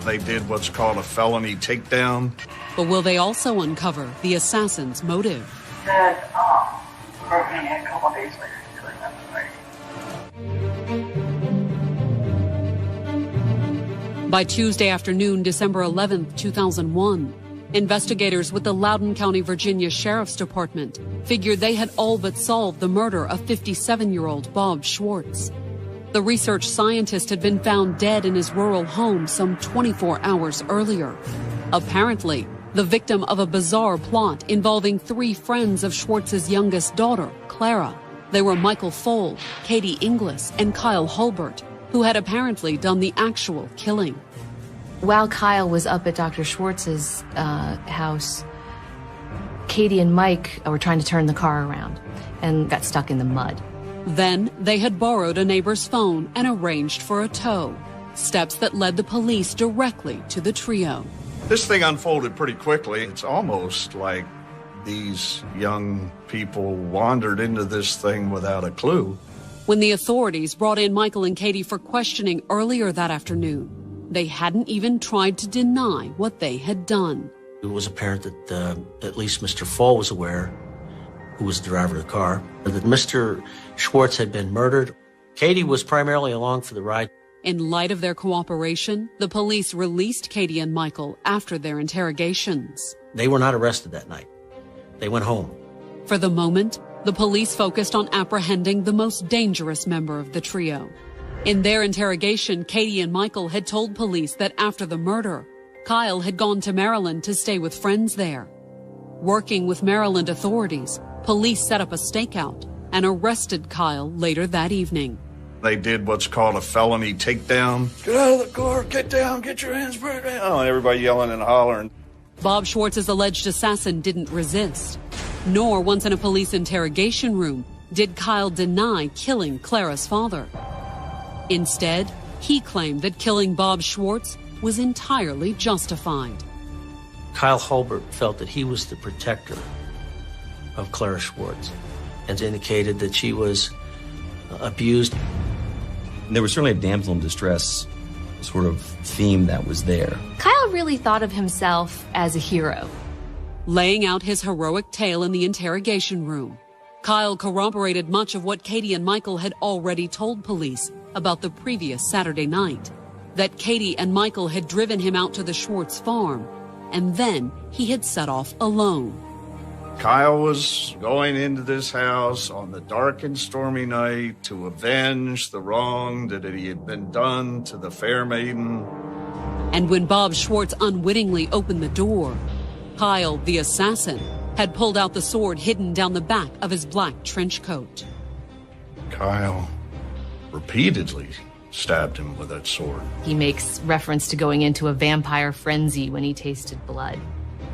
They did what's called a felony takedown. But will they also uncover the assassin's motive? Said, wrote me a couple days later. By Tuesday afternoon, December 11th, 2001, investigators with the Loudoun County, Virginia Sheriff's Department figured they had all but solved the murder of 57-year-old Bob Schwartz. The research scientist had been found dead in his rural home some 24 hours earlier. Apparently, the victim of a bizarre plot involving 3 friends of Schwartz's youngest daughter, Clara. They were Michael Foll, Katie Inglis, and Kyle Hulbert, who had apparently done the actual killing. While Kyle was up at Dr. Schwartz's house, Katie and Mike were trying to turn the car around and got stuck in the mud. Then they had borrowed a neighbor's phone and arranged for a tow, steps that led the police directly to the trio. This thing unfolded pretty quickly. It's almost like these young people wandered into this thing without a clue. When the authorities brought in Michael and Katie for questioning earlier that afternoon, they hadn't even tried to deny what they had done. It was apparent that at least Mr. Foll was aware, who was the driver of the car, that Mr. Schwartz had been murdered. Katie was primarily along for the ride. In light of their cooperation, the police released Katie and Michael after their interrogations. They were not arrested that night. They went home. For the moment, the police focused on apprehending the most dangerous member of the trio. In their interrogation, Katie and Michael had told police that after the murder, Kyle had gone to Maryland to stay with friends there. Working with Maryland authorities, police set up a stakeout and arrested Kyle later that evening. They did what's called a felony takedown. Get out of the car, get down, get your hands put down. Oh, and everybody yelling and hollering. Bob Schwartz's alleged assassin didn't resist, nor once in a police interrogation room did Kyle deny killing Clara's father. Instead, he claimed that killing Bob Schwartz was entirely justified. Kyle Hulbert felt that he was the protector of Clara Schwartz and indicated that she was abused. There was certainly a damsel in distress sort of theme that was there. Kyle really thought of himself as a hero. Laying out his heroic tale in the interrogation room, Kyle corroborated much of what Katie and Michael had already told police about the previous Saturday night. That Katie and Michael had driven him out to the Schwartz farm, and then he had set off alone. Kyle was going into this house on the dark and stormy night to avenge the wrong that he had been done to the fair maiden. And when Bob Schwartz unwittingly opened the door, Kyle, the assassin, had pulled out the sword hidden down the back of his black trench coat. Kyle repeatedly stabbed him with that sword. He makes reference to going into a vampire frenzy when he tasted blood.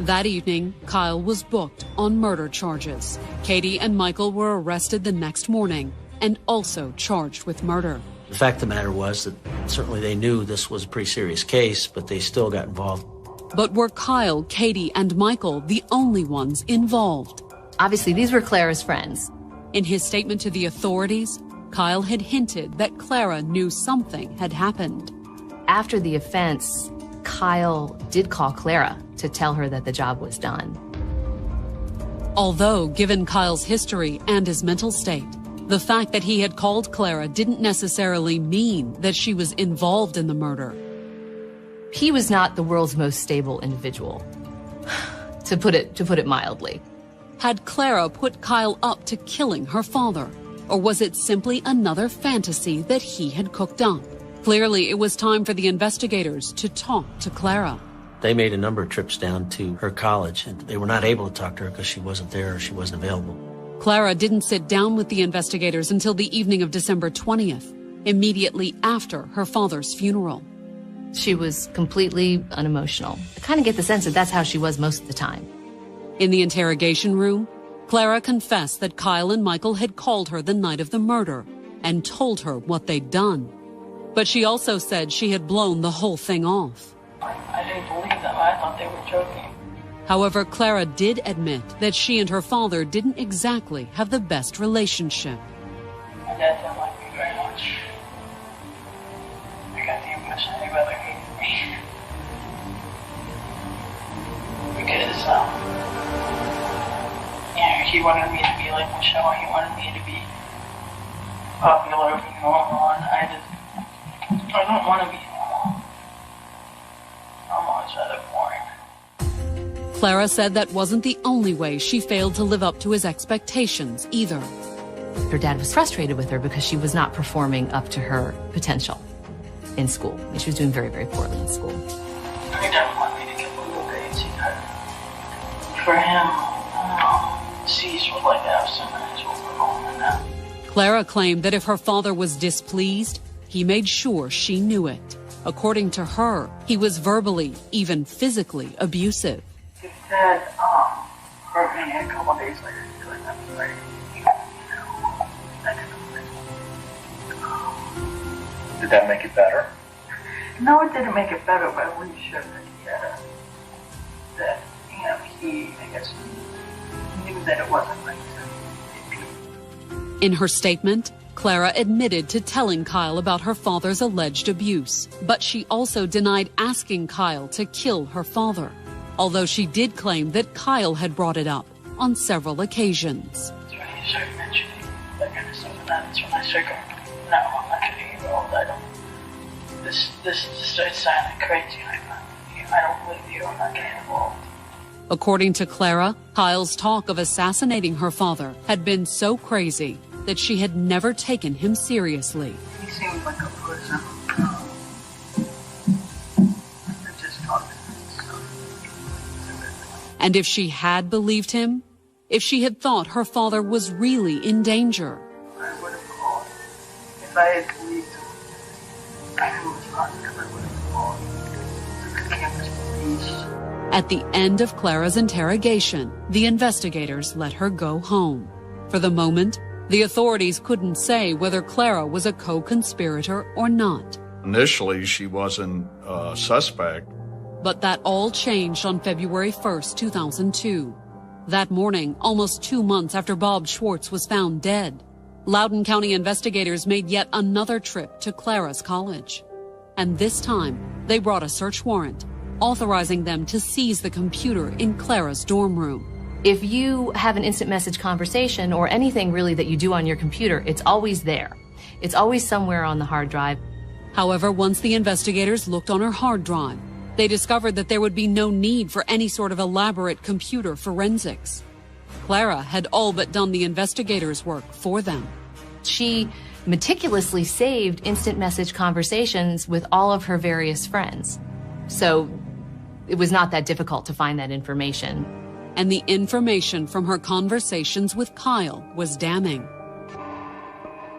That evening, Kyle was booked on murder charges. Katie and Michael were arrested the next morning and also charged with murder. The fact of the matter was that certainly they knew this was a pretty serious case, but they still got involved. But were Kyle, Katie, and Michael the only ones involved? Obviously, these were Clara's friends. In his statement to the authorities, Kyle had hinted that Clara knew something had happened. After the offense, Kyle did call Clara to tell her that the job was done. Although, given Kyle's history and his mental state, the fact that he had called Clara didn't necessarily mean that she was involved in the murder. He was not the world's most stable individual, to put it mildly. Had Clara put Kyle up to killing her father, or was it simply another fantasy that he had cooked up? Clearly, it was time for the investigators to talk to Clara. They made a number of trips down to her college, and they were not able to talk to her because she wasn't there or she wasn't available. Clara didn't sit down with the investigators until the evening of December 20th, immediately after her father's funeral. She was completely unemotional. I kind of get the sense that that's how she was most of the time. In the interrogation room, Clara confessed that Kyle and Michael had called her the night of the murder and told her what they'd done. But she also said she had blown the whole thing off. I didn't believe them. I thought they were joking. However, Clara did admit that she and her father didn't exactly have the best relationship. My dad didn't like me very much. I got the impression he rather hated me. because, he wanted me to be like Michelle. He wanted me to be popular, be normal, and I don't want to be normal. I'm always rather boring. Clara said that wasn't the only way she failed to live up to his expectations either. Her dad was frustrated with her because she was not performing up to her potential in school. And she was doing very, very poorly in school. He didn't want me to get blue grades either. For him, C's were like absent and his were home and that. Clara claimed that if her father was displeased, he made sure she knew it. According to her, he was verbally, even physically abusive. His dad hurt me a couple days later. He was like, Did that make it better? No, it didn't make it better, but we showed that he, I guess, knew that it wasn't right. In her statement, Clara admitted to telling Kyle about her father's alleged abuse, but she also denied asking Kyle to kill her father, although she did claim that Kyle had brought it up on several occasions. That's when he started mentioning that kind of stuff, and that's when I started going, no, I'm not going to get old. I don't. This starts sounding crazy. I don't believe you. I'm not getting involved. According to Clara, Kyle's talk of assassinating her father had been so crazy that she had never taken him seriously. He seemed like a person that just talked stuff. And if she had believed him, if she had thought her father was really in danger, I would have called. If I had believed him, I knew it was positive, I would have called the campus police. at the end of Clara's interrogation, the investigators let her go home. For the moment, the authorities couldn't say whether Clara was a co-conspirator or not. Initially, she wasn't a suspect. But that all changed on February 1st, 2002. That morning, almost 2 months after Bob Schwartz was found dead, Loudoun County investigators made yet another trip to Clara's college. And this time, they brought a search warrant, authorizing them to seize the computer in Clara's dorm room. If you have an instant message conversation or anything really that you do on your computer, it's always there. It's always somewhere on the hard drive. However, once the investigators looked on her hard drive, they discovered that there would be no need for any sort of elaborate computer forensics. Clara had all but done the investigators' work for them. She meticulously saved instant message conversations with all of her various friends. So it was not that difficult to find that information. And the information from her conversations with Kyle was damning.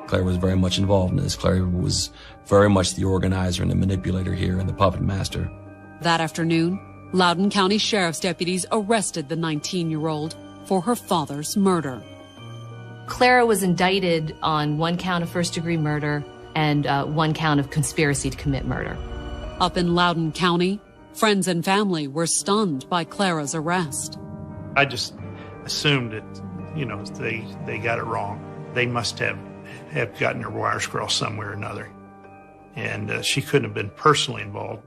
Clara was very much involved in this. Clara was very much the organizer and the manipulator here and the puppet master. That afternoon, Loudoun County Sheriff's deputies arrested the 19-year-old for her father's murder. Clara was indicted on 1 count of first-degree murder and 1 count of conspiracy to commit murder. Up in Loudoun County, friends and family were stunned by Clara's arrest. I just assumed that, they got it wrong. They must have gotten her wires crossed somewhere or another. And she couldn't have been personally involved.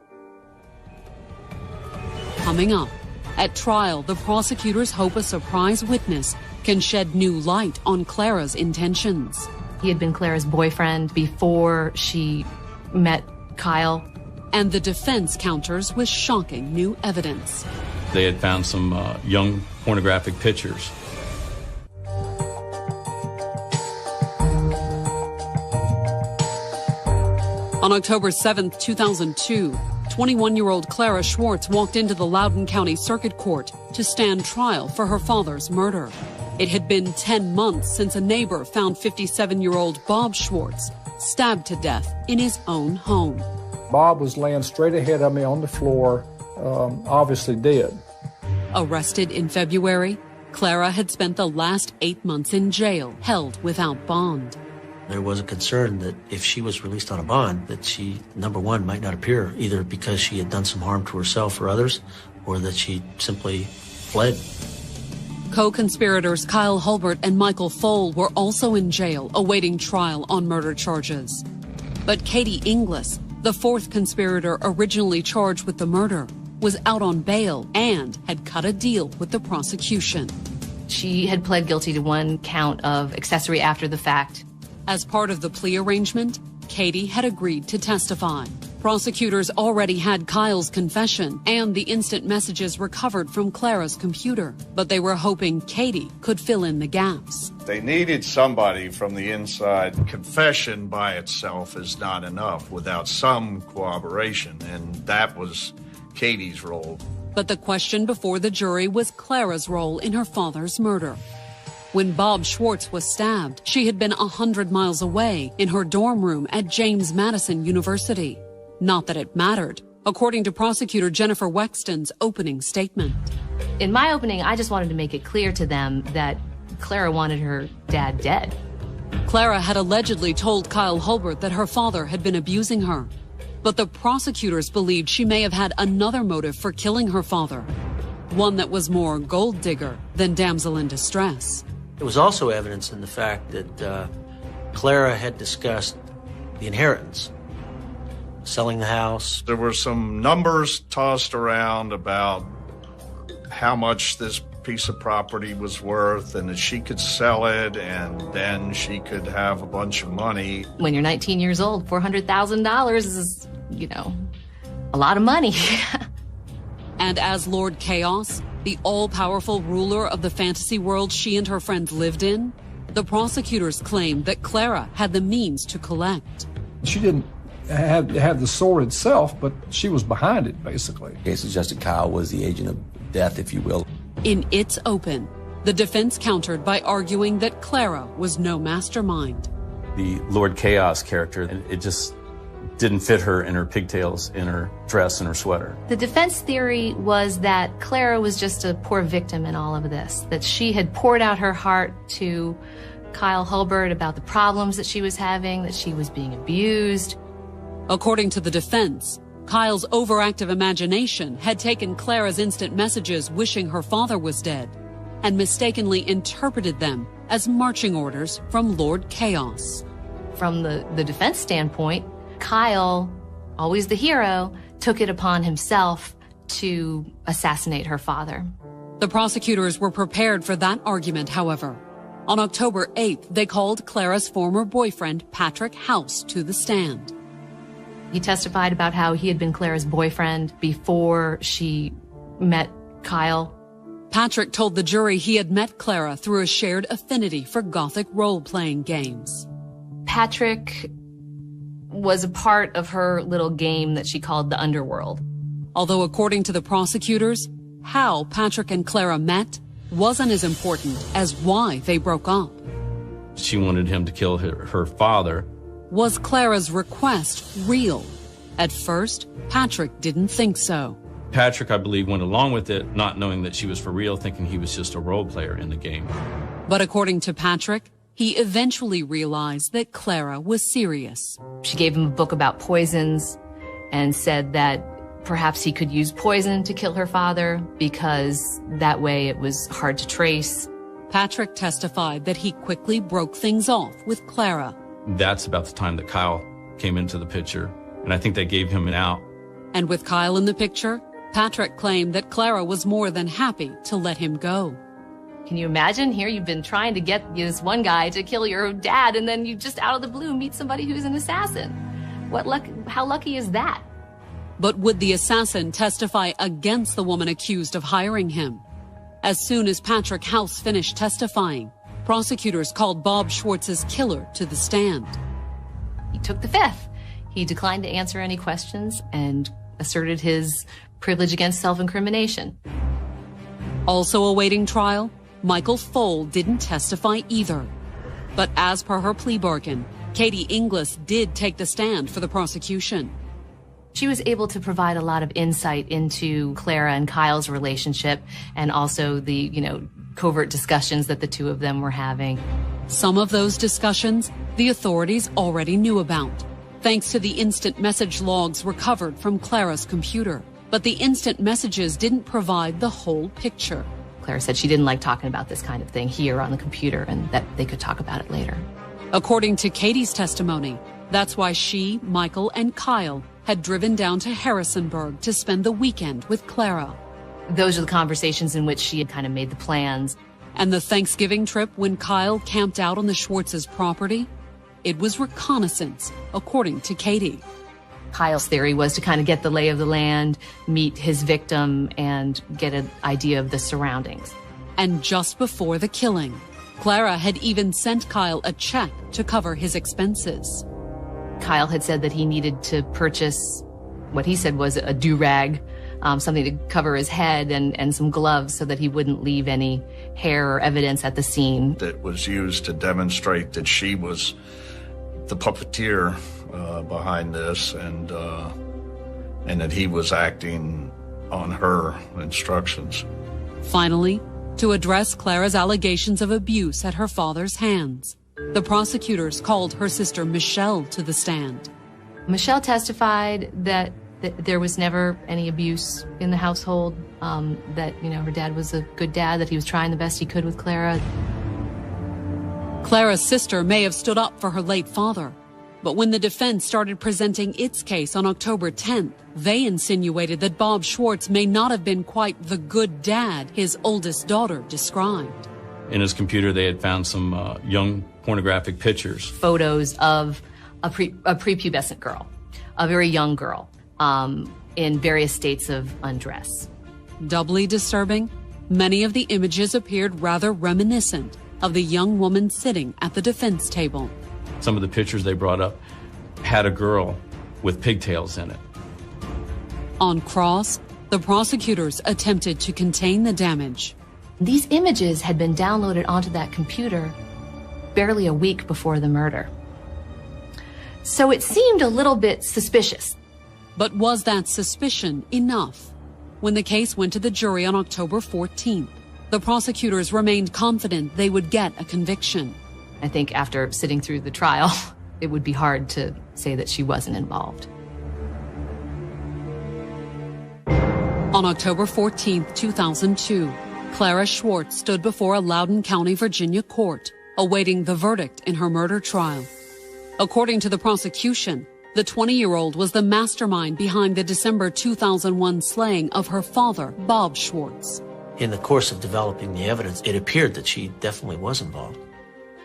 Coming up, at trial, the prosecutors hope a surprise witness can shed new light on Clara's intentions. He had been Clara's boyfriend before she met Kyle. And the defense counters with shocking new evidence. They had found some young pornographic pictures. On October 7th, 2002, 21-year-old Clara Schwartz walked into the Loudoun County Circuit Court to stand trial for her father's murder. It had been 10 months since a neighbor found 57-year-old Bob Schwartz stabbed to death in his own home. Bob was laying straight ahead of me on the floor, obviously dead. Arrested in February, Clara had spent the last 8 months in jail, held without bond. There was a concern that if she was released on a bond, that she, number one, might not appear, either because she had done some harm to herself or others, or that she simply fled. Co-conspirators Kyle Hulbert and Michael Foale were also in jail, awaiting trial on murder charges. But Katie Inglis, the fourth conspirator originally charged with the murder, was out on bail and had cut a deal with the prosecution. She had pled guilty to one count of accessory after the fact. As part of the plea arrangement, Katie had agreed to testify. Prosecutors already had Kyle's confession and the instant messages recovered from Clara's computer, but they were hoping Katie could fill in the gaps. They needed somebody from the inside. Confession by itself is not enough without some corroboration, and that was Katie's role. But the question before the jury was Clara's role in her father's murder. When Bob Schwartz was stabbed, she had been 100 miles away in her dorm room at James Madison University. Not that it mattered, according to prosecutor Jennifer Wexton's opening statement. In my opening, I just wanted to make it clear to them that Clara wanted her dad dead. Clara had allegedly told Kyle Hulbert that her father had been abusing her. But the prosecutors believed she may have had another motive for killing her father, one that was more gold digger than damsel in distress. There was also evidence in the fact that Clara had discussed the inheritance, selling the house. There were some numbers tossed around about how much this piece of property was worth and that she could sell it and then she could have a bunch of money. When you're 19 years old, $400,000 is, a lot of money. And as Lord Chaos, the all-powerful ruler of the fantasy world she and her friends lived in, the prosecutors claimed that Clara had the means to collect. She didn't have the sword itself, but she was behind it, basically. They suggested Kyle was the agent of death, if you will. In its open, the defense countered by arguing that Clara was no mastermind. The Lord Chaos character, it just didn't fit her in her pigtails, in her dress, and her sweater. The defense theory was that Clara was just a poor victim in all of this, that she had poured out her heart to Kyle Hulbert about the problems that she was having, that she was being abused. According to the defense, Kyle's overactive imagination had taken Clara's instant messages wishing her father was dead and mistakenly interpreted them as marching orders from Lord Chaos. From the defense standpoint, Kyle, always the hero, took it upon himself to assassinate her father. The prosecutors were prepared for that argument, however. On October 8th, they called Clara's former boyfriend, Patrick House, to the stand. He testified about how he had been Clara's boyfriend before she met Kyle. Patrick told the jury he had met Clara through a shared affinity for Gothic role-playing games. Patrick was a part of her little game that she called the Underworld. Although according to the prosecutors, how Patrick and Clara met wasn't as important as why they broke up. She wanted him to kill her father. Was Clara's request real? At first, Patrick didn't think so. Patrick, I believe, went along with it, not knowing that she was for real, thinking he was just a role player in the game. But according to Patrick, he eventually realized that Clara was serious. She gave him a book about poisons and said that perhaps he could use poison to kill her father because that way it was hard to trace. Patrick testified that he quickly broke things off with Clara. That's about the time that Kyle came into the picture, and I think that gave him an out. And with Kyle in the picture, Patrick claimed that Clara was more than happy to let him go. Can you imagine? Here you've been trying to get this one guy to kill your dad, and then you just out of the blue meet somebody who's an assassin. What luck? How lucky is that? But would the assassin testify against the woman accused of hiring him? As soon as Patrick House finished testifying, prosecutors called Bob Schwartz's killer to the stand. He took the fifth. He declined to answer any questions and asserted his privilege against self-incrimination. Also awaiting trial, Michael Foale didn't testify either. But as per her plea bargain, Katie Inglis did take the stand for the prosecution. She was able to provide a lot of insight into Clara and Kyle's relationship and also the, covert discussions that the two of them were having. Some of those discussions the authorities already knew about, thanks to the instant message logs recovered from Clara's computer. But the instant messages didn't provide the whole picture. Clara said she didn't like talking about this kind of thing here on the computer and that they could talk about it later. According to Katie's testimony, that's why she, Michael, and Kyle had driven down to Harrisonburg to spend the weekend with Clara. Those are the conversations in which she had kind of made the plans. And the Thanksgiving trip when Kyle camped out on the Schwartz's property? It was reconnaissance, according to Katie. Kyle's theory was to kind of get the lay of the land, meet his victim, and get an idea of the surroundings. And just before the killing, Clara had even sent Kyle a check to cover his expenses. Kyle had said that he needed to purchase what he said was a do-rag, something to cover his head, and some gloves so that he wouldn't leave any hair or evidence at the scene. That was used to demonstrate that she was the puppeteer behind this, and that he was acting on her instructions. Finally, to address Clara's allegations of abuse at her father's hands, the prosecutors called her sister Michelle to the stand. Michelle testified that there was never any abuse in the household, that, her dad was a good dad, that he was trying the best he could with Clara. Clara's sister may have stood up for her late father, but when the defense started presenting its case on October 10th, they insinuated that Bob Schwartz may not have been quite the good dad his oldest daughter described. In his computer, they had found some young pornographic pictures. Photos of a prepubescent girl, a very young girl, in various states of undress. Doubly disturbing, many of the images appeared rather reminiscent of the young woman sitting at the defense table. Some of the pictures they brought up had a girl with pigtails in it. On cross, the prosecutors attempted to contain the damage. These images had been downloaded onto that computer barely a week before the murder. So it seemed a little bit suspicious. But was that suspicion enough? When the case went to the jury on October 14th, the prosecutors remained confident they would get a conviction. I think after sitting through the trial, it would be hard to say that she wasn't involved. On October 14th, 2002, Clara Schwartz stood before a Loudoun County, Virginia court, awaiting the verdict in her murder trial. According to the prosecution, the 20-year-old was the mastermind behind the December 2001 slaying of her father, Bob Schwartz. In the course of developing the evidence, it appeared that she definitely was involved.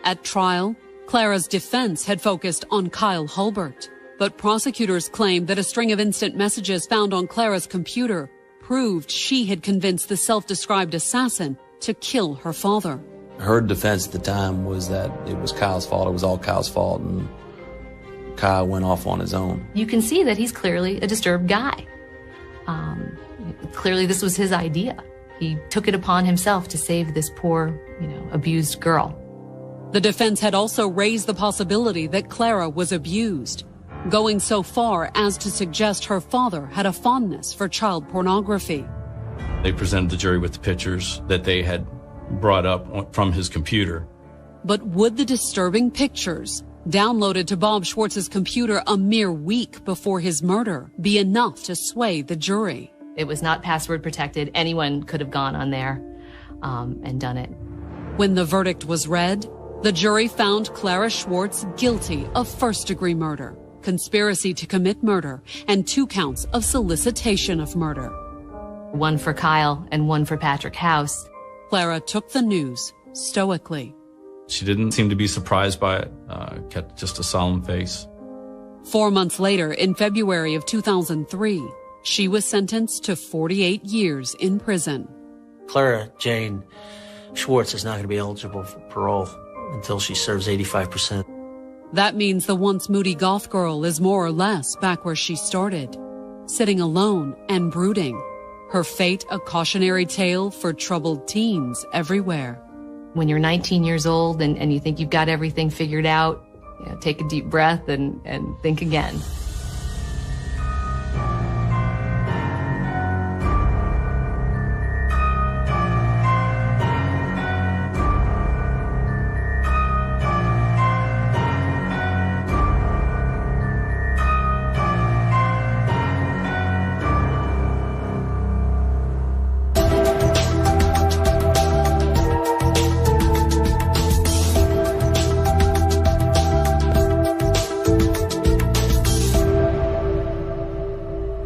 At trial, Clara's defense had focused on Kyle Hulbert, but prosecutors claimed that a string of instant messages found on Clara's computer proved she had convinced the self-described assassin to kill her father. Her defense at the time was that it was Kyle's fault. It was all Kyle's fault, and Kyle went off on his own. You can see that he's clearly a disturbed guy. Clearly this was his idea. He took it upon himself to save this poor, abused girl. The defense had also raised the possibility that Clara was abused, going so far as to suggest her father had a fondness for child pornography. They presented the jury with the pictures that they had brought up from his computer. But would the disturbing pictures, downloaded to Bob Schwartz's computer a mere week before his murder, be enough to sway the jury? It was not password protected. Anyone could have gone on there and done it. When the verdict was read, the jury found Clara Schwartz guilty of first-degree murder, conspiracy to commit murder, and 2 counts of solicitation of murder. One for Kyle and one for Patrick House. Clara took the news stoically. She didn't seem to be surprised by it, kept just a solemn face. 4 months later, in February of 2003, she was sentenced to 48 years in prison. Clara Jane Schwartz is not going to be eligible for parole until she serves 85%. That means the once moody goth girl is more or less back where she started, sitting alone and brooding. Her fate a cautionary tale for troubled teens everywhere. When you're 19 years old and you think you've got everything figured out, take a deep breath and think again.